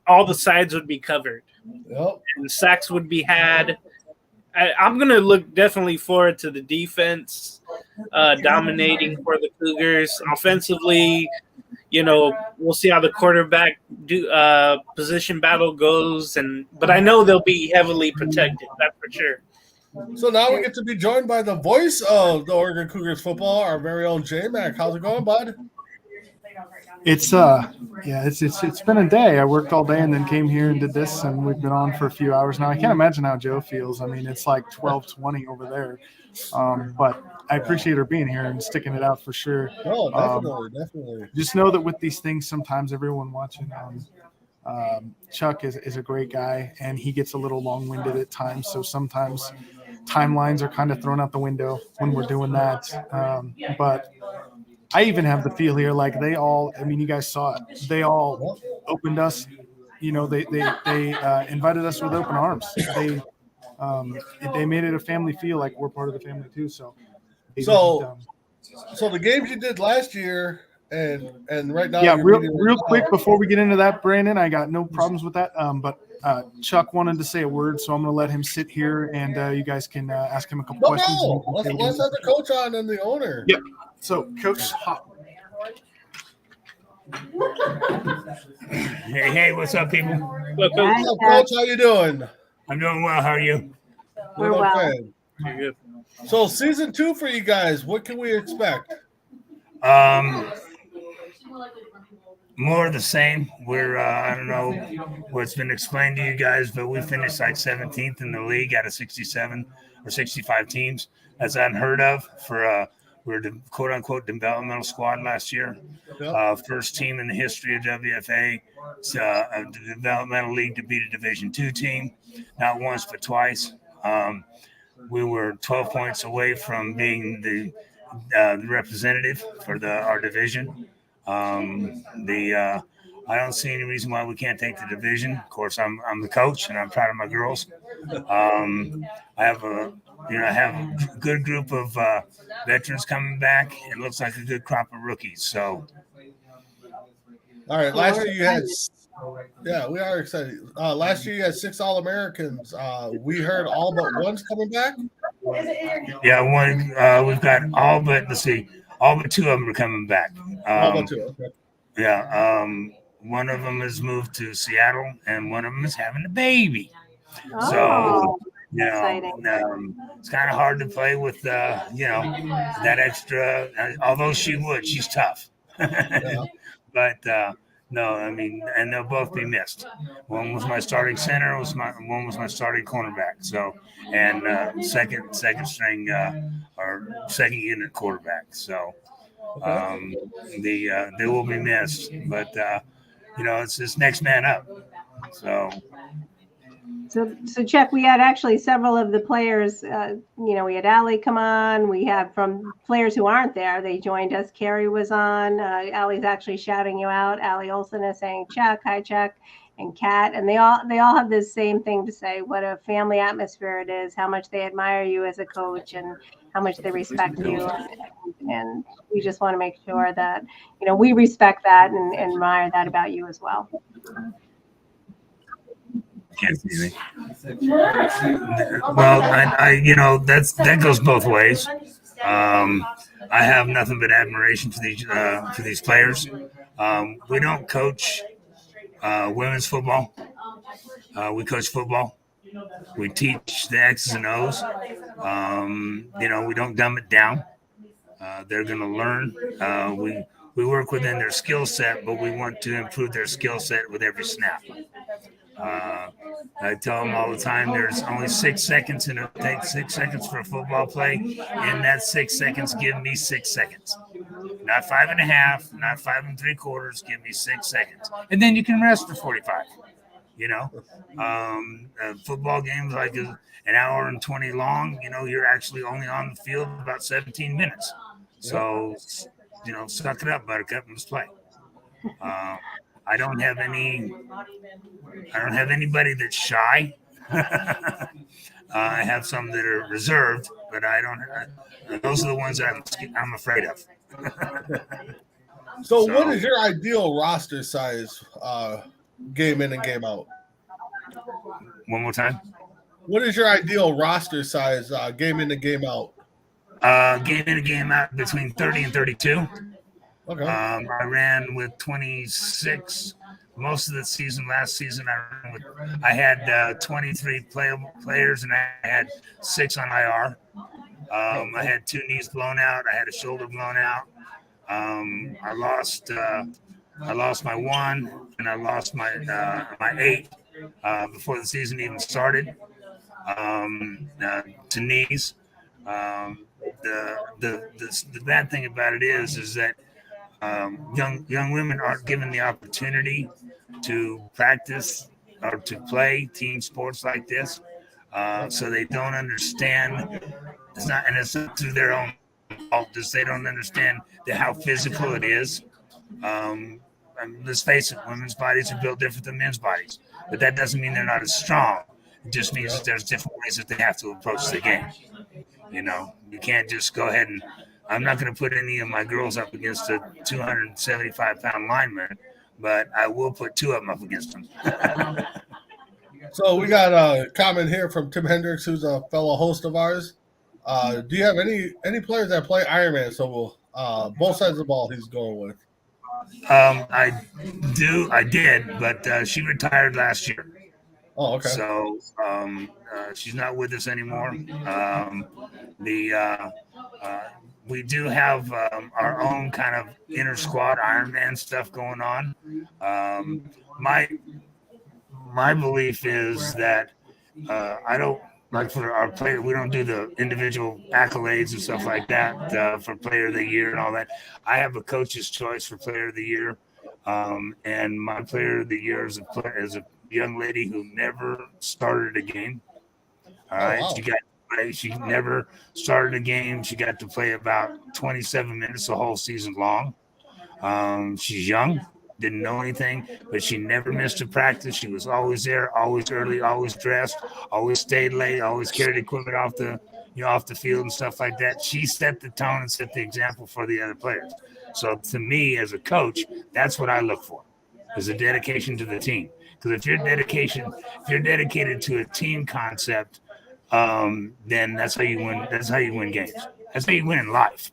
all the sides would be covered. Yep. And the sacks would be had. I'm going to look definitely forward to the defense dominating for the Cougars. Offensively, you know, we'll see how the quarterback position battle goes. But I know they'll be heavily protected. That's for sure. So now we get to be joined by the voice of the Oregon Cougars football, our very own J-Mac. How's it going, bud? It's it's been a day. I worked all day and then came here and did this, and we've been on for a few hours now. I can't imagine how Joe feels. I mean, it's like 12:20 over there. But I appreciate her being here and sticking it out for sure. Oh, definitely. Just know that with these things, sometimes everyone watching, Chuck is a great guy, and he gets a little long-winded at times. So sometimes timelines are kind of thrown out the window when we're doing that. But I even have the feel here, like they all, I mean, you guys saw it. They all opened us, you know, they invited us with open arms. They made it a family feel, like we're part of the family too. So the games you did last year and right now. Yeah, real quick before we get into that, Brandon, I got no problems with that. But Chuck wanted to say a word, so I'm going to let him sit here, and you guys can ask him a couple questions. Let's have the coach on and the owner. Yep. So, Coach Hop. Hey, what's up, people? What's up, Coach? How you doing? I'm doing well. How are you? We're well. Good. So, season 2 for you guys, what can we expect? More of the same. We're I don't know what's been explained to you guys, but we finished like 17th in the league out of 67 or 65 teams. That's unheard of for we're the quote-unquote developmental squad last year. Yep. First team in the history of WFA, the developmental league to beat a Division II team, not once but twice. We were 12 points away from being the representative for our division. I don't see any reason why we can't take the division. Of course, I'm the coach, and I'm proud of my girls. I have a good group of veterans coming back. It looks like a good crop of rookies. So, all right. Last year you had, yeah, we are excited. Last year you had 6 All-Americans. We heard all but one's coming back. Yeah, one. We've got all but all but 2 of them are coming back. All but 2. Okay. Yeah. One of them has moved to Seattle, and one of them is having a baby. Oh, so, exciting. It's kind of hard to play with, that extra. Although she's tough. But no, I mean, and they'll both be missed. One was my starting center. One was my starting cornerback. So, and second string or second unit quarterback. So, they will be missed. But it's this next man up. So Chuck, we had actually several of the players, we had Allie come on. We have from players who aren't there, they joined us. Carrie was on. Allie's actually shouting you out. Allie Olson is saying, Chuck, hi, Chuck. and Kat, and they all have this same thing to say, what a family atmosphere it is, how much they admire you as a coach, and how much they respect you. And we just want to make sure that, we respect that and admire that about you as well. Can't see me. Well, that goes both ways. I have nothing but admiration for these players. We don't coach women's football. We coach football. We teach the X's and O's. We don't dumb it down. They're going to learn. We work within their skill set, but we want to improve their skill set with every snap. I tell them all the time, there's only 6 seconds, and it takes 6 seconds for a football play. In that 6 seconds, give me 6 seconds. Not 5.5, not 5 3/4. Give me 6 seconds. And then you can rest for 45. Football games like an hour and 20 long, you're actually only on the field about 17 minutes. So, suck it up, buttercup, and let's play. I don't have anybody that's shy. I have some that are reserved, but I don't. Those are the ones that I'm afraid of. So, what is your ideal roster size, game in and game out? One more time. What is your ideal roster size, game in and game out? Game in and game out between 30 and 32. Okay. I ran with 26 most of the season. Last season, I had 23 playable players, and I had 6 on IR. I had 2 knees blown out. I had a shoulder blown out. I lost my 1, and I lost my 8 before the season even started to knees. The bad thing about it is that young women aren't given the opportunity to practice or to play team sports like this, so they don't understand. It's not through their own fault. They don't understand how physical it is. Let's face it, women's bodies are built different than men's bodies, but that doesn't mean they're not as strong. It just means that there's different ways that they have to approach the game. You can't just go ahead and. I'm not going to put any of my girls up against a 275-pound lineman, but I will put 2 of them up against them. So we got a comment here from Tim Hendricks, who's a fellow host of ours. Do you have any players that play Ironman? So both sides of the ball he's going with. I did, but she retired last year. Oh, okay. So she's not with us anymore. We do have our own kind of inter squad Ironman stuff going on. My belief is that I don't like for our player. We don't do the individual accolades and stuff like that for Player of the Year and all that. I have a coach's choice for Player of the Year, and my Player of the Year is a young lady who never started a game. All right, wow. She never started a game. She got to play about 27 minutes the whole season long. She's young, didn't know anything, but she never missed a practice. She was always there, always early, always dressed, always stayed late, always carried equipment off the field and stuff like that. She set the tone and set the example for the other players. So to me, as a coach, that's what I look for, is a dedication to the team. Because if you're dedicated to a team concept, then that's how you win. That's how you win games. That's how you win in life.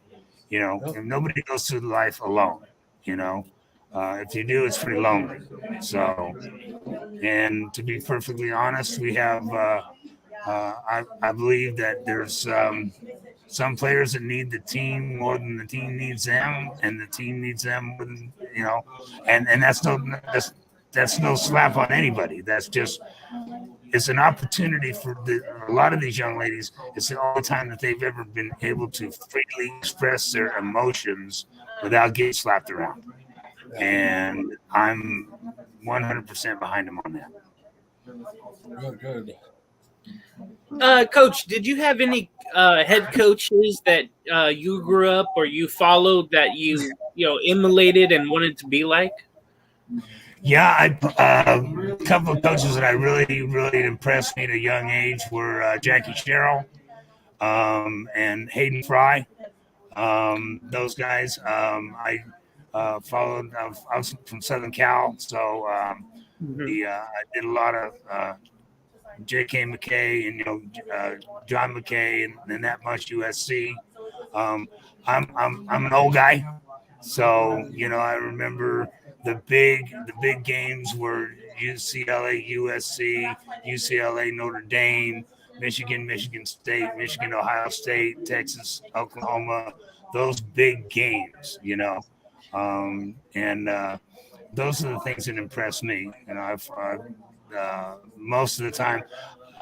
If nobody goes through life alone. If you do, it's pretty lonely. So, and to be perfectly honest, we have. I believe that there's some players that need the team more than the team needs them, and the team needs them more than and that's no slap on anybody. That's just. It's an opportunity for a lot of these young ladies. It's the only time that they've ever been able to freely express their emotions without getting slapped around. And I'm 100% behind them on that. Good. Coach, did you have any head coaches that you grew up or you followed that you emulated and wanted to be like? Yeah, a couple of coaches that I really impressed me at a young age were Jackie Sherrill and Hayden Fry. Those guys I followed. I was from Southern Cal, so I did a lot of J.K. McKay and John McKay and that much USC. I'm an old guy, so I remember the big games were UCLA, USC, UCLA, Notre Dame, Michigan, Michigan State, Michigan, Ohio State, Texas, Oklahoma. Those big games, and those are the things that impress me. I've most of the time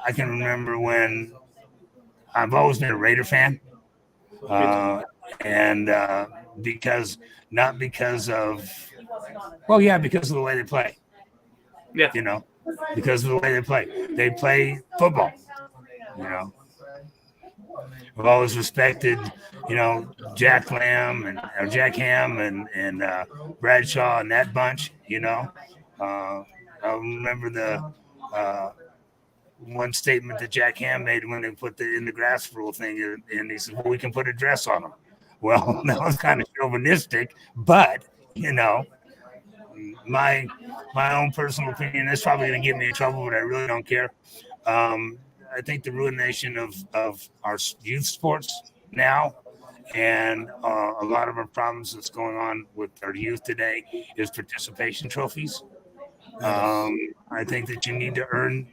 I can remember when I've always been a Raider fan. And not because of, well, yeah, because of the way they play. Yeah. Because of the way they play. They play football. I've always respected, Jack Lamb or Jack Ham and Bradshaw and that bunch. I remember the one statement that Jack Ham made when they put the in the grass rule thing in. He said, "Well, we can put a dress on them." Well, that was kind of chauvinistic, but my own personal opinion. That's probably going to get me in trouble, but I really don't care. I think the ruination of our youth sports now, and a lot of our problems that's going on with our youth today is participation trophies. I think that you need to earn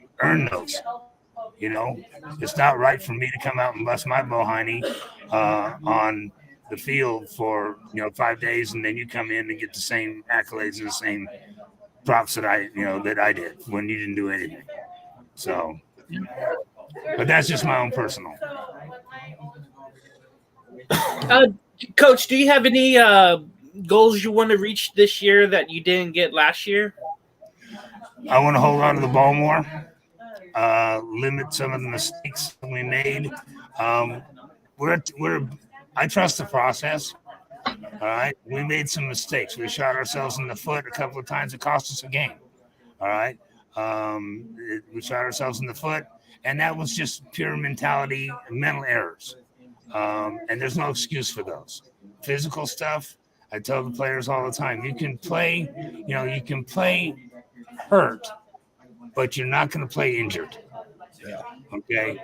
those. It's not right for me to come out and bust my bohiney on the field for 5 days, and then you come in and get the same accolades and the same props that I did when you didn't do anything. So, but that's just my own personal. Coach, do you have any goals you want to reach this year that you didn't get last year? I want to hold on to the ball more, limit some of the mistakes we made. I trust the process. All right. We made some mistakes. We shot ourselves in the foot a couple of times. It cost us a game. All right. We shot ourselves in the foot, and that was just pure mentality, mental errors. And there's no excuse for those. Physical stuff, I tell the players all the time, you can play hurt, but you're not going to play injured. Yeah. Okay.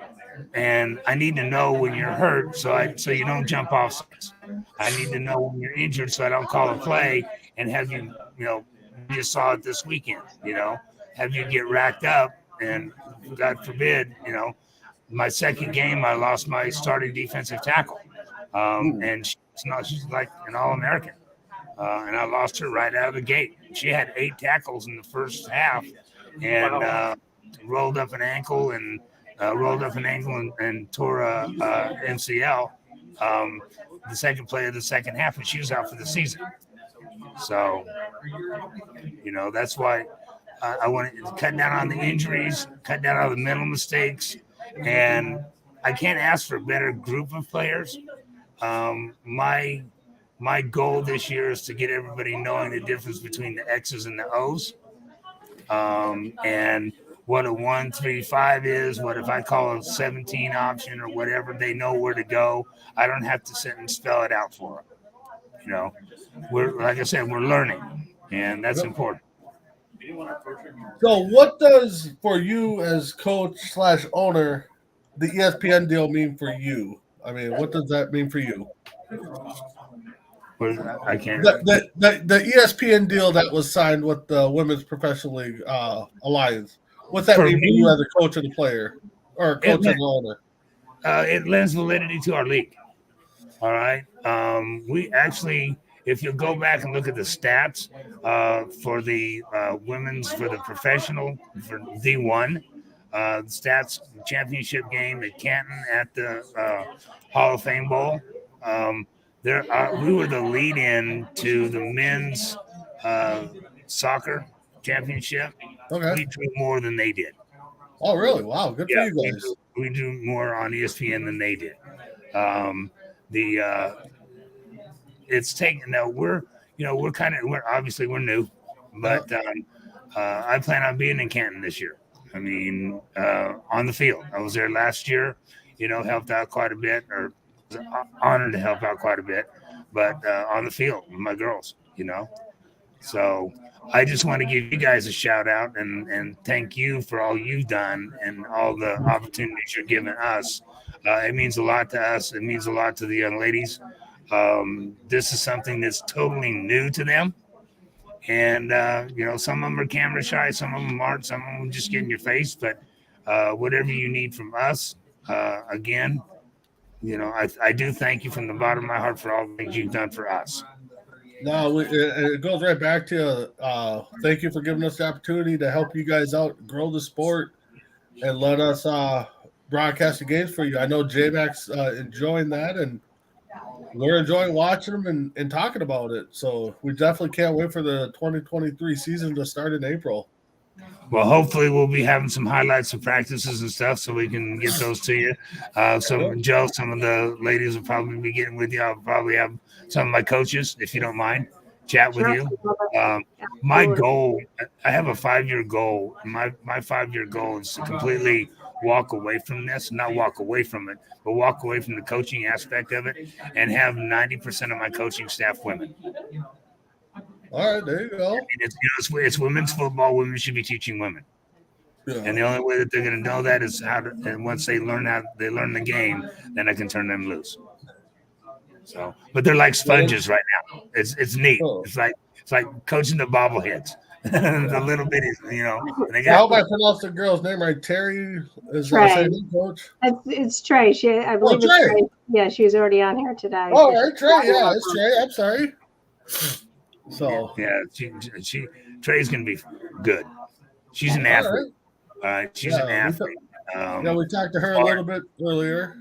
And I need to know when you're hurt, so you don't jump off sides. I need to know when you're injured, so I don't call a play and have you, you just saw it this weekend, have you get racked up, and God forbid, my second game, I lost my starting defensive tackle, and she's like an All-American, and I lost her right out of the gate. She had 8 tackles in the first half, and rolled up an ankle and tore a MCL the second play of the second half, and she was out for the season. So, that's why I want to cut down on the injuries, cut down on the mental mistakes, and I can't ask for a better group of players. My goal this year is to get everybody knowing the difference between the X's and the O's, and what a 1, 3, 5 is, what if I call a 17 option or whatever, they know where to go. I don't have to sit and spell it out for them. We're, like I said, we're learning, and that's important. So what does, for you as coach / owner, the ESPN deal mean for you? I mean, what does that mean for you? I can't. The ESPN deal that was signed with the Women's Professional League Alliance. What's that mean for you as a coach and a player, or a coach and owner? It lends validity to our league. All right. We actually, if you go back and look at the stats for the women's, for the professional, for D1, the stats championship game at Canton at the Hall of Fame Bowl, we were the lead-in to the men's soccer championship. Okay. We drew more than they did. Oh, really? Wow. Good for you guys. We drew more on ESPN than they did. It's taken. Now we're obviously we're new, but I plan on being in Canton this year. I mean, on the field. I was there last year, helped out quite a bit, or was honored to help out quite a bit, but on the field with my girls, So I just want to give you guys a shout out and thank you for all you've done and all the opportunities you're giving us. It means a lot to us. It means a lot to the young ladies. This is something that's totally new to them. And, some of them are camera shy, some of them aren't, some of them just get in your face. But whatever you need from us, again, I do thank you from the bottom of my heart for all the things you've done for us. No, it goes right back to thank you for giving us the opportunity to help you guys out, grow the sport, and let us broadcast the games for you. I know J-Mac's enjoying that, and we're enjoying watching them and talking about it. So we definitely can't wait for the 2023 season to start in April. Well, hopefully we'll be having some highlights of practices and stuff so we can get those to you. Joe, some of the ladies will probably be getting with you. I'll probably have some of my coaches, if you don't mind, chat with you. My goal, I have a 5-year goal. My 5-year goal is to completely walk away from this, not walk away from it, but walk away from the coaching aspect of it and have 90% of my coaching staff women. All right, there you go. It's women's football. Women should be teaching women. Yeah. And the only way that they're going to know that is and once they learn the game, then I can turn them loose. So, but they're like sponges right now. It's neat. It's like coaching the bobbleheads, the little bitties, They got, how do I pronounce the girl's name right? Terry is Trey. Coach. It's Trey. I believe it's Trey. Trey. Yeah, she was already on here today. Oh, right, Trey. Yeah, it's Trey. I'm sorry. So yeah, she Trey's gonna be good. She's an athlete. She's an athlete. We talked to her a little bit earlier.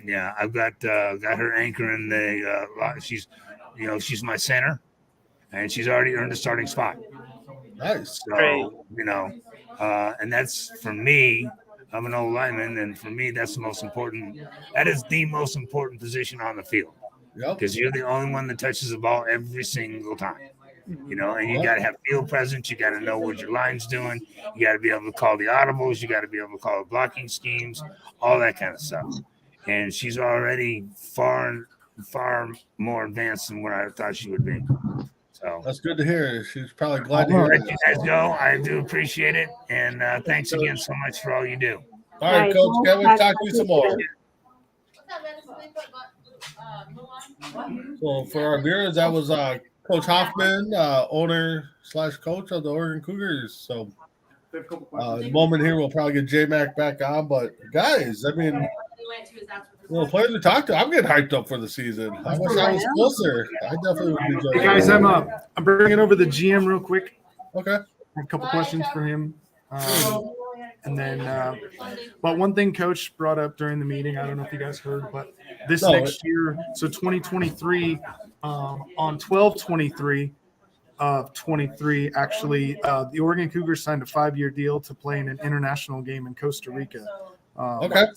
Yeah, I've got her anchoring the. She's my center, and she's already earned a starting spot. Nice. So and that's for me. I'm an old lineman, and for me, that's the most important. That is the most important position on the field. Because you're the only one that touches the ball every single time, and you got to have field presence. You got to know what your line's doing. You got to be able to call the audibles. You got to be able to call the blocking schemes, all that kind of stuff. And she's already far more advanced than what I thought she would be. So that's good to hear. She's probably glad to hear that. You guys go. I do appreciate it, and thanks again so much for all you do. All right, Coach. Can't wait to talk to you some more. So for our viewers, that was Coach Hoffman, owner/coach of the Oregon Cougars. So in a moment here, we'll probably get J-Mac back on. But guys, I mean, players we talked to, I'm getting hyped up for the season. I wish I was closer. I definitely would be joining. Hey guys, I'm bringing over the GM real quick. Okay. A couple questions for him. And then, but one thing Coach brought up during the meeting, I don't know if you guys heard, but next year, so 2023, on 12/23 of 23, actually, the Oregon Cougars signed a 5-year deal to play in an international game in Costa Rica.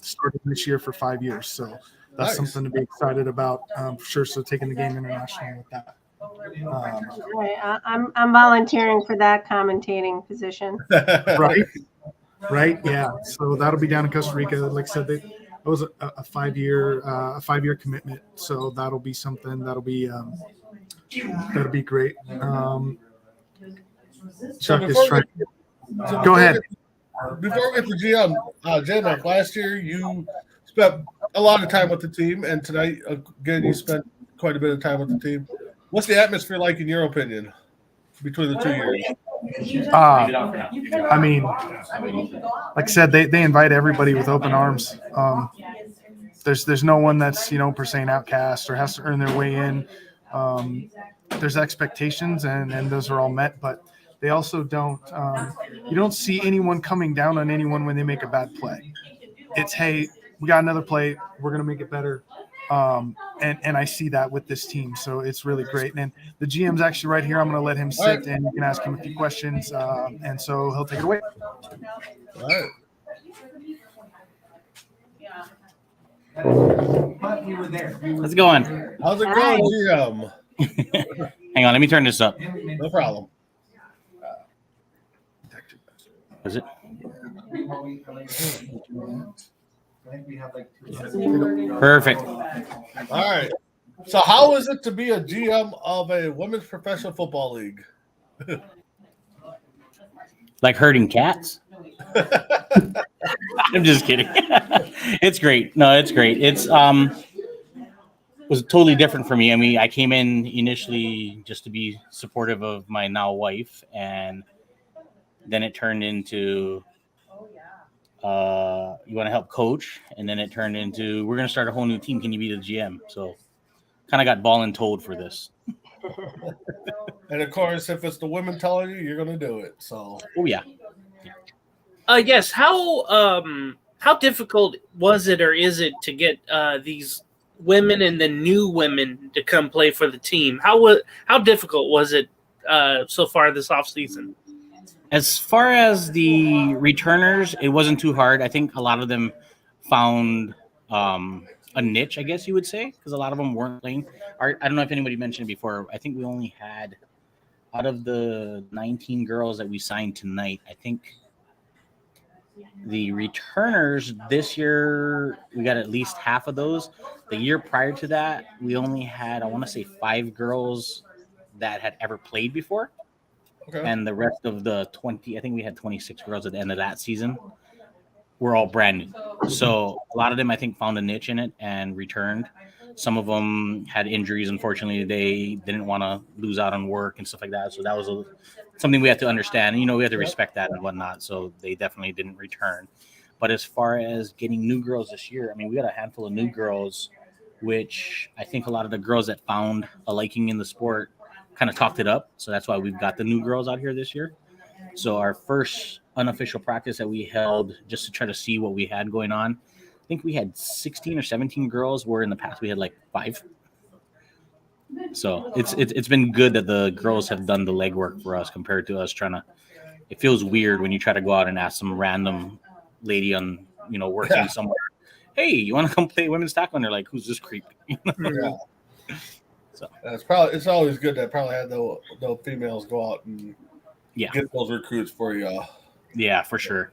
Starting this year for 5 years. So that's something to be excited about, for sure. So taking the game international with that. I'm volunteering for that commentating position. Right. Yeah. So that'll be down in Costa Rica. Like I said, it was a 5-year commitment. So that'll be something that'll be great. Chuck is trying. Go ahead. Before we get to GM, J-Mac, last year you spent a lot of time with the team, and tonight again you spent quite a bit of time with the team. What's the atmosphere like, in your opinion, between the 2 years? I mean, like I said, they invite everybody with open arms. There's no one that's per se an outcast or has to earn their way in. There's expectations, and those are all met, but they also don't. You don't see anyone coming down on anyone when they make a bad play. It's, hey, we got another play, we're gonna make it better. And I see that with this team, so it's really great. And the GM's actually right here. I'm going to let him sit, and you can ask him a few questions, and so he'll take it away. All right. How's it going? How's it going, GM? Hang on, let me turn this up. No problem. Was it? Perfect. All right. So, how is it to be a GM of a women's professional football league? Like herding cats? I'm just kidding. It's great. No, it's great. It's was totally different for me. I mean, I came in initially just to be supportive of my now wife, and then it turned into you want to help coach, and then it turned into we're going to start a whole new team. Can you be the GM? So kind of got ball and told for this. And of course, if it's the women telling you, you're going to do it. So, oh yeah. Yes. How difficult was it, or is it, to get these women and the new women to come play for the team? How difficult was it so far this offseason? As far as the returners, it wasn't too hard. I think a lot of them found a niche, I guess you would say, because a lot of them weren't playing. I don't know if anybody mentioned it before. I think we only had, out of the 19 girls that we signed tonight, I think the returners this year, we got at least half of those. The year prior to that, we only had, I want to say, 5 girls that had ever played before. Okay. And the rest of the 20, I think we had 26 girls at the end of that season, were all brand new. So a lot of them, I think, found a niche in it and returned. Some of them had injuries. Unfortunately, they didn't want to lose out on work and stuff like that. So that was something we have to understand. You know, we have to respect that and whatnot. So they definitely didn't return. But as far as getting new girls this year, I mean, we got a handful of new girls, which I think a lot of the girls that found a liking in the sport kind of talked it up. So that's why we've got the new girls out here this year. So our first unofficial practice that we held just to try to see what we had going on, I think we had 16 or 17 girls, where in the past we had like 5. So it's been good that the girls have done the legwork for us compared to us trying to. It feels weird when you try to go out and ask some random lady on, working somewhere, hey, you want to come play women's tackle? And they're like, who's this creep? Yeah. So it's always good to probably have the females go out and get those recruits for you. Yeah, for sure.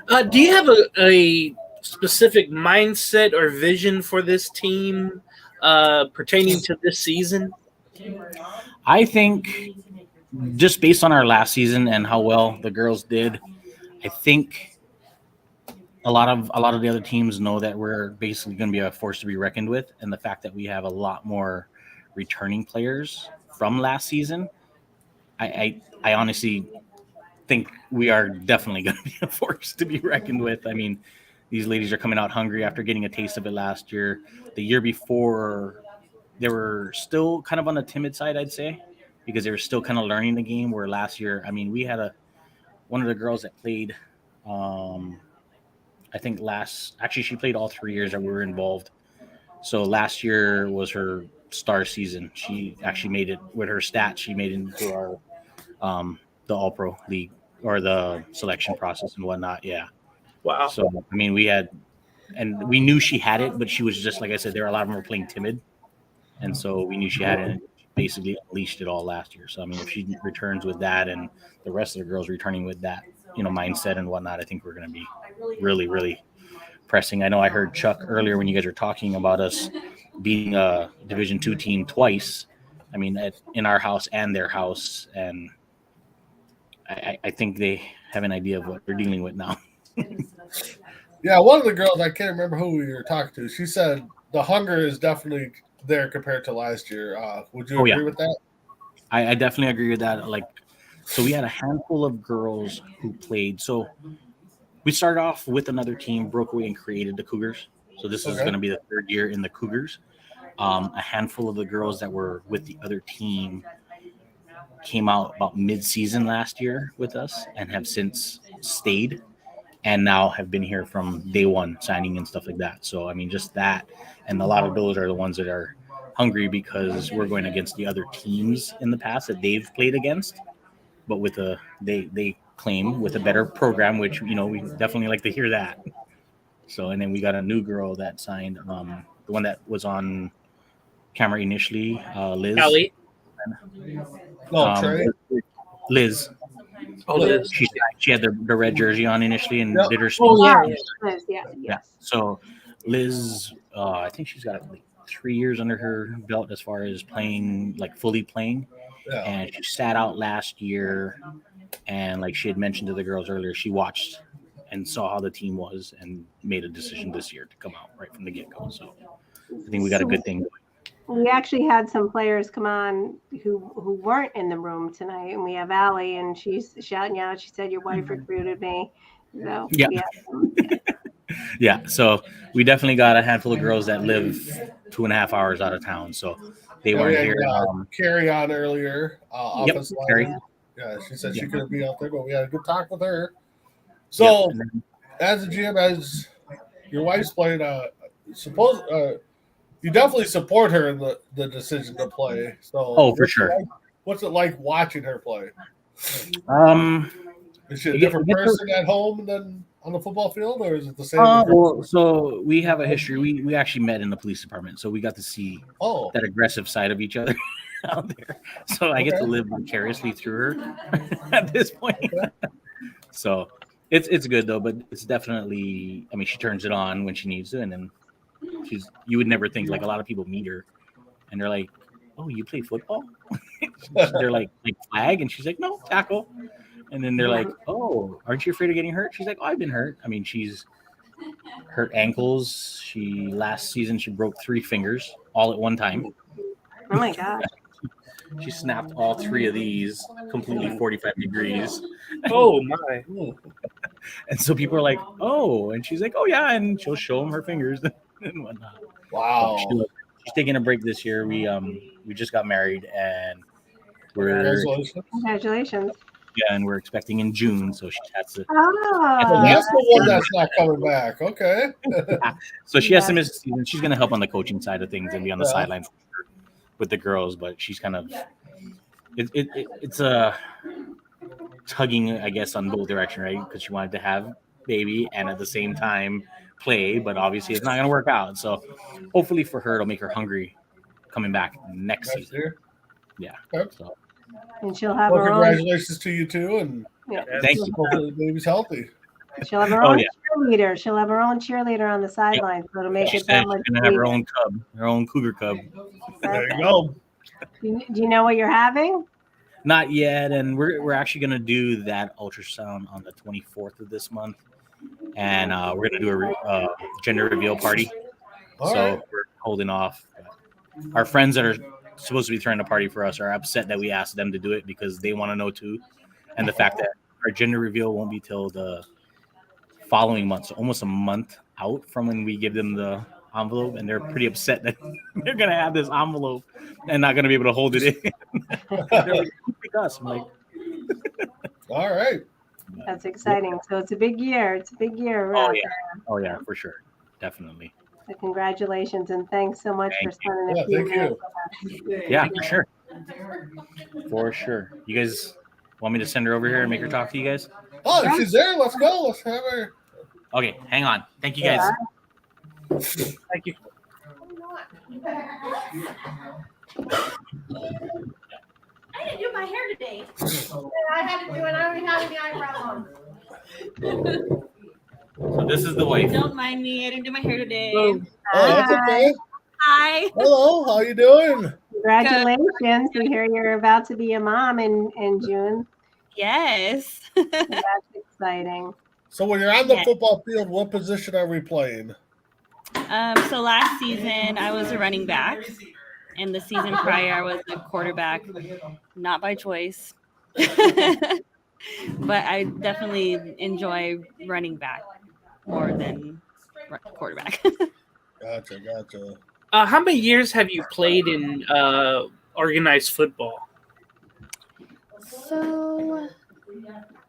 Do you have a specific mindset or vision for this team pertaining to this season? I think just based on our last season and how well the girls did, I think a lot of the other teams know that we're basically going to be a force to be reckoned with, and the fact that we have a lot more returning players from last season, I honestly think we are definitely going to be a force to be reckoned with. I mean, these ladies are coming out hungry after getting a taste of it last year. The year before, they were still kind of on the timid side, I'd say, because they were still kind of learning the game, where last year, I mean, we had one of the girls that played, I think she played all 3 years that we were involved. So last year was her star season. She actually made it with her stats. She made it into our the All-Pro League or the selection process and whatnot. Yeah. Wow. So, I mean, and we knew she had it, but she was just, like I said, there were a lot of them were playing timid. And so we knew she had it and basically unleashed it all last year. So, I mean, if she returns with that and the rest of the girls returning with that, mindset and whatnot, I think we're going to be really, really pressing. I know I heard Chuck earlier when you guys were talking about us beating a Division II team twice. I mean, in our house and their house. And I think they have an idea of what they're dealing with now. Yeah, one of the girls, I can't remember who we were talking to, she said the hunger is definitely there compared to last year. Would you agree with that? I definitely agree with that. So we had a handful of girls who played. So we started off with another team, broke away and created the Cougars. So this is going to be the 3rd year in the Cougars. A handful of the girls that were with the other team came out about mid-season last year with us and have since stayed and now have been here from day one, signing and stuff like that. So, I mean, just that. And a lot of those are the ones that are hungry because we're going against the other teams in the past that they've played against, but with they claim with a better program, which, we definitely like to hear that. So, and then we got a new girl that signed, the one that was on camera initially, Liz. Kelly. Trey. Liz. Oh, Liz. She had the red jersey on initially and did her. Liz, Yeah. So Liz, I think she's got like 3 years under her belt as far as playing, like fully playing. Yeah. And she sat out last year, and like she had mentioned to the girls earlier, she watched and saw how the team was and made a decision this year to come out right from the get-go. So I think we got a good thing going. We actually had some players come on who weren't in the room tonight, and we have Allie, and she's shouting out. She said, "Your wife recruited me." So Yeah. Yeah. So we definitely got a handful of girls that live 2.5 hours out of town. So they weren't here. Carrie on earlier. Yep, Office Carrie. line. Yeah, she said she couldn't be out there, but we had a good talk with her. So, as a GM, as your wife's played, you definitely support her in the decision to play. So, for sure. What's it like watching her play? Is she a it different gets person at home than on the football field, or is it the same? Well, so we have a history. We actually met in the police department, so we got to see that aggressive side of each other out there. So I get to live vicariously through her at this point. So it's good though, but it's definitely. I mean, she turns it on when she needs to, and then you would never think, like, a lot of people meet her, and they're like, "Oh, you play football?" They're like flag, and she's like, "No, tackle." And then they're like, "Oh, aren't you afraid of getting hurt?" She's like, "Oh, I've been hurt." I mean, she's hurt ankles. Last season she broke 3 fingers all at one time. Oh my God. She snapped all 3 of these completely 45 degrees. Oh my. And so people are like, "Oh," and she's like, "Oh yeah," and she'll show them her fingers and whatnot. Wow. She's taking a break this year. We just got married, and Congratulations. Yeah, and we're expecting in June, so she has to. Oh, that's the one that's not coming back. Okay. So she has to miss the season. She's going to help on the coaching side of things and be on the sidelines with the girls, but she's kind of it's a tugging, I guess, on both directions, right? Because she wanted to have baby and at the same time play, but obviously it's not going to work out. So hopefully for her, it'll make her hungry coming back next season. Year. Yeah. Okay. So. And she'll have Well, her congratulations to you too, and thank you. Hopefully the baby's healthy. She'll have her own cheerleader. She'll have her own cheerleader on the sidelines, so to make it that much. She's gonna have her own cub, her own cougar cub. There you go. Do you know what you're having? Not yet, and we're actually gonna do that ultrasound on the 24th of this month, and we're gonna do a gender reveal party. So we're holding off. Our friends that are supposed to be throwing a party for us are upset that we asked them to do it because they want to know too, and the fact that our gender reveal won't be till the following month, so almost a month out from when we give them the envelope, and they're pretty upset that they're gonna have this envelope and not gonna be able to hold it in. They're like, "Pick us." I'm like, all right. That's exciting. So it's a big year. It's a big year. Oh yeah, for sure, definitely. So congratulations and thanks so much for spending a few minutes with us. Yeah, for sure. For sure. You guys want me to send her over here and make her talk to you guys? Oh, if she's there, let's go. Let's have her. Okay, hang on. Thank you guys. Thank you. I didn't do my hair today. I had to do it. I don't even have any eyebrows on. So this is the wife. Don't mind me. I didn't do my hair today. Oh, that's okay. Hi. Hello. How you doing? Congratulations. We hear you're about to be a mom in June. Yes. That's exciting. So when you're on the football field, what position are we playing? So last season I was a running back, and the season prior I was a quarterback, not by choice. But I definitely enjoy running back more than quarterback. Gotcha. How many years have you played in organized football? So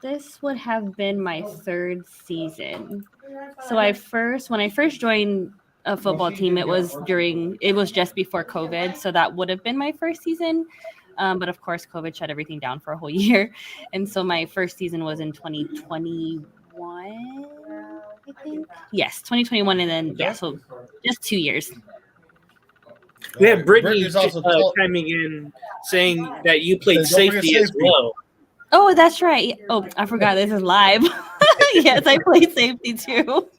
this would have been my 3rd season. So when I first joined a football team, it was just before COVID. So that would have been my 1st season. But of course, COVID shut everything down for a whole year. And so my 1st season was in 2021, I think. Yes, 2021. And then, so just 2 years. We have Brittany chiming in saying that you played safety as well. Oh, that's right. Oh, I forgot this is live. Yes, I played safety too.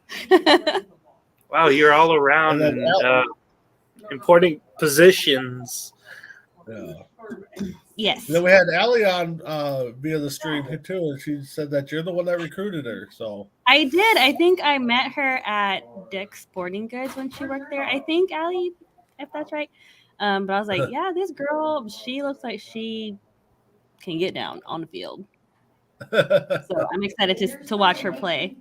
Wow, you're all around And then in important positions. Yeah. Yes. And then we had Allie on via the stream too, and she said that you're the one that recruited her. So I did. I think I met her at Dick's Sporting Goods when she worked there. I think, Allie, if that's right. But I was like, yeah, this girl, she looks like she can get down on the field. So I'm excited to watch her play.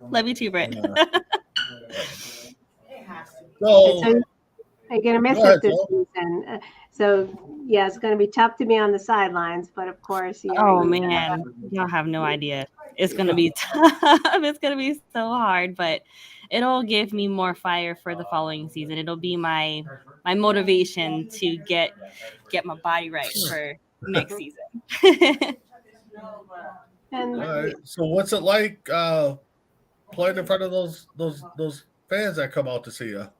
Love you too, Britt. So you're going to miss Go ahead, it this Joe. season. So, yeah, it's going to be tough to be on the sidelines, but of course, yeah. Oh man, y'all have no idea. It's gonna be tough. It's gonna be so hard, but it'll give me more fire for the following season. It'll be my motivation to get my body right for next season. And all right. So what's it like playing in front of those fans that come out to see you?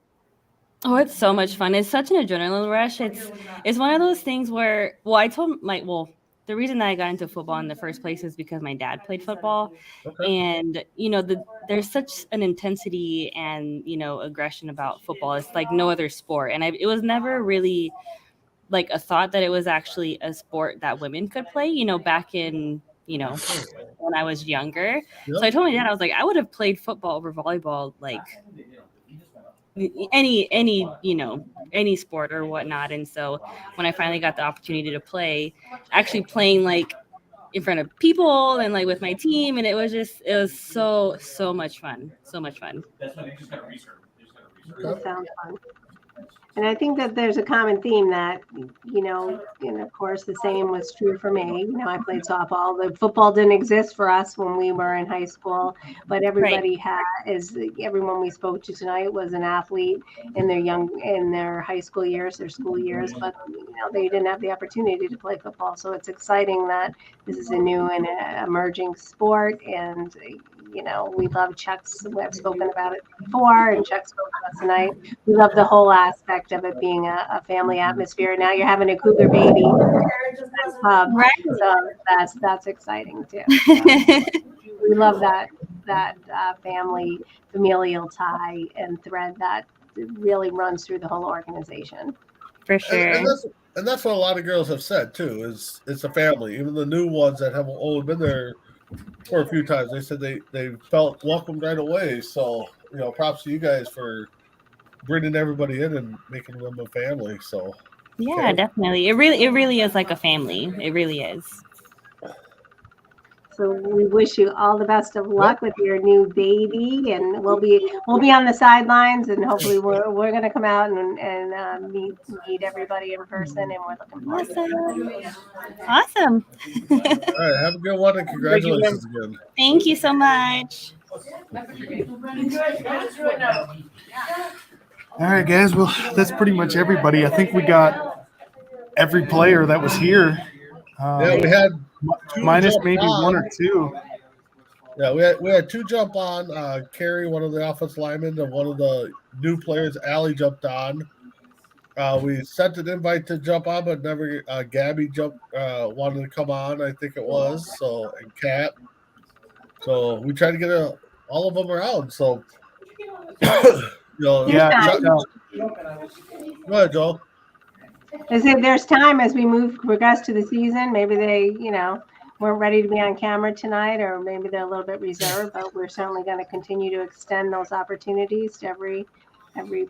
Oh, it's so much fun. It's such an adrenaline rush. It's one of those things where, I told the reason that I got into football in the first place is because my dad played football. Okay. And, there's such an intensity and, aggression about football. It's like no other sport. And it was never really like a thought that it was actually a sport that women could play, back in, when I was younger. Yep. So I told my dad, I was like, I would have played football over volleyball, like any sport or whatnot. And so when I finally got the opportunity to play, actually playing like in front of people and like with my team, and it was so much fun. It sounds fun. And I think that there's a common theme that, and of course the same was true for me. I played softball. The football didn't exist for us when we were in high school, but everybody everyone we spoke to tonight was an athlete in their high school years, their school years, but they didn't have the opportunity to play football. So it's exciting that this is a new and emerging sport, and we love Chuck's. We have spoken about it before, and Chuck spoke about it tonight. We love the whole aspect of it being a family atmosphere. Now you're having a Cougar baby, right? So that's exciting too. We love that family familial tie and thread that really runs through the whole organization. For sure. And that's what a lot of girls have said too. Is it's a family. Even the new ones that have only been there for a few times, they said they felt welcomed right away. So props to you guys for bringing everybody in and making them a family. So yeah, definitely, it really is like a family. It really is. So we wish you all the best of luck with your new baby, and we'll be on the sidelines, and hopefully we're going to come out and meet everybody in person, and we're looking forward to it. Awesome. All right, have a good one, and congratulations again. Thank you so much. All right, guys. Well, that's pretty much everybody. I think we got every player that was here. Yeah, we had minus maybe one or two. Yeah, we had two jump on. Carrie, one of the offensive linemen, and one of the new players, Allie, jumped on. We sent an invite to jump on, but never. Gabby wanted to come on, I think it was. So, and Kat. So we tried to get all of them around. So, yeah. Go ahead, Joel. I say there's time as we progress to the season. Maybe they, weren't ready to be on camera tonight, or maybe they're a little bit reserved. But we're certainly going to continue to extend those opportunities to every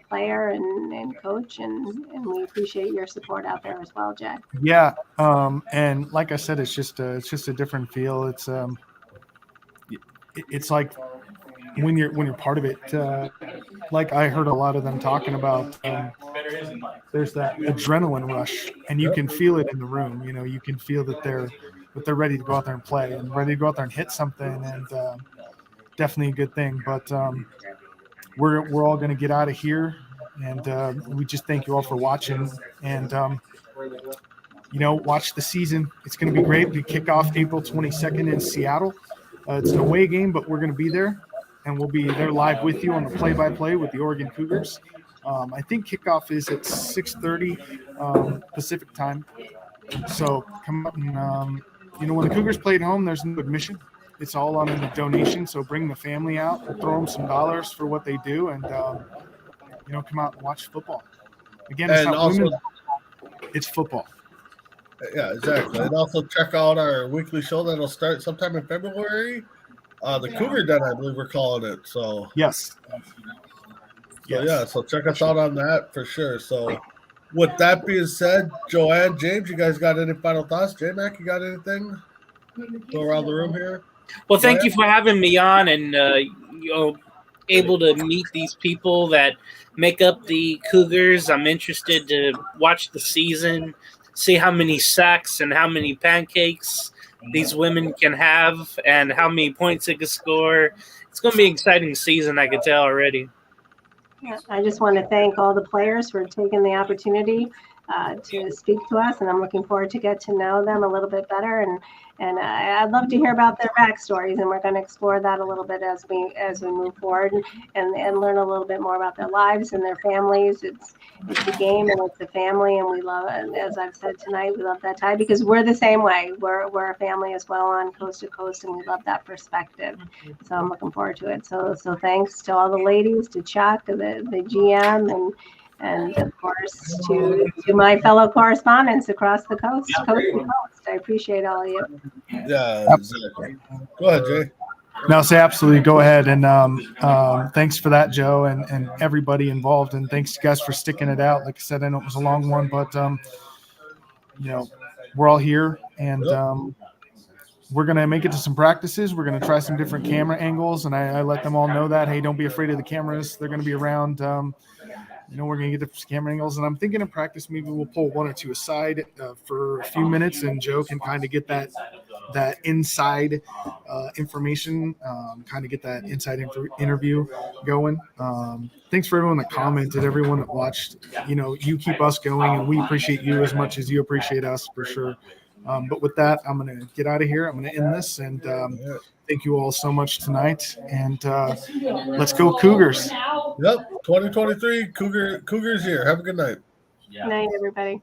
player and coach, and we appreciate your support out there as well, Jay. Yeah, and like I said, it's just a different feel. It's like when you're part of it. Like I heard a lot of them talking about. There's that adrenaline rush, and you can feel it in the room. You can feel that they're ready to go out there and play, and ready to go out there and hit something, and definitely a good thing. But we're all going to get out of here, and we just thank you all for watching, and watch the season. It's going to be great. We kick off April 22nd in Seattle. It's an away game, but we're going to be there, and we'll be there live with you on the play-by-play with the Oregon Cougars. I think kickoff is at 6:30 Pacific time. So come out and when the Cougars played home, there's no admission. It's all on a donation. So bring the family out, and throw them some dollars for what they do, and come out and watch football. Again, it's not women, it's football. Yeah, exactly. And also check out our weekly show that'll start sometime in February. The Cougar Den, I believe we're calling it. So yes. So check us out on that for sure. So with that being said, Joanne, James, you guys got any final thoughts? J-Mac, you got anything? Go around the room here. Well, thank you for having me on, and able to meet these people that make up the Cougars. I'm interested to watch the season, see how many sacks and how many pancakes these women can have, and how many points they can score. It's going to be an exciting season, I can tell already. Yeah, I just want to thank all the players for taking the opportunity to speak to us, and I'm looking forward to get to know them a little bit better. And I'd love to hear about their backstories, and we're going to explore that a little bit as we move forward and learn a little bit more about their lives and their families. It's a game and it's a family, and we love it. As I've said tonight, we love that tie because we're the same way. We're a family as well on coast to coast, and we love that perspective. So I'm looking forward to it. So thanks to all the ladies, to Chuck, the GM, and of course to my fellow correspondents across the coast to coast. I appreciate all of you. Yeah, exactly. Go ahead, Jay. No, say absolutely. Go ahead. And thanks for that, Joe, and everybody involved. And thanks, guys, for sticking it out. Like I said, I know it was a long one, but, we're all here. And we're going to make it to some practices. We're going to try some different camera angles. And I let them all know that, hey, don't be afraid of the cameras. They're going to be around. We're going to get the camera angles. And I'm thinking in practice, maybe we'll pull one or two aside for a few minutes, and Joe can kind of get that inside information, kind of get that inside interview going. Thanks for everyone that commented, everyone that watched. You keep us going, and we appreciate you as much as you appreciate us, for sure. But with that, I'm going to get out of here. I'm going to end this, and thank you all so much tonight. And let's go Cougars. Yep, 2023 Cougars here. Have a good night. Good night, everybody.